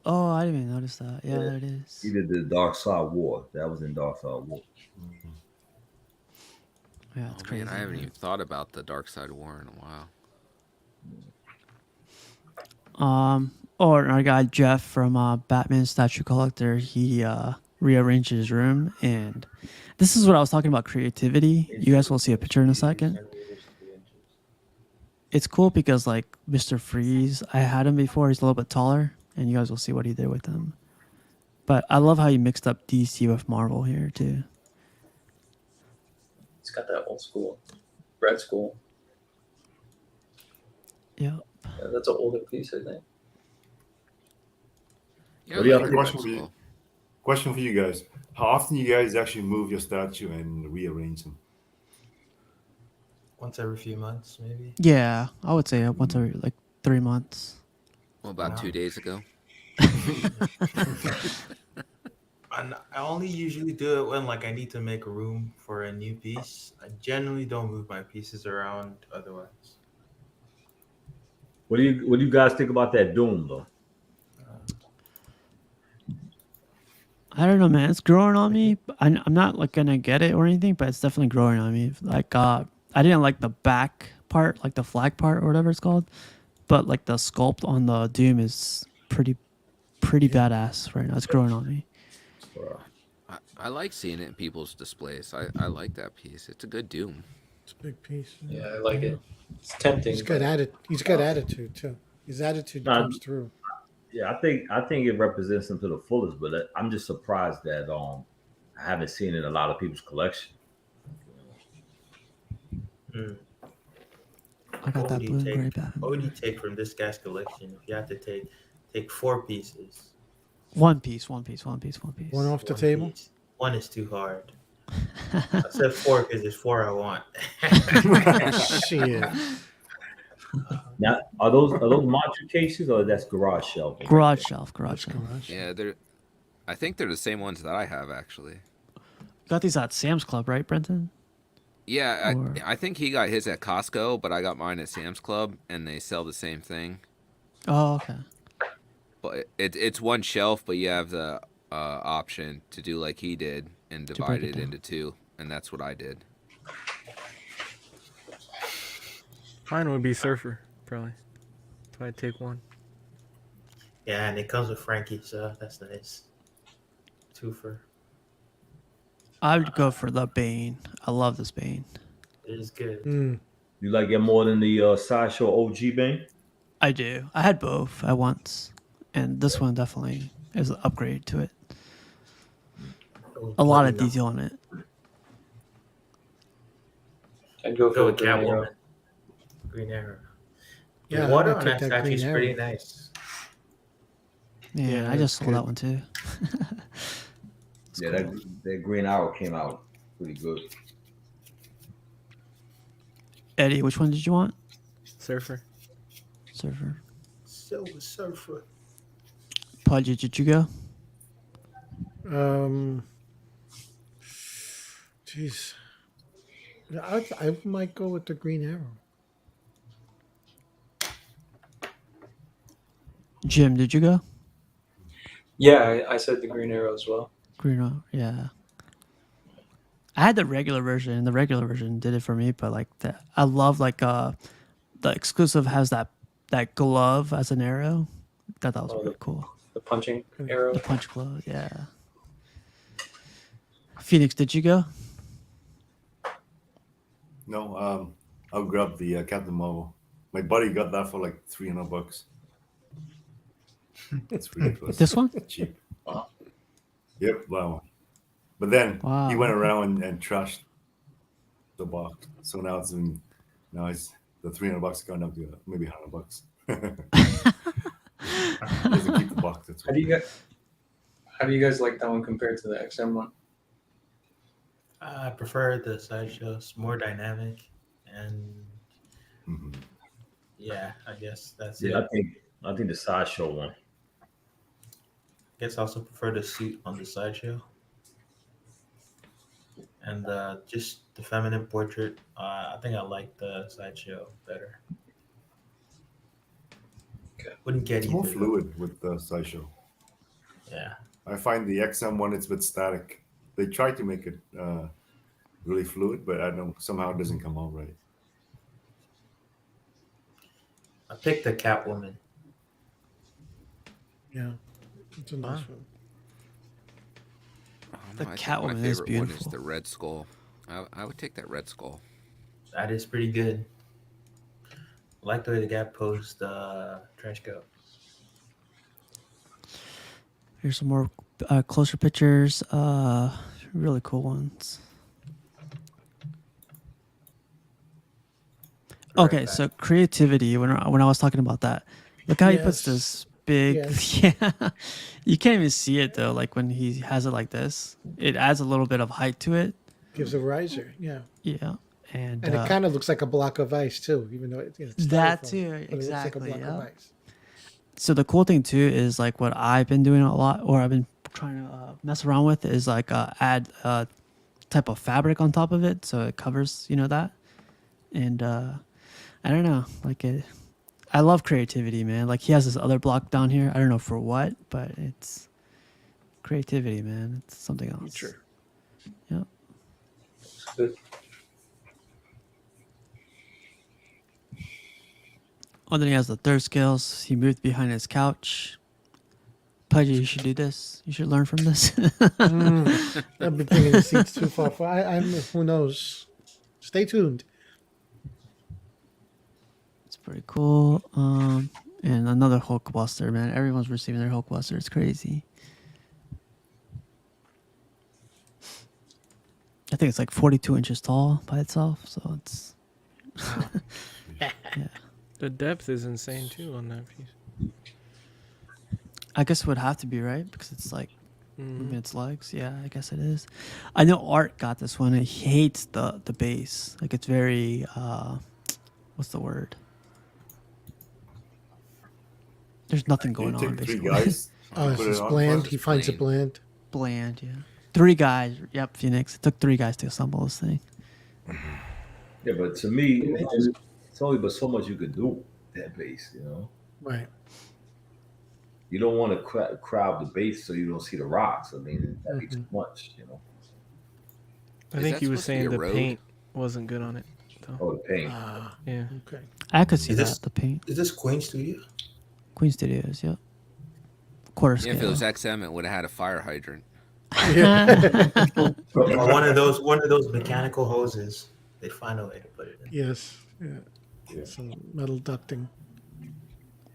Oh, I didn't even notice that. Yeah, Yeah. there it is. He did the Dark Side War. That was in Dark Side War. Yeah, it's Oh, crazy. man, I haven't man. even thought about the Dark Side War in a while. Or our guy Jeff from Batman Statue Collector, he rearranged his room, and this is what I was talking about creativity. You guys will see a picture in a second. It's cool because like Mr. Freeze, I had him before. He's a little bit taller, and you guys will see what he did with him. But I love how he mixed up DC with Marvel here too. It's got that old school, red school. Yeah. Yeah, that's an older piece, I think. Yeah, What do you like have the question Red for you? Skull. Question for you guys: how often you guys actually move your statue and rearrange them? Once every few months, maybe. Yeah, I would say once every like 3 months. Well, about Wow. 2 days ago. And I only usually do it when like I need to make room for a new piece. I generally don't move my pieces around otherwise. What do you guys think about that Doom though? I don't know, man. It's growing on me. I'm not like gonna get it or anything, but it's definitely growing on me. Like, I didn't like the back part, like the flag part or whatever it's called, but like the sculpt on the Doom is pretty badass right now. It's growing on me. I like seeing it in people's displays. I like that piece. It's a good Doom. It's a big piece. Yeah, I like it. It's tempting. He's got attitude too. His attitude Nah, comes through. Yeah, I think it represents him to the fullest. But I'm just surprised that I haven't seen it in a lot of people's collection. Hmm. I got What that would blue you and gray take? Batman. What would you take from this guy's collection if you had to take 4 pieces? One piece. One off the One table. piece. One is too hard. I said 4 because there's 4 I want. Shit. Now, are those module cases or that's garage shelf? Garage shelf. Yeah, I think they're the same ones that I have actually. Got these at Sam's Club, right, Brenton? Yeah, Or- I think he got his at Costco, but I got mine at Sam's Club, and they sell the same thing. Oh, okay. But it's one shelf, but you have the option to do like he did and break divide it it down. into 2, and that's what I did. Mine would be Surfer, probably. If I'd take one. Yeah, and it comes with Frankie, so that's nice. 2 for. I would go for the Bane. I love this Bane. It is good. Mm. You like it more than the Sideshow OG Bang? I do. I had both at once, and this one definitely is an upgrade to it. Oh, A lot of no. detail on it. I'd go for Go the with Green Arrow. Catwoman. Green Arrow. Yeah, The water I'm on gonna take that that statue is Green pretty Arrow. nice. Yeah, Yeah, I just that's sold good. that one too. Yeah, that Green Arrow came out pretty good. Eddie, which one did you want? Surfer. Surfer. Silver Surfer. Pudgy, did you go? Jeez. I might go with the Green Arrow. Jim, did you go? Yeah, I said the Green Arrow as well. Green Arrow, yeah. I had the regular version, and the regular version did it for me. But like I love like the exclusive has that glove as an arrow. Thought that was pretty cool. The punching arrow. The punch glove, yeah. Phoenix, did you go? No, I'll grab the Captain Marvel. My buddy got that for like $300. It's ridiculous. This one? Cheap. Yep, that one. But then Wow, he went okay. around and trashed the box. So now it's the $300 gone up to maybe $100. He doesn't keep the box. That's How do you guys like that one compared to the XM one? I prefer the sideshow. It's more dynamic, and yeah, I guess that's it. Yeah, I think the Sideshow one. Guess I also prefer the suit on the sideshow, and just the feminine portrait. I think I like the sideshow better. Wouldn't get It's more either. fluid with the sideshow. Yeah. I find the XM one it's a bit static. They try to make it really fluid, but I don't know, somehow it doesn't come out right. I picked the Catwoman. Yeah, it's a nice one. The I think Catwoman my is favorite beautiful. one is the Red Skull. I would take that Red Skull. That is pretty good. I like the way the guy posed trench coat. Here's some more closer pictures. Really cool ones. Okay, so creativity. When I was talking about that, look how he puts Yes. this big. Yes. Yeah, you can't even see it though. Like when he has it like this, it adds a little bit of height to it. Gives a riser. Yeah. Yeah, and And it kind of looks like a block of ice too, even though it's that styrofoam, too, but it looks like a exactly. block of Yeah. ice. So the cool thing too is like what I've been doing a lot, or I've been trying to mess around with, is like add a type of fabric on top of it, so it covers that. And I don't know, like it. I love creativity, man. Like he has this other block down here. I don't know for what, but it's creativity, man. It's something else. Sure. Yeah. Good. Oh, then he has the third skills. He moved behind his couch. Pudgy, you should do this. You should learn from this. I've been thinking the seat's too far. I'm. Who knows? Stay tuned. It's pretty cool. And another Hulkbuster, man. Everyone's receiving their Hulkbuster. It's crazy. I think it's like 42 inches tall by itself, so it's. Yeah. The depth is insane too on that piece. I guess it would have to be, right? Because it's like moving its legs. Yeah, I guess it is. I know Art got this one. He hates the base. Like it's very what's the word? There's nothing going You on take three basically. guys. Oh, put it's it on bland. first. He finds it bland. Bland, yeah. 3 guys. Yep, Phoenix. It took 3 guys to assemble this thing. Yeah, but to me, it's only but so much you could do with that base, Right. You don't want to crowd the base so you don't see the rocks. I mean, that makes too much, I Is think that he was supposed to be saying a the road? paint wasn't good on it. Though. Oh, the paint. Yeah. Okay. I could see Is that. this- The paint. Is this Queen Studio? Queen Studios, yep. Quarter Yeah, scale. if it was XM, it would have had a fire hydrant. Or one of those mechanical hoses. They find a way to put it in. Yes. Yeah. Some metal ducting.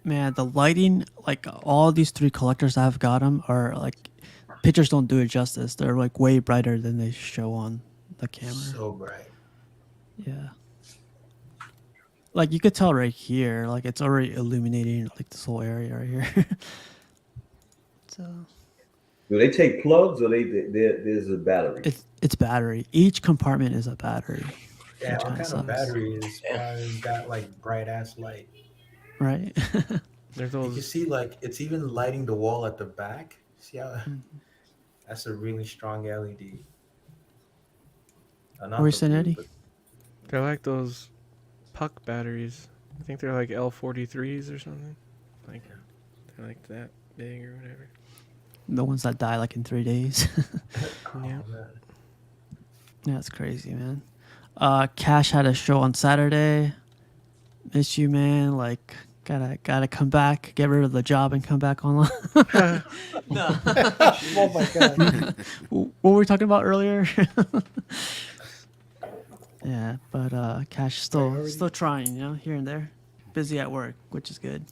Man, the lighting, like all these three collectors I've got them are like pictures don't do it justice. They're like way brighter than they show on the camera. So bright. Yeah. Like you could tell right here, like it's already illuminating like this whole area right here. So Do they take plugs or there's a battery? it's battery. Each compartment is a battery. Yeah, Which what kinda kind of sucks. battery is got like bright ass light? Right? There's You can those. see like it's even lighting the wall at the back. See how Mhm. that's a really strong LED. What Not were you the saying, blue, Eddie? but They're like those puck batteries. I think they're like L43s or something. Like they're like that big or whatever. The ones that die like in 3 days. oh, Yeah. man. Yeah, it's crazy, man. Cash had a show on Saturday. Miss you, man. Like, gotta come back, get rid of the job, and come back online. No. Oh my god. What were we talking about earlier? Yeah, but Cash still Priority. trying, you know, here and there. Busy at work, which is good.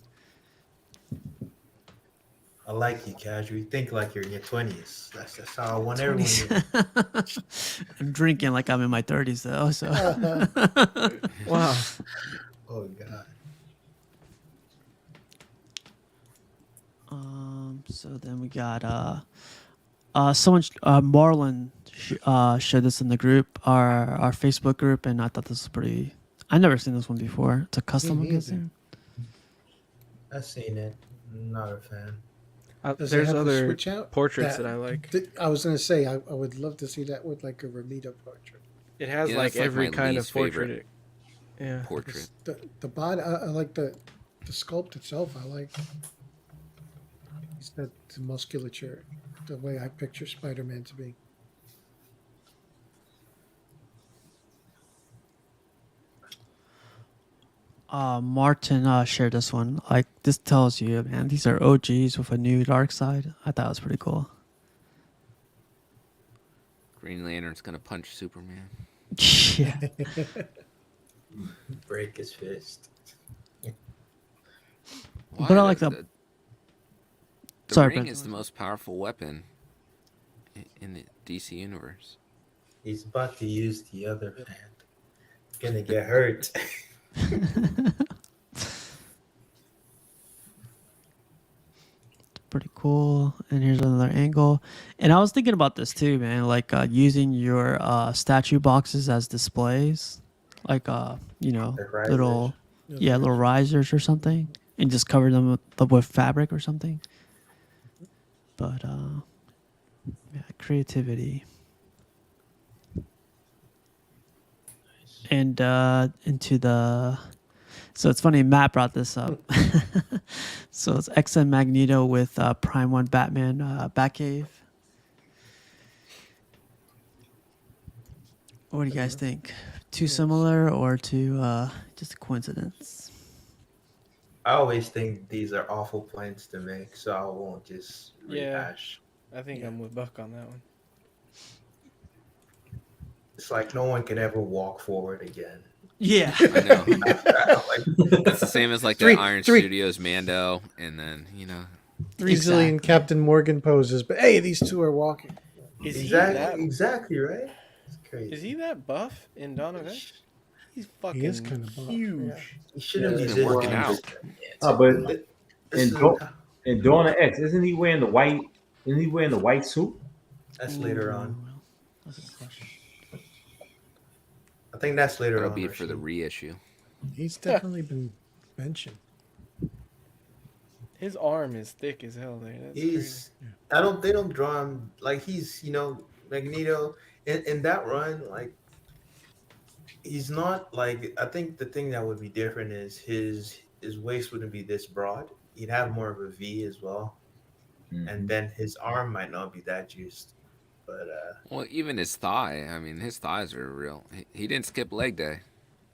I like you, casual. You think like you're in your 20s. That's how I want everyone 20s. to. I'm drinking like I'm in my 30s though. So. Wow. Oh god. So then we got someone Marlon shared this in the group, our Facebook group, and I thought this was pretty. I never seen this one before. It's a custom, I'm neither. guessing. I've seen it. Not a fan. Does it There's have the other switch out? portraits that I like. I was gonna say I would love to see that with like a Ramita portrait. It has Yeah, like that's like every my kind of least favorite portrait. Yeah. Portrait. The body, I like the sculpt itself. I like. He's got the musculature, the way I picture Spider-Man to be. Martin shared this one. Like this tells you, man, these are OGs with a new dark side. I thought it was pretty cool. Green Lantern's gonna punch Superman. Yeah. Break his fist. Why? But I like the, the. the Sorry, ring Brent. is the most powerful weapon in the DC universe. He's about to use the other hand. Gonna get hurt. Pretty cool. And here's another angle. And I was thinking about this too, man. Like using your statue boxes as displays, like you know, Like risers. little risers or something, and just cover them with fabric or something. But yeah, creativity. And into the. So it's funny, Matt brought this up. So it's XM Magneto with Prime 1 Batman Batcave. What do you guys think? Too similar or too just a coincidence? I always think these are awful plans to make, so I won't just Yeah. rehash. I think I'm with Buck on that one. It's like no one can ever walk forward again. Yeah. I know. Like, That's the same as like Three- the Iron three- Studios Mando, and then Three Exactly. zillion Captain Morgan poses, but hey, these two are walking. Is exactly right. It's crazy. Is he that buff in Dawn of X? He's fucking He is kind of buff. huge. Yeah. He shouldn't He's be been this working huge. out. But This in is- in Dawn of X, isn't he wearing the white? Isn't he wearing the white suit? that's later on. That's a good question. I think that's later that'll on. be for the Rashid. reissue. He's definitely been benching. His arm is thick as hell there. That's He's. I don't. They don't draw him like he's. Magneto in that run. Like he's not like. I think the thing that would be different is his waist wouldn't be this broad. He'd have more of a V as well, and then his arm might not be that juiced. But Well, even his thigh. I mean, his thighs are real. He didn't skip leg day.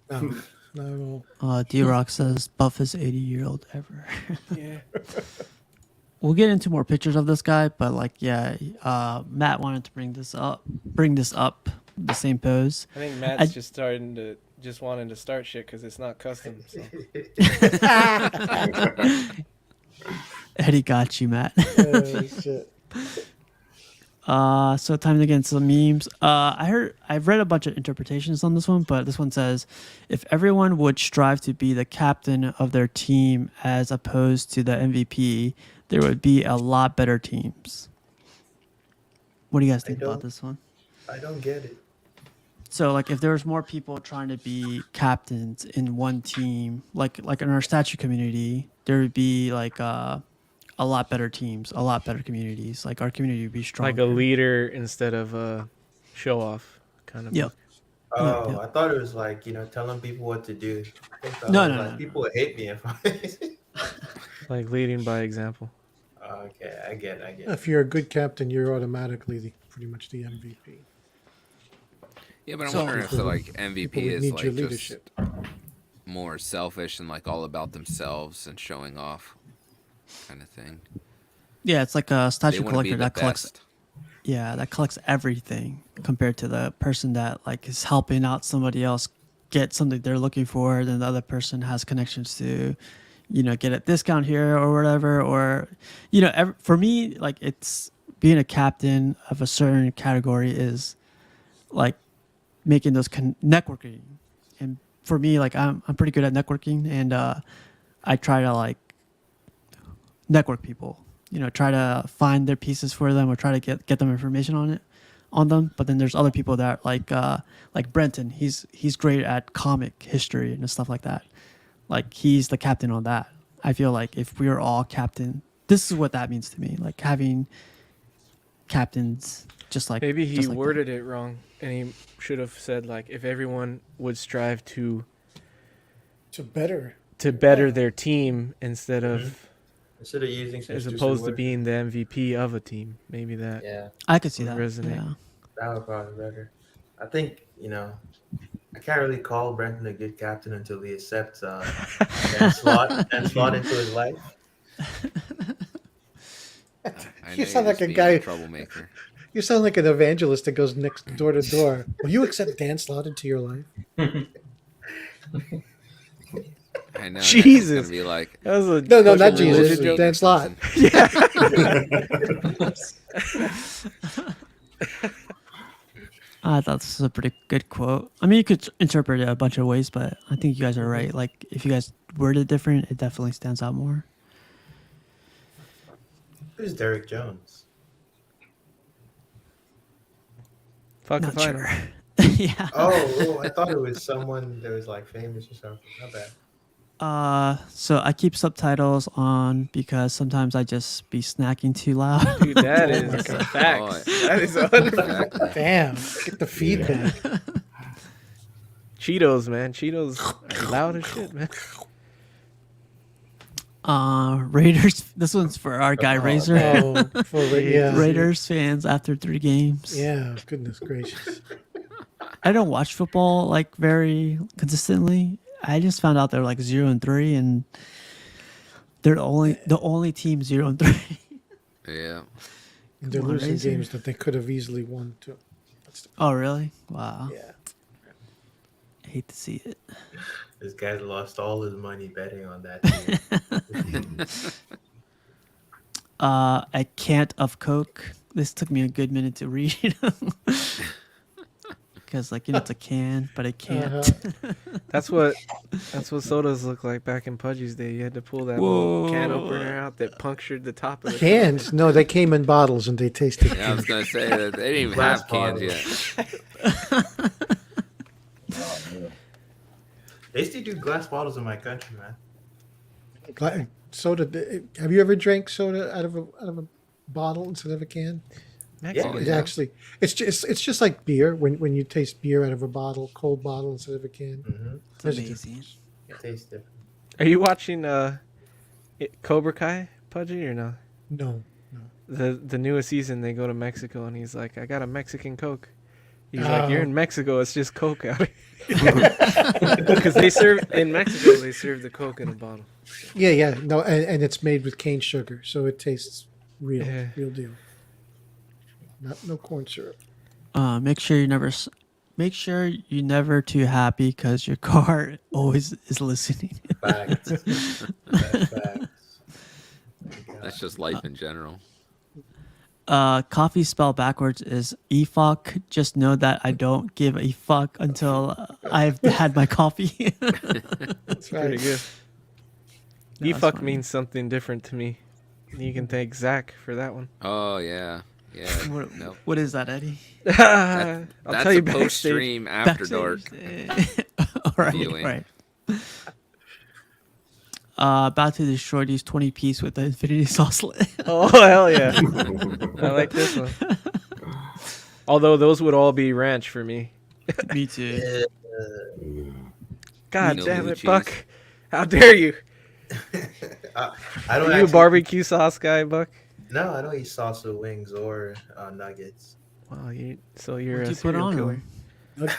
No, not at all. D Rock says buffest 80-year-old ever. crazy. Yeah. we'll get into more pictures of this guy, but like, yeah, Matt wanted to bring this up, the same pose. I think Matt's just wanting to start shit because it's not custom. So. Eddie got you, Matt. Oh, shit. So time to get into some memes. I've read a bunch of interpretations on this one, but this one says, if everyone would strive to be the captain of their team as opposed to the MVP, there would be a lot better teams. What do you guys think about this one? I don't get it. So like if there was more people trying to be captains in one team, like in our statue community, there would be like a lot better teams, a lot better communities. Like our community would be stronger. Like a leader instead of a show off kind of. Yep. Oh, Yep. I thought it was like, telling people what to do. No. People would hate me if I. Like leading by example. Okay, I get it. If you're a good captain, you're automatically pretty much the MVP. Yeah, but I'm wondering if the like MVP People would is need like your just leadership. more selfish and like all about themselves and showing off kind of thing. Yeah, it's like a They statue want to be collector the that collects. best. Yeah, that collects everything compared to the person that like is helping out somebody else get something they're looking for. Then the other person has connections to, get a discount here or whatever. Or, for me, like it's being a captain of a certain category is like making those networking. And for me, like I'm pretty good at networking, and I try to like network people. Try to find their pieces for them or try to get them information on them. But then there's other people that like Brenton. He's great at comic history and stuff like that. Like he's the captain on that. I feel like if we were all captain, this is what that means to me. Like having captains, just like Maybe he just like worded it wrong, and he should have said like, if everyone would strive to better their team instead of using as opposed to being the MVP of a team. Maybe that. Yeah, I could see would that. resonate. Yeah. that would probably be better. I think I can't really call Brenton a good captain until he accepts and slot into his life. I You know sound you're like just a being guy- troublemaker. You sound like an evangelist that goes next door to door. Will you accept Dan Slott into your life? I know. Jesus. It's gonna be like That was a No, not social Jesus. religion joke Dan or Slott. something. I thought this was a pretty good quote. I mean, you could interpret it a bunch of ways, but I think you guys are right. Like, if you guys word it different, it definitely stands out more. Who's Derek Jones? fuck Not if I sure. know. Yeah. Oh, I thought it was someone that was like famous or something. Not bad. So I keep subtitles on because sometimes I just be snacking too loud. Dude, that is my God. facts. Oh, That is 100%. Exactly. Damn, get the feedback. Cheetos, man. Cheetos are loud as shit, man. Raiders. This one's for our guy Razor. Oh, yeah, Raiders fans after 3 games. yeah. Goodness gracious. I don't watch football like very consistently. I just found out they're like 0-3, and they're the only team 0-3. Yeah. They're Come on, losing Razor. games that they could have easily won too. Oh, really? Wow. Yeah. I hate to see it. This guy's lost all his money betting on that team. A cant of Coke. This took me a good minute to read. Because it's a can, but it can't. Uh-huh. That's what sodas look like back in Pudgy's day. You had to pull that little can opener out that punctured the top of the Cans? No, they came in bottles and they tasted. Yeah, I was gonna say that they didn't even Glass have cans bottles. yet. They used to do glass bottles in my country, man. Soda. Have you ever drank soda out of a bottle instead of a can? Mexican. It actually, it's just like beer. When you taste beer out of a bottle, cold bottle instead of a can. Mm-hmm. It's There's a amazing. It tastes different. Are you watching Cobra Kai, Pudgy, or no? No. The newest season, they go to Mexico, and he's like, I got a Mexican Coke. He's like, you're in Mexico. It's just Coke out here. Because they serve in Mexico. They serve the Coke in a bottle. Yeah. No, and it's made with cane sugar, so it tastes real, Yeah. real deal. No corn syrup. Make sure you never too happy because your car always is listening. Facts. That's facts. That's just life in general. Coffee spelled backwards is e-fuck. Just know that I don't give a fuck until I've had my coffee. That's Pretty right. good. No, that's E-fuck funny. means something different to me. You can thank Zach for that one. Oh yeah, yeah. What, No, what is that, Eddie? I'll that's tell you a post backstage. stream after dark. All right, viewing. right. About to destroy these 20 piece with the infinity sauce. Oh hell yeah! I like this one. Although those would all be ranch for me. Me too. God No damn blue it, cheese. Buck! How dare you? I Are don't you a actually, barbecue sauce guy, Buck? No, I don't eat salsa wings or nuggets. Wow, you're What'd a you put serial on killer. them?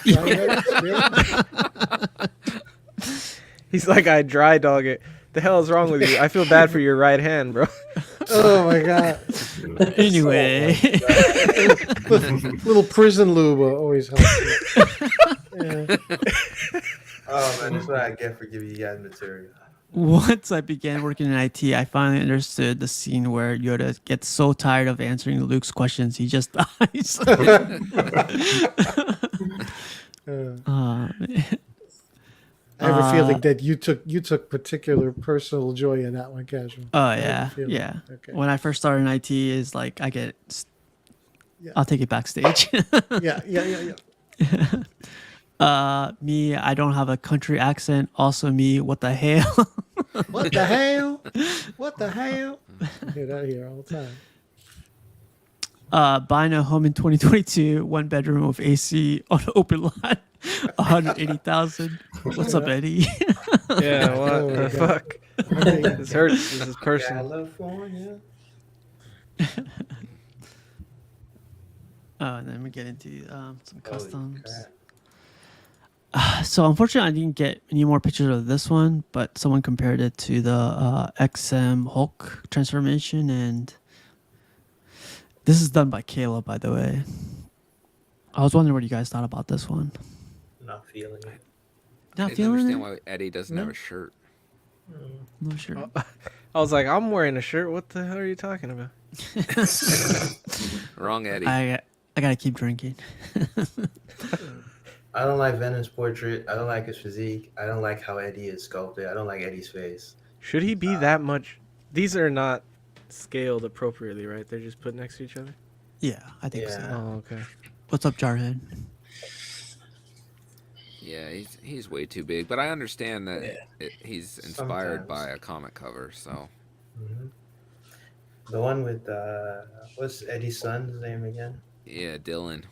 He's like, I dry dog it. The hell is wrong with you? I feel bad for your right hand, bro. Oh my god. Anyway. Little prison lube always helps. Yeah. Oh man, that's what I get for giving you guys material. Once I began working in IT, I finally understood the scene where Yoda gets so tired of answering Luke's questions, he just dies. I have a feeling that you took particular personal joy in that one, Casual. Oh I have a yeah, feeling. yeah. Okay. When I first started in IT, is like I get, Yeah. I'll take it backstage. Yeah. Me, I don't have a country accent. Also, me, what the hell? What the hell? What the hell? I hear that here all the time. Buying a home in 2022, one bedroom with AC on open lot, 180,000. What's up, Eddie? Yeah, what Oh, the my God. fuck? This hurts. This is personal. California. And then we get into some Holy customs. crap. So unfortunately, I didn't get any more pictures of this one, but someone compared it to the XM Hulk transformation, and this is done by Kayla, by the way. I was wondering what you guys thought about this one. Not feeling it. Not I don't feeling understand it? why Eddie doesn't have a shirt. No sure. I was like, I'm wearing a shirt. What the hell are you talking about? Wrong, Eddie. I gotta keep drinking. I don't like Venom's portrait. I don't like his physique. I don't like how Eddie is sculpted. I don't like Eddie's face. Should he be that much? These are not scaled appropriately, right? They're just put next to each other. Yeah, I think Yeah. so. Oh, okay. What's up, Jarhead? Yeah, he's way too big. But I understand that he's inspired by a comic cover. So hmm The one with what's Eddie's son's name again? yeah, Dylan.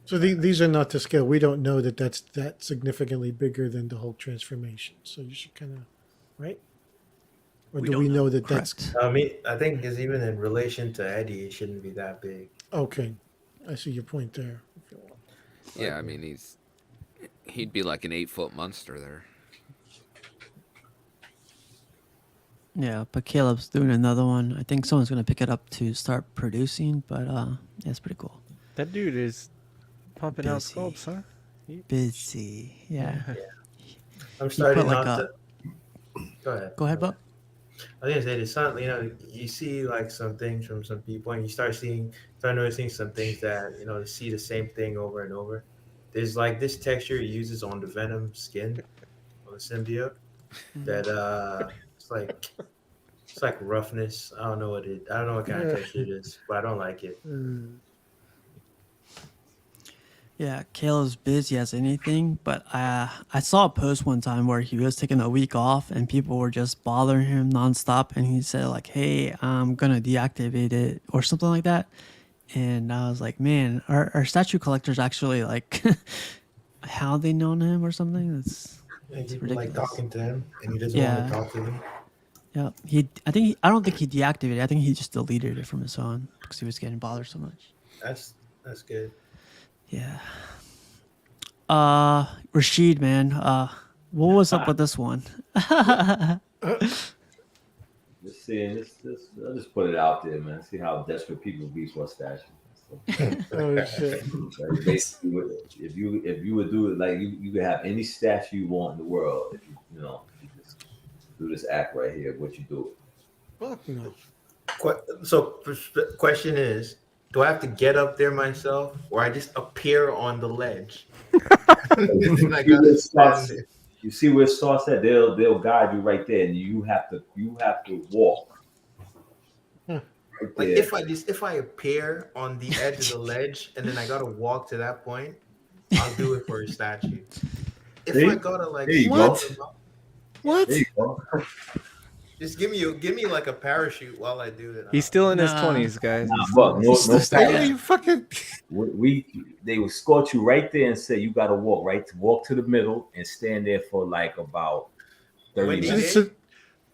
So these are not to scale. We don't know that that's that significantly bigger than the Hulk transformation. So you should kind of, right? Or do we know that that's I mean, I think because even in relation to Eddie, it shouldn't be that big. okay? I see your point there. Yeah, I mean he'd be like an 8-foot monster there. Yeah, but Caleb's doing another one. I think someone's gonna pick it up to start producing, but yeah, it's pretty cool. That dude is pumping out Busy. sculpts, huh? Busy, yeah. I'm He starting put like not a. to. Go ahead. Go ahead, Buck. I was gonna say it's not. You see like some things from some people, and you start noticing some things that you see the same thing over and over. There's like this texture he uses on the Venom skin, on the symbiote, that it's like roughness. I don't know what it. I don't know what kind of texture it is, but I don't like it. Yeah, Caleb's busy as anything, but I saw a post one time where he was taking a week off and people were just bothering him nonstop, and he said like, "Hey, I'm gonna deactivate it" or something like that. And I was like, "Man, are statue collectors actually like how they known him or something?" That's And people ridiculous. like talking to him, and he doesn't Yeah. want to talk to them. Yeah, I don't think he deactivated it. I think he just deleted it from his phone because he was getting bothered so much. That's good. Yeah. Rashid, man. What was up with this one? Just saying, I'll just put it out there, man. See how desperate people be for a statue. Oh shit! Like basically, if you would do it, like you could have any statue you want in the world. If you just do this act right here, what you do? Fuck no. So, question is, do I have to get up there myself, or I just appear on the ledge? And I gotta stand there. You see where it starts at? They'll guide you right there, and you have to walk. Like if I appear on the edge of the ledge and then I gotta walk to that point, I'll do it for a statue. If See? I gotta like There you What? go. What? There you go. just give me like a parachute while I do it. He's still in his Nah. 20s, guys. Nah, but no Are statue. you fucking? They will escort you right there and say you got to walk to the middle and stand there for like about 30 Wendy minutes. So,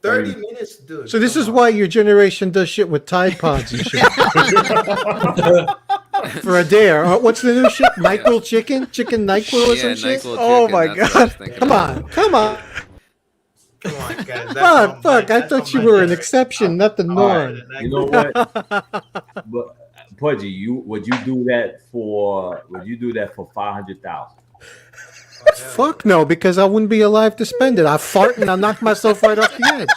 30 minutes, dude. so this come is on. why your generation does shit with Tide Pods and shit. For a dare. What's the new shit? NyQuil chicken? Chicken NyQuil or some shit? NyQuil Oh chicken, my that's what I was god. thinking Come about. on. Come on. Come on, guys. That's Fuck, on fuck. my- I that's thought on you my were an generation. exception, not the All norm. right, you know what? But Pudgy, would you do that for 500,000? Fuck no, because I wouldn't be alive to spend it. I fart and I knock myself right off the edge.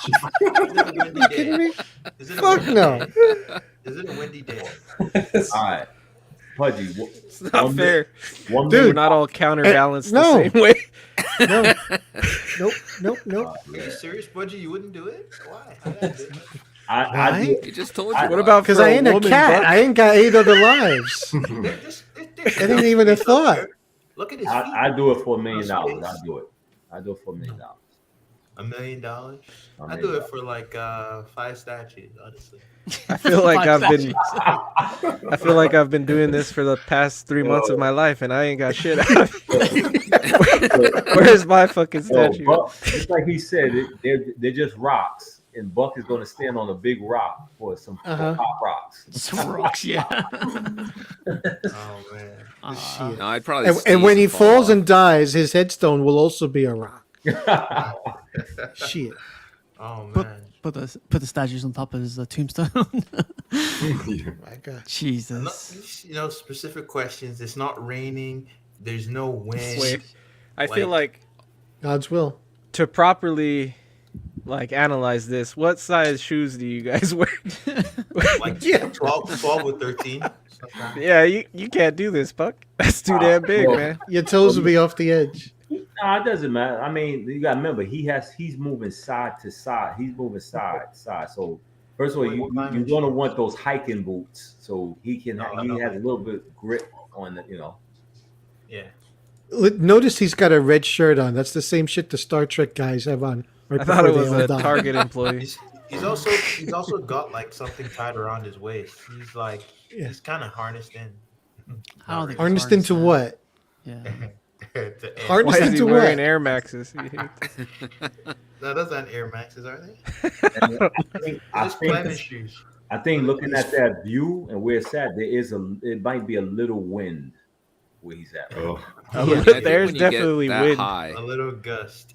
You kidding me? Is it a Fuck windy no. day? Is it a windy day? All right, Pudgy. It's not fair. One Dude. We're minute. not all counterbalanced no. the same way. No. Nope. Are you serious, Budgie? You wouldn't do it? Why? I gotta do it. I He just told you. What about Because for I ain't a woman, cat. Buck? I ain't got 8 other lives. I I didn't even have thought. Look at his feet. I do it for $1 million. I do it. I do it for $1 million. $1 million? $1 I do it for like 5 statues, honestly. I feel like Five I feel like I've been doing this for the past 3 months of my life, and I ain't got shit out of it. Where's my fucking statue? Buck, just like he said, they're just rocks, and Buck is going to stand on a big rock for some Uh-huh. pop rocks. Some rocks, yeah. Oh man. Shit. No, I'd probably. And sneeze when he fall falls off. and dies, his headstone will also be a rock. Shit. Oh Put, man. put the statues on top of his tombstone. My God. Jesus. You know, specific questions. It's not raining. There's no wind. Wait, I feel like God's will. to properly like analyze this, what size shoes do you guys wear? Like 12 or 13. Yeah, you can't do this, Buck. That's too damn big, well, man. Your toes will be off the edge. Nah, it doesn't matter. I mean, you got to remember, he's moving side to side. He's moving side to side. So first of all, you're going to want those hiking boots so he has a little bit of grip on the, Yeah. Notice he's got a red shirt on. That's the same shit the Star Trek guys have on. Right I thought it before was they all a die. Target employee. He's also got like something tied around his waist. He's like he's kind of harnessed in. I don't think Harnessed into what? Yeah. To air. Harnessed Why is he into wearing what? Air Maxes? No, those aren't Air Maxes, are they? I Just think, planet shoes. I think looking at that view and where it's at, it might be a little wind where he's at. Oh. Oh, Yeah, look, I think there's when you get definitely that wind. high, A little gust.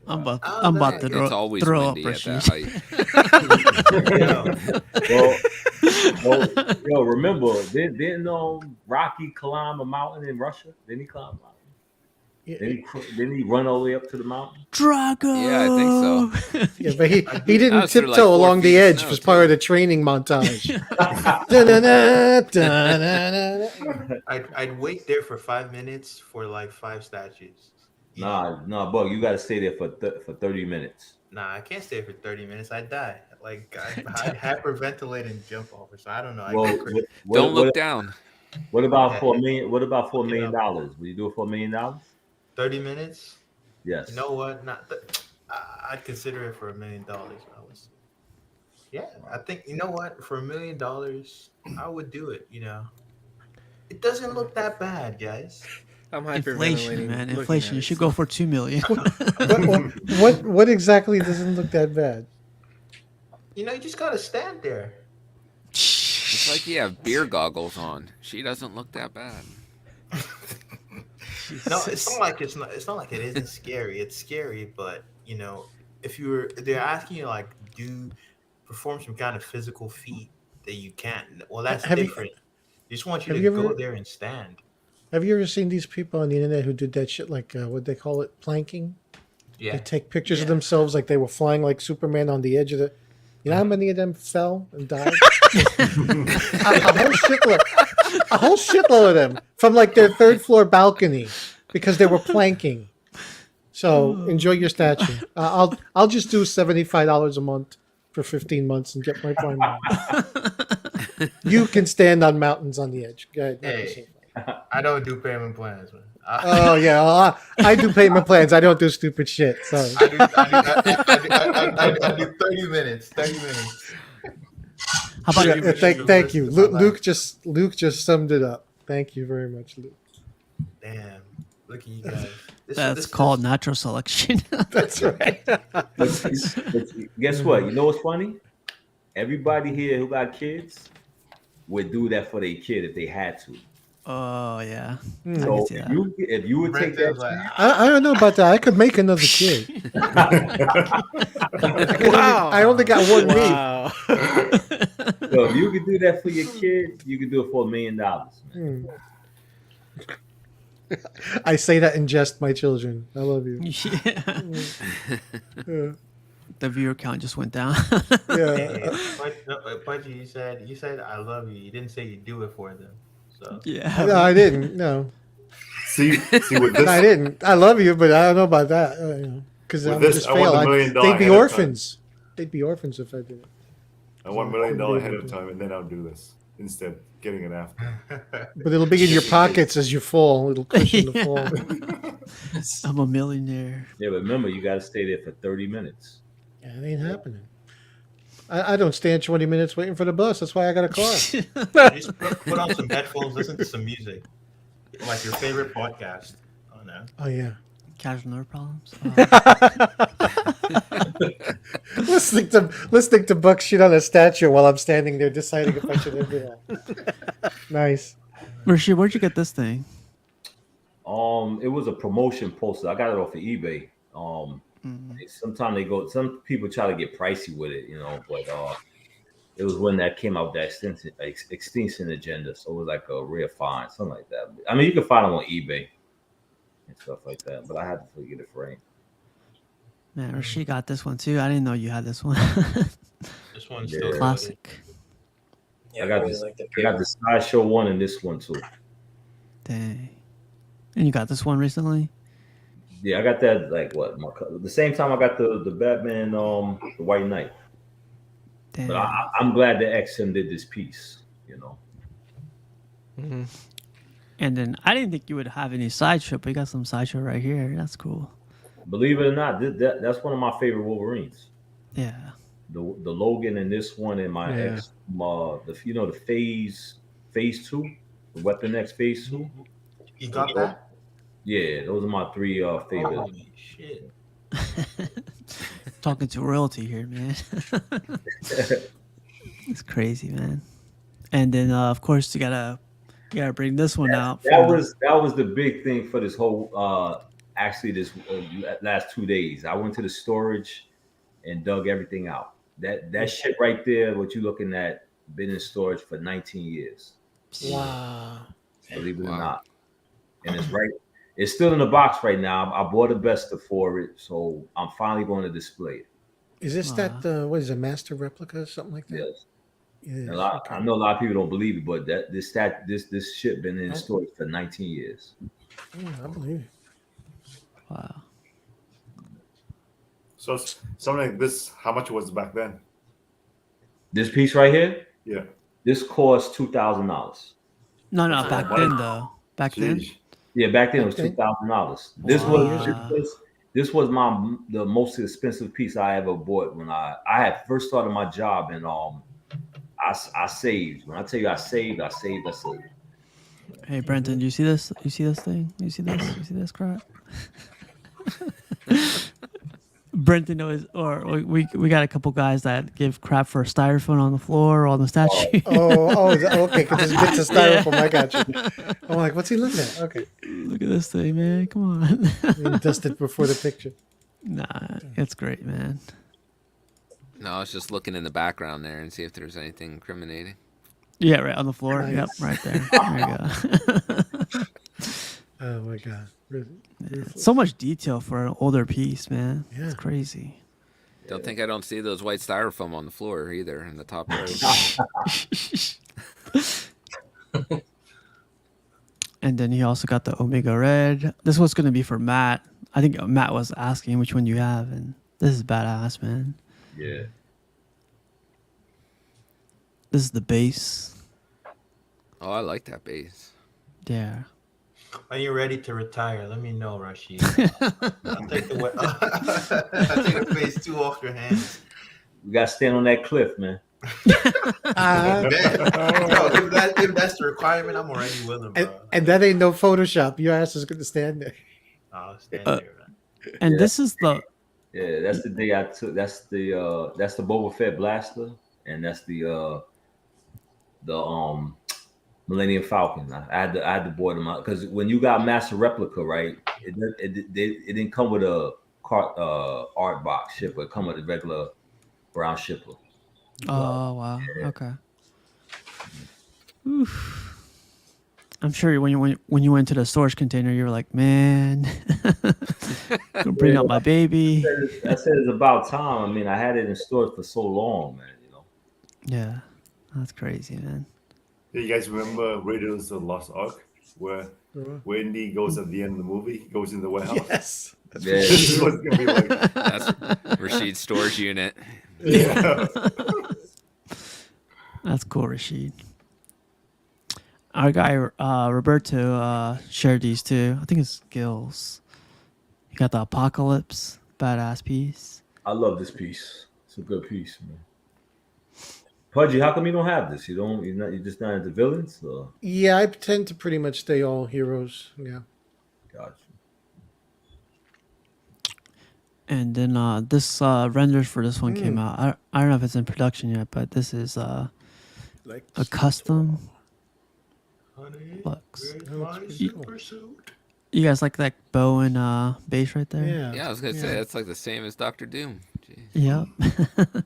I'm about to it's always throw up, windy at Rashid. that height. Yo, remember, didn't Rocky climb a mountain in Russia? Didn't he climb a mountain? Didn't he run all the way up to the mountain? Drago. Yeah, I think so. Yeah, but he That didn't was through, tiptoe like, 4 along feet the of edge snow, as part too. of the training montage. Da-na-na, da-na-na. I'd wait there for 5 minutes for like 5 statues. Nah, Bug, you got to stay there for 30 minutes. Nah, I can't stay for 30 minutes. I'd die. Like I'd hyperventilate and jump over. So I don't know. I Well, get crazy. Don't look down. What about for $1 million? What about for $1 million? Would you do it for $1 million? 30 minutes. Yes. You know what? I'd consider it for $1 million. Honestly. Yeah, I think you know what? For $1 million, I would do it. It doesn't look that bad, guys. I'm Inflation, hyperventilating. man. looking Inflation. at You it, should so- go for 2 million. What exactly doesn't look that bad? You just gotta stand there. It's like you have beer goggles on. She doesn't look that bad. No, it's not like it's not. It's not like it isn't scary. It's scary, but if they're asking you like do perform some kind of physical feat that you can't. Well, that's Have you different. They just want you have to you go ever there and stand. have you ever seen these people on the internet who did that shit like what they call it planking? They Yeah. take pictures of Yeah. themselves like they were flying like Superman on the edge of the. You know how many of them fell and died? A whole shitload of them from like their third floor balcony because they were planking. So enjoy your statue. I'll just do $75 a month for 15 months and get my prime. You can stand on mountains on the edge. Go ahead, knock yourself out. I don't do payment plans, man. Oh yeah, well, I do payment plans. I don't do stupid shit. Sorry. I do 30 minutes. 30 minutes. How about you? Thank you. Luke just summed it up. Thank you very much, Luke. Damn. Look at you guys. That's called natural selection. That's right. But guess what? You know what's funny? Everybody here who got kids would do that for their kid if they had to. Oh yeah. I can So see that. if you would take that, I don't know about that. I could make another kid. I only got one need. Wow. so if you could do that for your kid, you could do it for $1 million. Man. I say that in jest, my children. I love you. Yeah. Yeah. The viewer count just went down. Yeah. But you said I love you. You didn't say you do it for them. So Yeah. No, I didn't. No. See with this. I didn't. I love you, but I don't know about that. Because With I would this, just I want fail. $1 million They'd be ahead of orphans. They'd be orphans if I did it. I want $1 million ahead of time, and then I'll do this instead of getting it after. But it'll be in your pockets as you fall. It'll cushion the fall. I'm a millionaire. Yeah, but remember, you got to stay there for 30 minutes. Yeah, it ain't happening. I don't stand 20 minutes waiting for the bus. That's why I got a car. just put on some headphones, listen to some music, like your favorite podcast. Oh no. Oh yeah. Casual nerve problems. listening to Buck shit on a statue while I'm standing there deciding if I should end it all. Nice. Rashid, where'd you get this thing? It was a promotion poster. I got it off of eBay. Sometimes some people try to get pricey with it, but it was when that came out, that extinction agenda. So it was like a rare find, something like that. I mean, you can find them on eBay and stuff like that, but I had to get it framed. Man, Rashid got this one too. I didn't know you had this one. This one's Yeah. still Classic. Yeah, I got really this. like the I got the sideshow one and this one too. Dang. And you got this one recently? Yeah, I got that the same time I got the Batman, the White Knight. Damn. But I'm glad that XM did this piece. Mm-hmm. And then I didn't think you would have any sideshow, but you got some sideshow right here. That's cool. Believe it or not, that's one of my favorite Wolverines. Yeah. The Logan and this one and my ex, the phase 2, the Weapon X phase 2. You got that? Yeah, those are my 3 favorites. Holy shit. Talking to royalty here, man. It's crazy, man. And then of course you gotta bring this one out. That was the big thing for this whole this last 2 days. I went to the storage and dug everything out. That shit right there, what you looking at, been in storage for 19 years. Wow. Believe it or not. And it's still in the box right now. I bought a Besta for it, so I'm finally going to display it. Is this that what is it, master replica or something like that? Yes. It is. I know a lot of people don't believe it, but this shit been in storage for 19 years. I believe it. Wow. So something like this, how much was it back then? This piece right here, Yeah. this cost $2,000. No, That's back a lot. then though. Back then. Jeez. Yeah, back then it was Okay. $2,000. Wow. This was the most expensive piece I ever bought when I had first started my job, and I saved. When I tell you I saved. Hey Brenton, do you see this? You see this thing? You see this? You see this crap? Brenton knows, or we got a couple guys that give crap for styrofoam on the floor or on the statue. Okay, because it's bits of styrofoam. I got you. I'm like, what's he looking at? Okay. Look at this thing, man. Come on. You dust it before the picture. Nah, it's great, man. No, I was just looking in the background there and see if there's anything incriminating. Yeah, right on the floor. Nice. Yep, right there. There you go. Oh my god. So much detail for an older piece, man. Yeah. It's crazy. Don't think I don't see those white styrofoam on the floor either in the top row. And then he also got the Omega Red. This was going to be for Matt. I think Matt was asking which one you have, and this is badass, man. Yeah. This is the base. Oh, I like that base. Yeah. When you're ready to retire, let me know, Rashid. I'll take the phase 2 off your hands. We gotta stand on that cliff, man. Man, if that's the requirement, I'm already willing, bro. And that ain't no Photoshop. Your ass is going to stand there. I'll stand there, man. And Yeah. this is the Yeah, that's the day I took. That's the Boba Fett blaster, and that's the Millennium Falcon. I had to board them out because when you got Master Replica, right? It didn't come with a art box shipper. It come with a regular brown shipper. Oh wow. Okay. Oof. I'm sure when you went to the storage container, you were like, man, gonna bring out my baby. I said it's about time. I mean, I had it in storage for so long, man. You know. Yeah, that's crazy, man. Yeah, you guys remember Raiders of the Lost Ark, where Wendy goes at the end of the movie, goes in the warehouse? Yes. Yeah. This is what it's gonna be like. That's Rashid's storage unit. Yeah. That's cool, Rashid. Our guy Roberto shared these too. I think it's Gills. You got the Apocalypse, badass piece. I love this piece. It's a good piece, man. Pudgy, how come you don't have this? You're just not into villains? Or? Yeah, I tend to pretty much stay all heroes. Yeah. Gotcha. And then this renders for this one came out. I don't know if it's in production yet, but this is a custom. Looks. You guys like that bow and base right there? Yeah. Yeah, I was gonna say that's like the same as Doctor Doom. Jeez. Yep.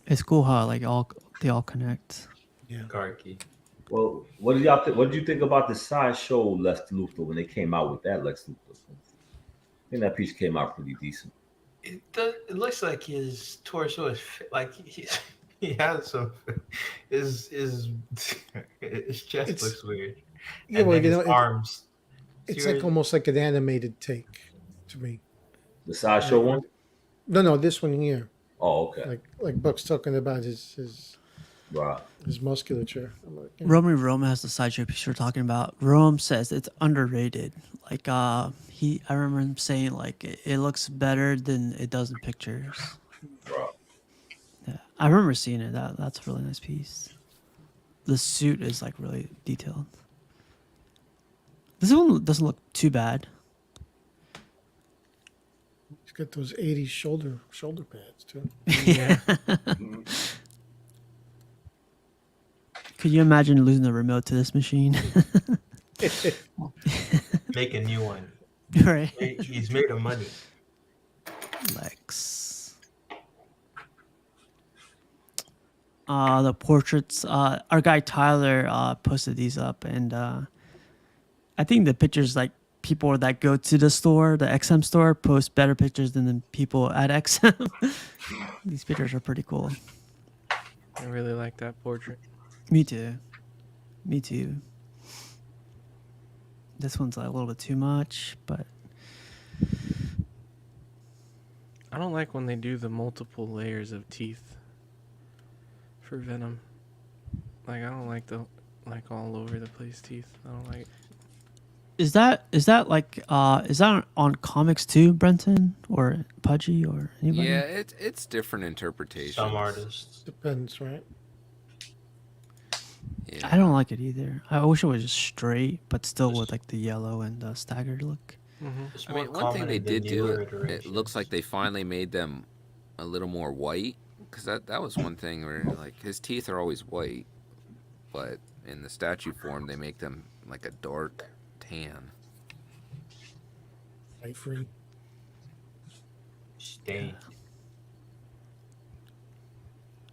It's cool how they all connect. Yeah. Garky. Well, what did you think about the sideshow Lex Luthor when they came out with that Lex Luthor? I think that piece came out pretty decent. It looks like his torso is like he has some. His chest looks weird. Yeah, And well, then you his know, arms. It's like almost like an animated take to me. The sideshow one? No, this one here. Oh, okay. Like Buck's talking about his Right. his musculature. I'm like, yeah. Rome has the sideshow piece you're talking about. Rome says it's underrated. Like I remember him saying like it looks better than it does in pictures. Right. Yeah, I remember seeing it. That's a really nice piece. The suit is like really detailed. This one doesn't look too bad. He's got those 80s shoulder pads too. Yeah. Could you imagine losing the remote to this machine? Make a new one. Right. He's made of money. Lex. The portraits. Our guy Tyler posted these up, and I think the pictures like people that go to the store, the XM store, post better pictures than the people at XM. These pictures are pretty cool. I really like that portrait. Me too. This one's a little bit too much, but I don't like when they do the multiple layers of teeth for Venom. Like I don't like the all over the place teeth. I don't like it. is that on comics too, Brenton or Pudgy or anybody? Yeah, it's different interpretations. Some artists. Depends, right? I don't like it either. I wish it was just straight, but still with like the yellow and staggered look. It's I more mean, one thing common they in the did do, newer it looks like iterations. they finally made them a little more white, because that was one thing where like his teeth are always white, but in the statue form they make them like a dark tan. Right free. Stain.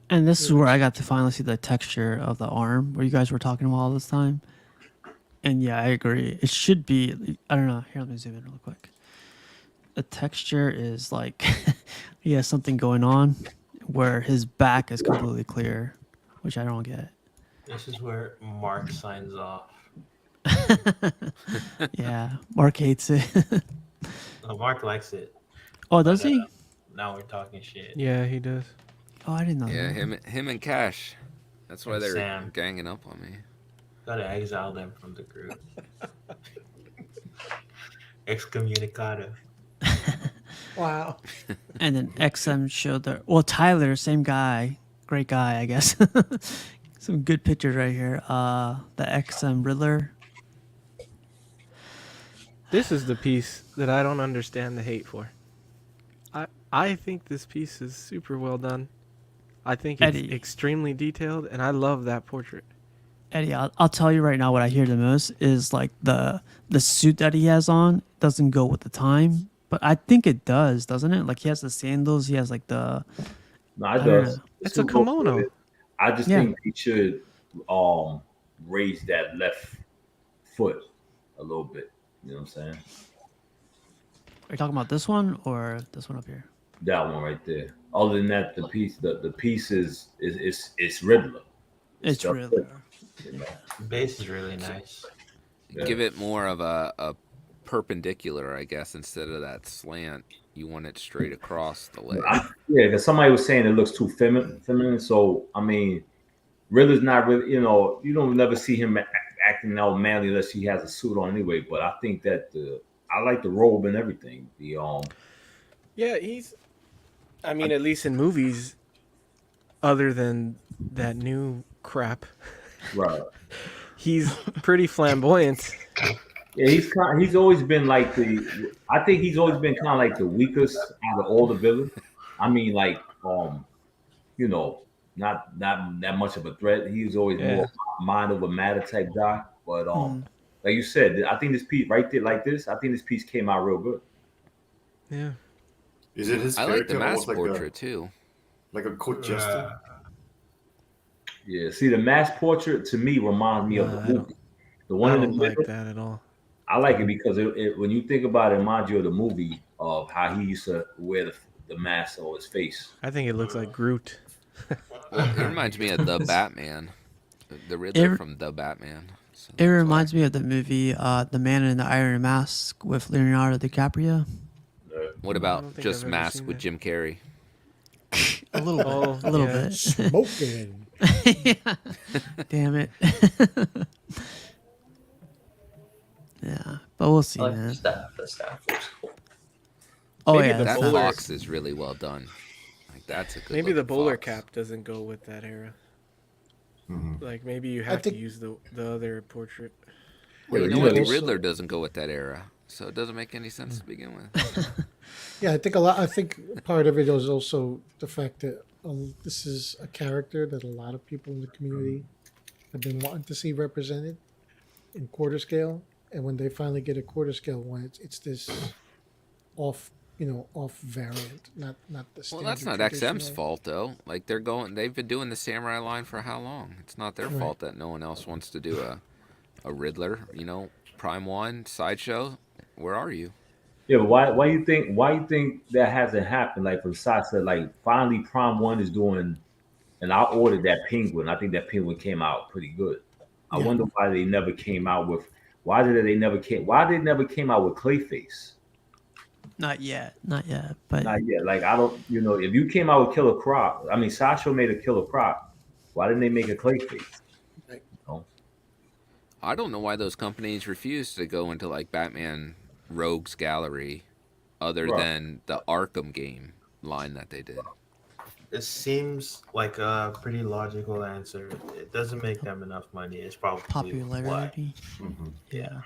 And this is where I got to finally see the texture of the arm, where you guys were talking about all this time. And yeah, I agree. It should be. I don't know. Here, let me zoom in real quick. The texture is like he has something going on, where his back is completely clear, which I don't get. This is where Mark signs off. Yeah, Mark hates it. Mark likes it, Oh, but does he? now we're talking shit. Yeah, he does. Oh, I didn't know Yeah, that. him and Cash. That's why And they're Sam. ganging up on me. Gotta exile them from the group. Excommunicado. Wow. And then XM showed the Tyler, same guy, great guy, I guess. Some good pictures right here. The XM Riddler. This is the piece that I don't understand the hate for. I think this piece is super well done. I think it's Eddie. extremely detailed, and I love that portrait. Eddie, I'll tell you right now what I hear the most is like the suit that he has on doesn't go with the time, but I think it does, doesn't it? Like he has the sandals, he has like the No, I it don't does. know. It's a kimono. I just Yeah. think he should raise that left foot a little bit. You know what I'm saying? Are you talking about this one or this one up here? That one right there. Other than that, the piece is Riddler. It's just Riddler. you know? The base is really nice. Yeah. Give it more of a perpendicular, I guess, instead of that slant. You want it straight across the leg. Yeah, because somebody was saying it looks too feminine. So I mean, Riddler's not really. You don't never see him acting all manly unless he has a suit on anyway. But I think that I like the robe and everything. Yeah, I mean, at least in movies, other than that new crap, Right. he's pretty flamboyant. Yeah, he's always been like I think he's always been kind of like the weakest out of all the villains. I mean, like not that much of a threat. He's always more mind over matter type guy. But like you said, I think this piece right there, like this, I think this piece came out real good. Yeah. Is it his I character like the mask almost portrait too. like a court jester? Yeah. See, the mask portrait to me reminds me of the movie. The one I in the don't like middle. that at all. I like it because when you think about it, it reminds you of the movie of how he used to wear the mask on his face. I think it looks like Groot. Well, it reminds me of the Batman, the Riddler from the Batman. So It reminds me of the movie The Man in the Iron Mask with Leonardo DiCaprio. What I about don't think just I've ever Mask seen with that. Jim Carrey? A little bit. A little bit. Smoking. Yeah. Damn it. Yeah, but we'll see, I like man. the staff looks cool. Oh Maybe yeah, the that's That bowler- fox is really well done. Like that's a good. Maybe the looking bowler fox. cap doesn't go with that era. Mhm. Like maybe you have think- to use the other portrait. Well, you Yeah, know what? The also- Riddler doesn't go with that era, so it doesn't make any sense to begin with. Yeah, I think part of it is also the fact that this is a character that a lot of people in the community have been wanting to see represented in quarter scale, and when they finally get a quarter scale one, it's this off variant, not the. Well, that's not standard XM's traditional. fault though. Like they've been doing the samurai line for how long? It's not their Right. fault that no one else wants to do a Riddler. Prime One sideshow. Where are you? Yeah, but why you think that hasn't happened? Like from Sasa, like finally Prime One is doing, and I ordered that penguin. I think that penguin came out pretty good. I Yeah. wonder why they never came out with. Why they never came out with Clayface? Not yet. But Not yet. Like I don't, if you came out with Killer Croc, I mean Sasha made a Killer Croc. Why didn't they make a Clayface? Right. I don't know why those companies refuse to go into like Batman Rogues Gallery, other Right. than the Arkham game line that they did. It seems like a pretty logical answer. It doesn't make them enough money. It's probably why. popularity. Mhm. Yeah.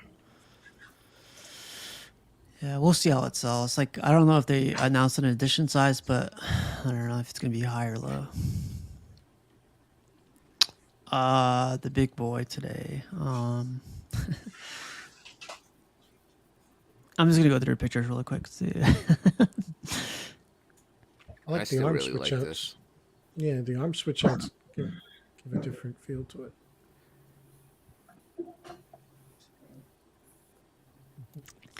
Yeah, we'll see how it sells. Like, I don't know if they announced an edition size, but I don't know if it's gonna be high or low. The big boy today. I'm just gonna go through pictures really quick. See. I like I the still arm really switch like outs. this. Yeah, the arm switch outs give a different feel to it.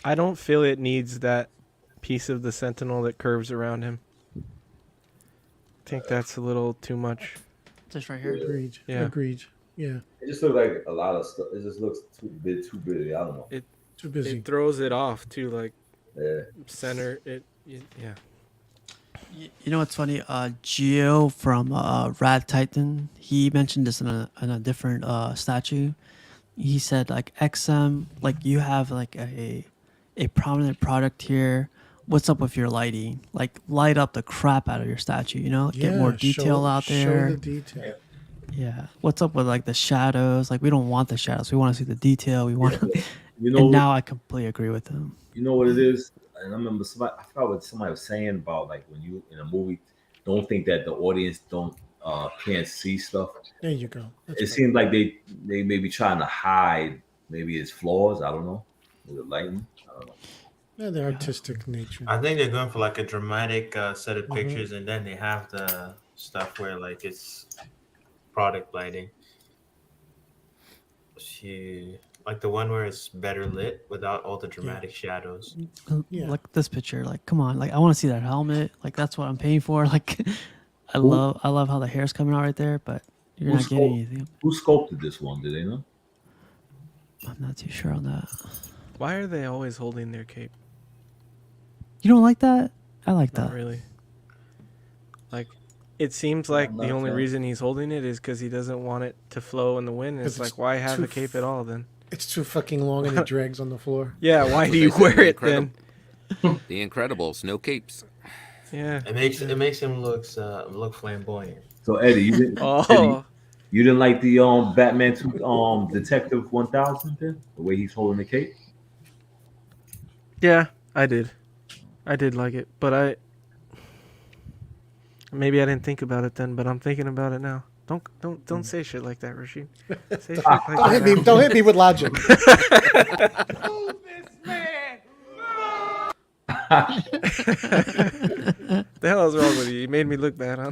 I don't feel it needs that piece of the Sentinel that curves around him. I think that's a little too much. Just right here. Agreed. Yeah. Agreed. Yeah. It just looks like a lot of stuff. It just looks too big. I don't know. Too busy. It throws it off too, like Yeah. center. Yeah. You know what's funny? Geo from Rad Titan, he mentioned this in a different statue. He said like XM, like you have like a prominent product here. What's up with your lighting? Like light up the crap out of your statue, you know? Get more detail out there. Show the detail. Yeah. What's up with like the shadows? Like we don't want the shadows. We want to see the detail. We want. You know. And now I completely agree with him. You know what it is? And I remember somebody. I forgot what somebody was saying about like when you in a movie, don't think that the audience can't see stuff. There you go. That's It right. seems like they may be trying to hide maybe its flaws. I don't know. With the lighting, I don't know. Yeah, the artistic nature. I think they're going for like a dramatic set of pictures, and then they have the stuff where like it's product lighting. Like the one where it's better lit without all the dramatic shadows. Yeah. Like this picture. Like come on. Like I want to see that helmet. Like that's what I'm paying for. Like I love how the hair's coming out right there, but you're not getting anything. Who sculpted this one? Do they know? I'm not too sure on that. Why are they always holding their cape? You don't like that? I like Not that. really. Like, it seems like I'm the not only fan. reason he's holding it is because he doesn't want it to flow in the wind. It's 'Cause like, it's why have too a cape at all then? It's too fucking long and it drags on the floor. Yeah, why do you That's what they wear said, it then? The Incredibles, no capes. Yeah. It makes him look flamboyant. So Eddie, you didn't. Oh. Eddie, you didn't like the Batman 2 Detective 1000 then? The way he's holding the cape? Yeah, I did. I did like it, but maybe I didn't think about it then, but I'm thinking about it now. Don't say shit like that, Rashid. Say shit like Don't that hit me. now. Don't hit me with logic. The hell is wrong with you? You made me look bad, huh?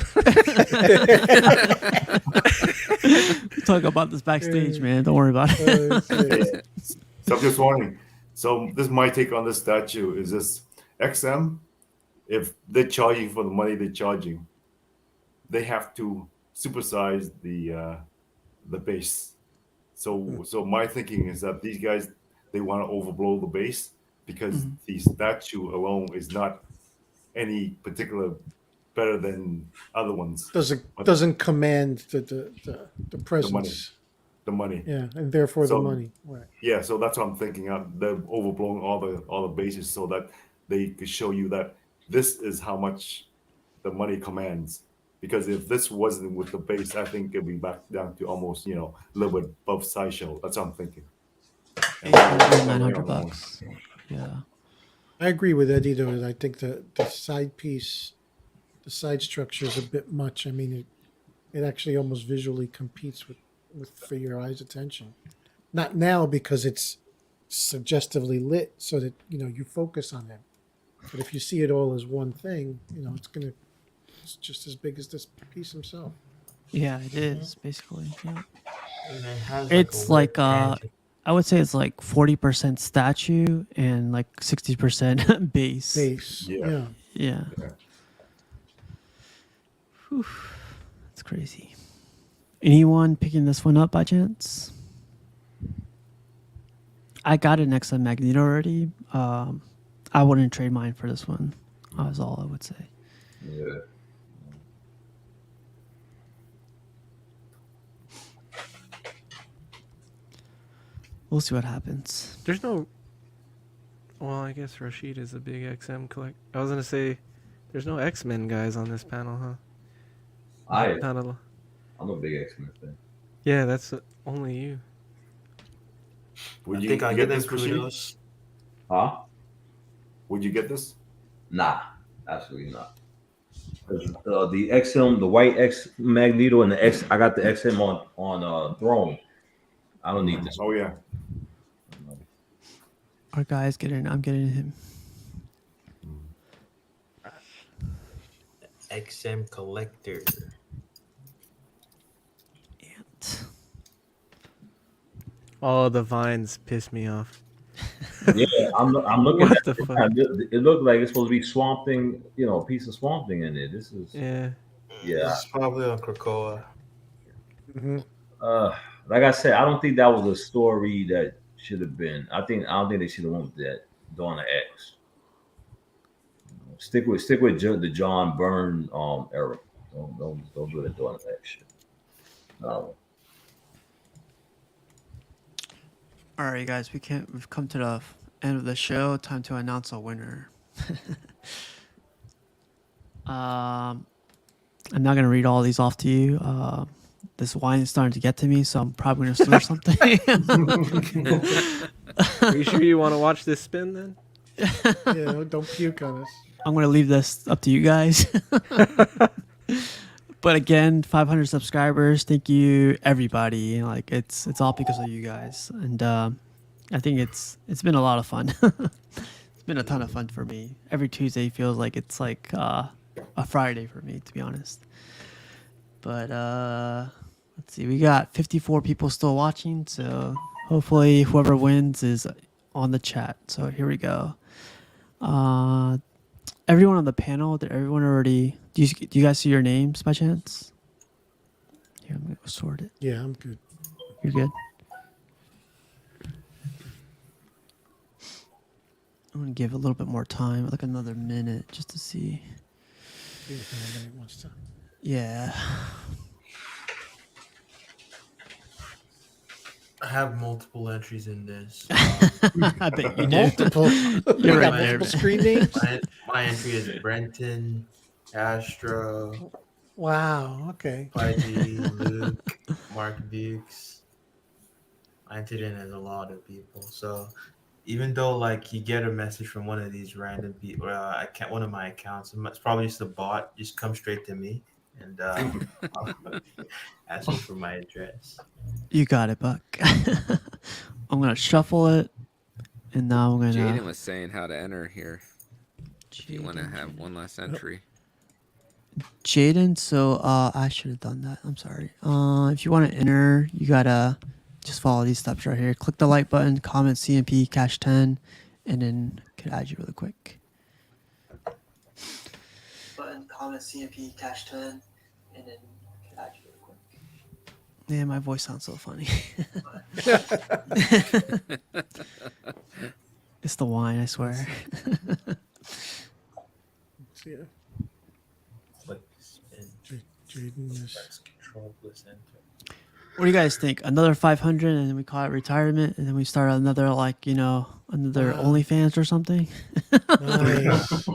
Talk about this backstage, man. Don't worry about it. So I'm just wondering. So this is my take on this statue. Is this XM? If they're charging for the money they're charging, they have to supersize the base. So my thinking is that these guys they want to overblow the base because the statue alone is not any particular better than other ones. Doesn't command the presence. The money. Yeah, and therefore the So- money. Right. Yeah, so that's what I'm thinking. They're overblowing all the bases so that they could show you that this is how much the money commands. Because if this wasn't with the base, I think it'd be back down to almost a little bit above sideshow. That's what I'm thinking. And $900. Yeah. I agree with Eddie though. That I think the side piece, the side structure is a bit much. I mean, it actually almost visually competes with for your eyes' attention. Not now because it's suggestively lit, so that you focus on it. But if you see it all as one thing, it's just as big as this piece himself. Yeah, it is basically. Yeah. And it has, It's a like weird I would say it's like 40% statue and like 60% base. Base. Yeah. Yeah. Whew. That's crazy. Anyone picking this one up by chance? I got an XM Magneto already. I wouldn't trade mine for this one. That's all I would say. Yeah. We'll see what happens. There's no. Well, I guess Rashid is a big XM collect. I was gonna say, there's no X-Men guys on this panel, huh? I'm a big X-Men fan. Yeah, that's only you. Would I you think I get give them this machine? kudos. Huh? Would you get this? Nah, absolutely not. 'Cause, the XM, the white X Magneto, and the X, I got the XM on Throne. I don't need this. Oh yeah. Our guy's getting. I'm getting him. XM collector. All the vines piss me off. Yeah, I'm looking What at the it. fuck? It looked like it's supposed to be Swamp Thing, a piece of Swamp Thing in there. This is Yeah. yeah. This is probably on Krakoa. Uh, like I said, I don't think that was a story that should have been. I don't think they should have went with that Dawn of X. Stick with the John Byrne era. Don't do the Dawn of X shit. No. All right, guys, we've come to the end of the show. Time to announce a winner. I'm not gonna read all these off to you. This wine is starting to get to me, so I'm probably gonna slur something. Are you sure you want to watch this spin then? Yeah, don't puke on us. I'm gonna leave this up to you guys. But again, 500 subscribers. Thank you, everybody. Like it's all because of you guys, and I think it's been a lot of fun. It's been a ton of fun for me. Every Tuesday feels like it's like a Friday for me, to be honest. But let's see, we got 54 people still watching, so hopefully whoever wins is on the chat. So here we go. Everyone on the panel, did everyone already? Do you guys see your names by chance? Here, I'm gonna go sort it. Yeah, I'm good. You're good. I'm gonna give a little bit more time, like another minute, just to see. Yeah. I have multiple entries in this. I bet you do. Multiple. You're right my, there. Multiple screen names. my entry is Brenton, Astro, Wow. Okay. Pudgy, Luke, Mark Dukes. I entered in as a lot of people. So even though like you get a message from one of these random people, one of my accounts, it's probably just a bot. Just come straight to me and ask me for my address. You got it, Buck. I'm gonna shuffle it, and now I'm gonna. Jaden was saying how to enter here. If you want to have one last entry. Jaden, so I should have done that. I'm sorry. If you want to enter, you gotta just follow these steps right here. Click the like button, comment CMP cash 10, and then could add you really quick. Button, comment CMP cash 10, and then could add you really quick. Yeah, my voice sounds so funny. It's the wine, I swear. Yeah. Click spin. Jaden is. Press Control plus Enter. What do you guys think? Another 500, and then we call it retirement, and then we start another another OnlyFans or something. Nice.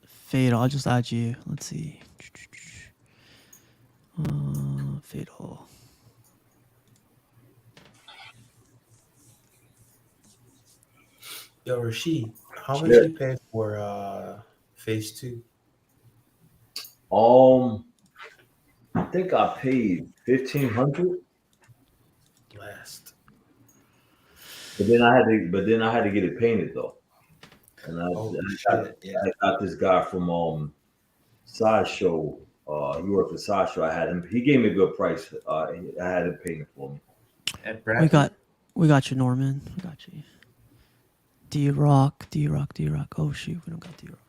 Fatal, I'll just add you. Let's see. Fatal. Yo, Rashid, how much Yeah. you pay for phase 2? I think I paid 1,500, Last. but then I had to get it painted though, and I got this guy from Sideshow. He worked for Sideshow. I had him. He gave me a good price. I had him painted for me. We got you, Norman. We got you. D-Rock. Oh shoot, we don't got D-Rock.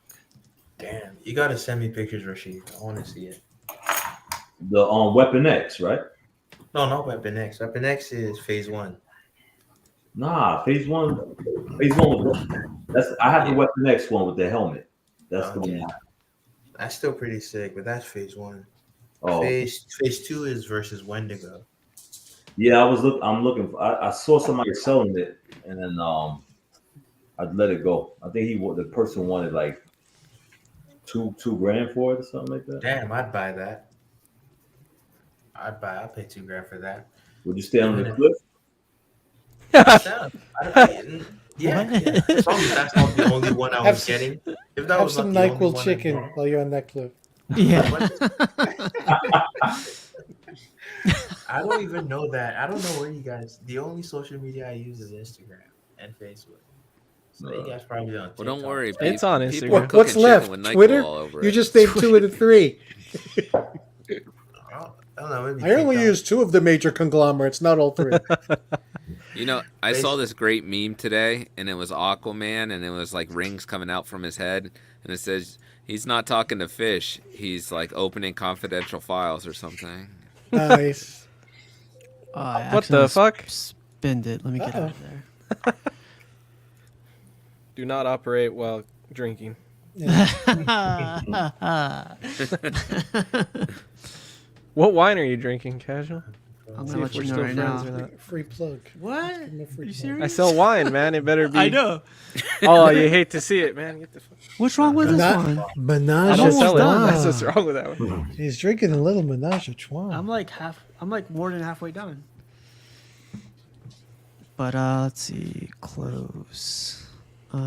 Damn, you gotta send me pictures, Rashid. I want to see it. The Weapon X, right? No, not Weapon X. Weapon X is phase 1. Nah, phase one was I have the Weapon X one with the helmet. That's the one. That's still pretty sick, but that's phase 1. Oh, Phase 2 is versus Wendigo. yeah. I'm looking for. I saw somebody selling it, and then I'd let it go. I think the person wanted like two grand for it or something like that. Damn, I'd buy that. I'd pay $2,000 for that. Would you stay on the cliff? Yeah, yeah. As long as that's not the only one I Have was some- getting. If that Have was some not the only NyQuil one, chicken while you're on that cliff. Yeah. I don't even know that. I don't know where you guys. The only social media I use is Instagram and Facebook. So you guys probably on TikTok. Well, don't worry. It's on People Instagram. are cooking What's chicken left? with NyQuil Twitter? all over You it. just named two of the three. I don't know. Maybe I only TikTok. use two of the major conglomerates, not all three. You know, I saw this great meme today, and it was Aquaman, and it was like rings coming out from his head, and it says he's not talking to fish; he's like opening confidential files or something. Nice. I What the accidentally fuck? Spend it. Let me get out of there. Do not operate while drinking. What wine are you drinking, Casual? I'm See gonna if let we're you know still right friends now. or not. Free plug. What? Give him a free You plug. serious? I sell wine, man. It better be. I know. Oh, you hate to see it, man. Get the fuck. What's wrong with this one? Menage I a don't sell it. trois. That's what's wrong with that one. He's drinking a little menage a trois. I'm like more than halfway done. But let's see, close. I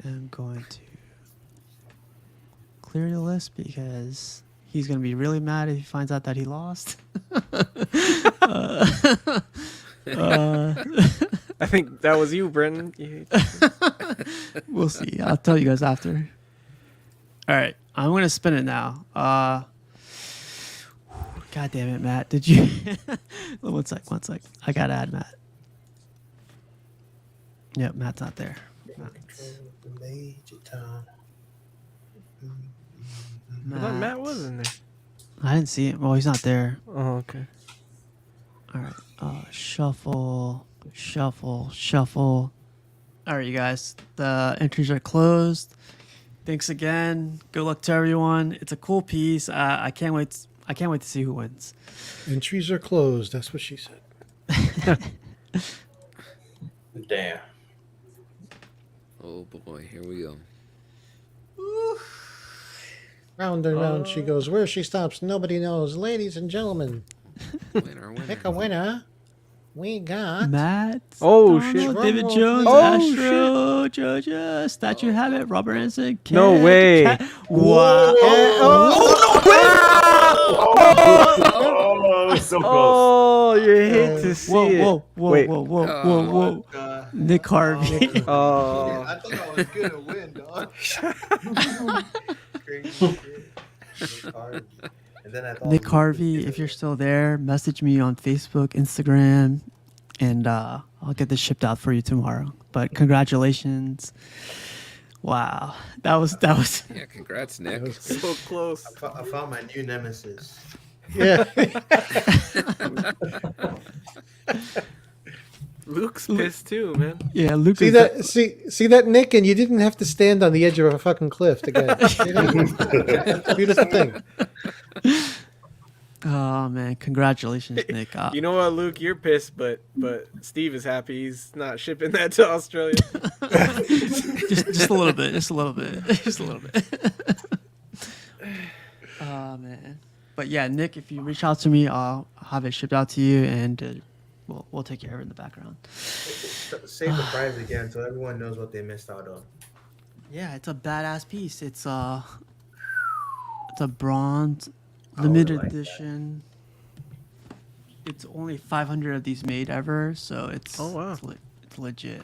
am going to clear the list because he's gonna be really mad if he finds out that he lost. I think that was you, Brendan. You hate We'll see. I'll tell you guys after. All right, I'm gonna spin it now. God damn it, Matt! Did you? One sec. I gotta add Matt. Yep, Matt's not there. I thought Matt was in there. I didn't see it. Well, he's not there. Oh, okay. All right. Shuffle. All right, you guys. The entries are closed. Thanks again. Good luck to everyone. It's a cool piece. I can't wait. I can't wait to see who wins. Entries are closed. That's what she said. Damn. Oh boy, here we go. Round and round she goes. Where she stops, nobody knows. Ladies and gentlemen, Winner, winner. pick a winner. We got Matt. Oh, Donald, shit. David Drum roll, Jones, please. Oh, Astro, Georgia, Statue Habit, Robert Hansen. No way. Wow. Oh, so close. Oh, you hate to see it. Whoa. Wait. Whoa. Nick Harvey. Oh. I thought I was gonna win, dog. Crazy shit. Nick Harvey. And then I thought Nick Harvey, if you're still there, message me on Facebook, Instagram, and I'll get this shipped out for you tomorrow. But congratulations. Wow. That was Yeah, congrats, Nick. So close. I found my new nemesis. yeah. Luke's pissed too, man. yeah, Luke. See that? See that, Nick? And you didn't have to stand on the edge of a fucking cliff to get it. You know? That's a beautiful thing. Oh man, congratulations, Nick. You know what, Luke? You're pissed, but Steve is happy. He's not shipping that to Australia. just a little bit. Just a little bit. Oh man. But yeah, Nick, if you reach out to me, I'll have it shipped out to you, and we'll take care of it in the background. Say the prize again so everyone knows what they missed out on. Yeah, it's a badass piece. It's a bronze limited like that. edition. It's only 500 of these made ever, so it's Oh, wow. it's legit.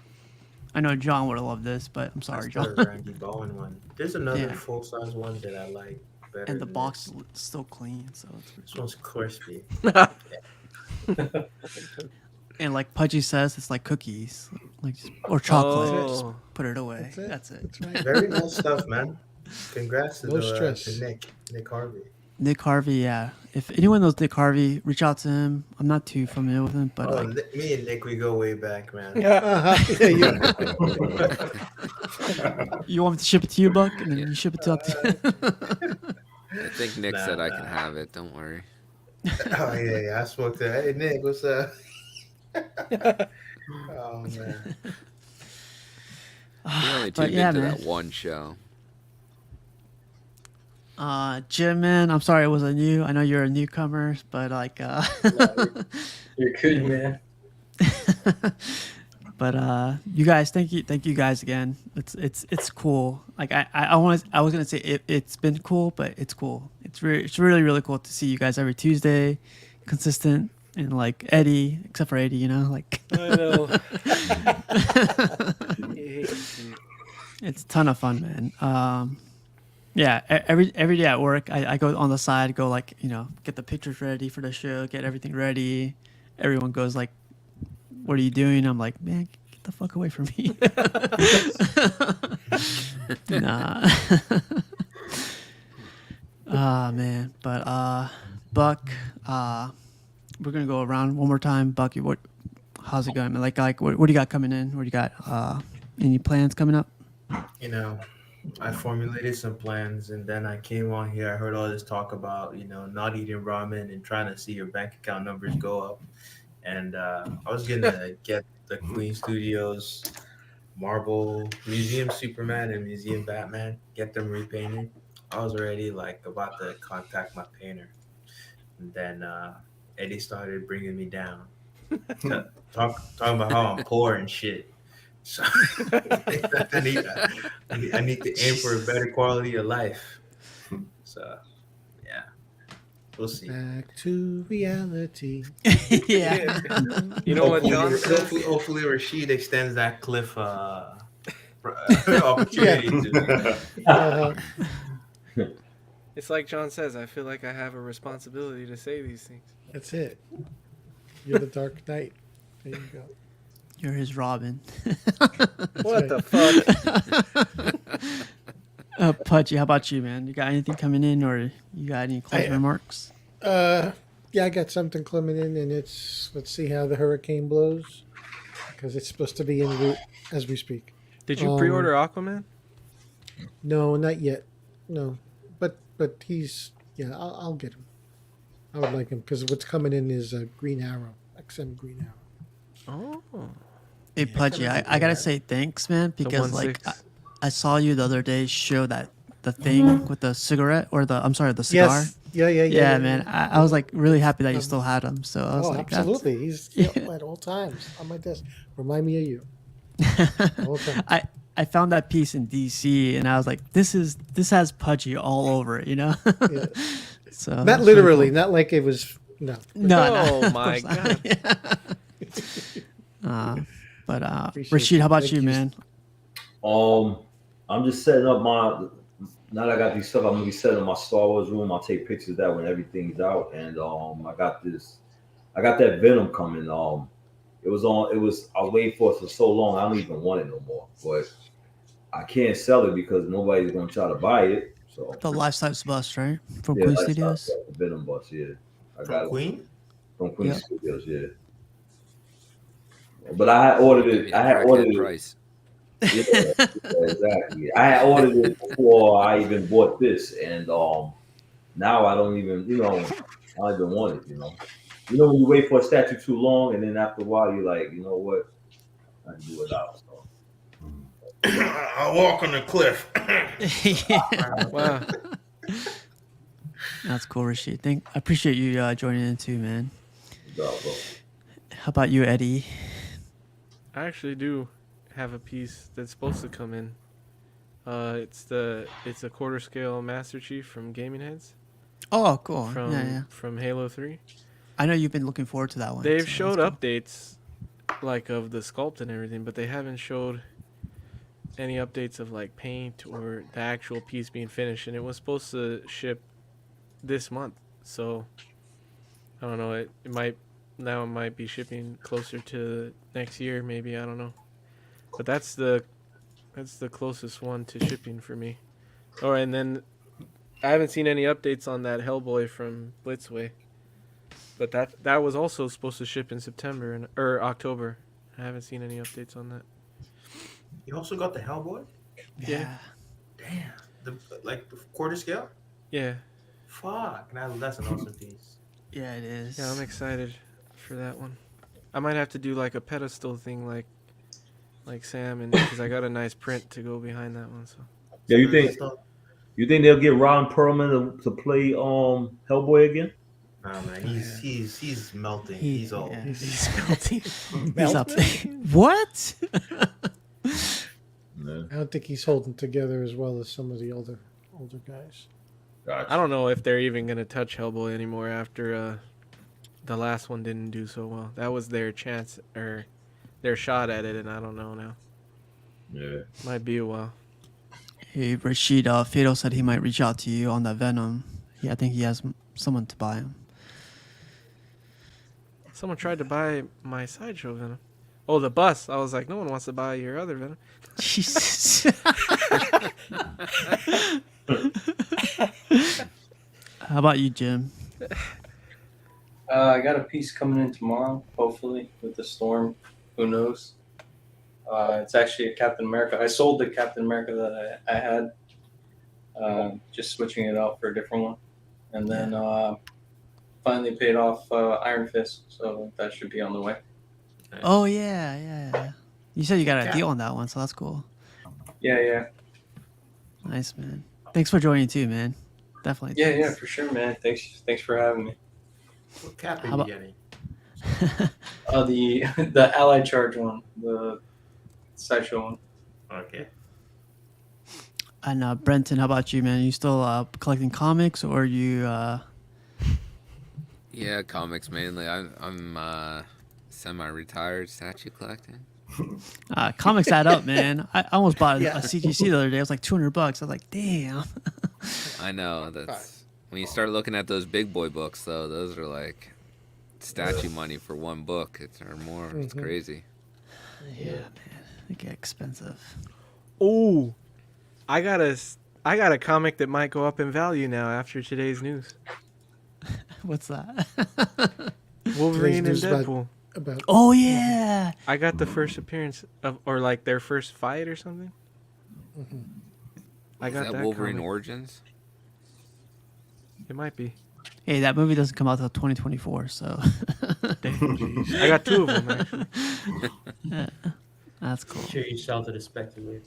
I know John would have loved this, but I'm sorry, That's John. the Randy Bowen one. There's another Yeah. full size one that I like better. And the than box this. is still clean, so This one's crispy. and like Pudgy says, it's like cookies, like or chocolate. Oh. Just put it away. That's it. That's right. Very nice stuff, man. Congrats to No stress. to Nick Harvey. Nick Harvey, yeah. If anyone knows Nick Harvey, reach out to him. I'm not too familiar with him, but Oh, like, me and Nick, we go way back, man. Yeah, you want me to ship it to you, Buck, and then you ship it to up to. I think Nick said I can have it. Don't worry. Oh yeah. I spoke to. Hey Nick, what's up? Oh man. He only But tuned yeah, into man. that one show. Jim, man, I'm sorry it wasn't you. I know you're a newcomer, but like, You're good, man. But you guys, thank you guys again. It's cool. Like I was gonna say it's been cool, but it's cool. It's really really cool to see you guys every Tuesday, consistent, and like Eddie, except for Eddie, like I know. it's a ton of fun, man. Yeah, every day at work, I go on the side, go like get the pictures ready for the show, get everything ready. Everyone goes like, "What are you doing?" I'm like, "Man, get the fuck away from me." Nah. Ah man, but Buck, we're gonna go around one more time. Bucky, how's it going? Like what do you got coming in? What do you got? Any plans coming up? I formulated some plans, and then I came on here. I heard all this talk about not eating ramen and trying to see your bank account numbers go up. And I was gonna get the Queen Studios Marvel Museum Superman and Museum Batman, get them repainted. I was already like about to contact my painter, and then Eddie started bringing me down, talking about how I'm poor and shit. So I need to aim for a better quality of life. So yeah, we'll see. Back to reality. Yeah. You know what Hopefully, John says? hopefully Rashid extends that cliff opportunity to me. Uh-huh. It's like John says. I feel like I have a responsibility to say these things. That's it. You're the Dark Knight. There you go. You're his Robin. What right. the fuck? Pudgy, how about you, man? You got anything coming in, or you got any closing remarks? Yeah, I got something coming in, and let's see how the hurricane blows, because it's supposed to be en route as we speak. Did you pre-order Aquaman? No, not yet. No, but he's I'll get him. I would like him because what's coming in is a Green Arrow, XM Green Arrow. Oh. Hey, Pudgy, I gotta say thanks, man, because like I saw you the other day show the thing with the cigarette or the cigar. Yes. Yeah, man. I was like really happy that you still had them. So I was like, absolutely. He's at all times on my desk. Remind me of you. All the time. I found that piece in DC, and I was like, this has Pudgy all over it, Yeah. So Not literally, not like it was no. Oh my god. But Rashid, how about you, man? I'm just setting up my. Now that I got these stuff, I'm gonna be setting up my Star Wars room. I'll take pictures of that when everything's out, and I got that Venom coming. I was waiting for it for so long. I don't even want it no more, but I can't sell it because nobody's gonna try to buy it. So The Life Size Bust, right? From Queen Studios. The Venom bus, yeah. I From Queen? From Queen Studios, yeah. But I had ordered it. Price. Yeah, exactly. I had ordered it before I even bought this, and now I don't even, I don't even want it. When you wait for a statue too long, and then after a while, you're like, you know what, I can do without. So. I'll walk on the cliff. Wow. That's cool, Rashid. I appreciate you joining in too, man. Good job, bro. How about you, Eddie? I actually do have a piece that's supposed to come in. It's a quarter scale Master Chief from Gaming Heads. Oh, cool. From Halo 3. I know you've been looking forward to that one. They've showed updates like of the sculpt and everything, but they haven't showed any updates of like paint or the actual piece being finished, and it was supposed to ship this month. So I don't know, it might be shipping closer to next year, maybe, I don't know. But that's the closest one to shipping for me. Oh, and then I haven't seen any updates on that Hellboy from Blitzway. But that was also supposed to ship in September or October. I haven't seen any updates on that. You also got the Hellboy? Yeah. Damn. The quarter scale? Yeah. Fuck. That's an awesome piece. Yeah, it is. Yeah, I'm excited for that one. I might have to do like a pedestal thing like Sam, and because I got a nice print to go behind that one. So. Yeah, you think they'll get Ron Perlman to play Hellboy again? Oh man, he's melting. He- He's old. yeah. He's melting. He's up. What? Yeah. I don't think he's holding together as well as some of the older guys. Gotcha. I don't know if they're even gonna touch Hellboy anymore after the last one didn't do so well. That was their chance or their shot at it, and I don't know now. Yeah. Might be a while. Hey, Rashid, Fado said he might reach out to you on that Venom. Yeah, I think he has someone to buy him. Someone tried to buy my Sideshow Venom. Oh, the bus. I was like, no one wants to buy your other Venom. Jesus. How about you, Jim? I got a piece coming in tomorrow, hopefully, with the storm. Who knows? It's actually a Captain America. I sold the Captain America that I had, just switching it out for a different one. And then finally paid off Iron Fist, so that should be on the way. Oh, yeah. You said you got a deal on that one, so that's cool. Yeah. Nice, man. Thanks for joining too, man. Definitely. Yeah, for sure, man. Thanks for having me. What cap are How you about- getting? The Allied Charge one, the Sideshow one. Okay. And Brenton, how about you, man? You still collecting comics, or you? Yeah, comics mainly. I'm semi-retired statue collecting. Comics add up, man. I almost bought a CGC the other day. It was like $200. I was like, damn. I know when you start looking at those big boy books, though. Those are like statue money for one book. Or more. It's crazy. Yeah, man. They get expensive. Oh, I got a comic that might go up in value now after today's news. What's that? Wolverine and Today's news Deadpool. About Oh yeah. I got the first appearance of, or like their first fight or something. I Is got that that Wolverine comic. Origins? It might be. Hey, that movie doesn't come out till 2024, so. I got two of them actually. Yeah, that's cool. Sure, you sheltered the speculators.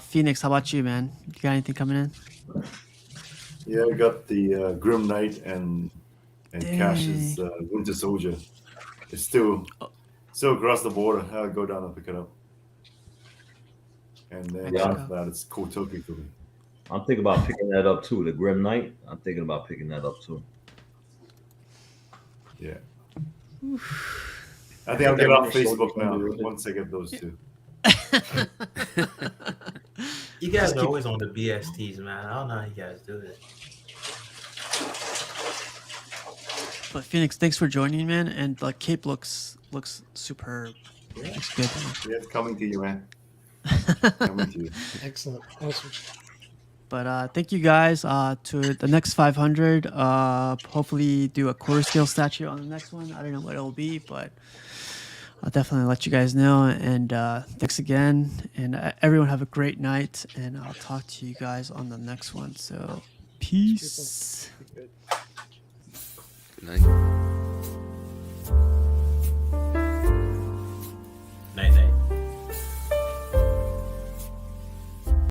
Phoenix, how about you, man? You got anything coming in? Yeah, I got the Grim Knight and Dang. Cash's Winter Soldier. It's still across the border. I'll go down and pick it up. And then Yeah. after that, it's Kotoki for me. I'm thinking about picking that up too. The Grim Knight. I'm thinking about picking that up too. Yeah. I think I'll get off Facebook now once I get those two. You guys are always on the BSTs, man. I don't know how you guys do it. But Phoenix, thanks for joining, man. And the cape looks superb. Looks good, man. Yeah, it's coming to you, man. Coming to you. excellent, awesome. But thank you guys. To the next 500. Hopefully do a quarter scale statue on the next one. I don't know what it'll be, but I'll definitely let you guys know. And thanks again. And everyone have a great night. And I'll talk to you guys on the next one. So peace. Good night.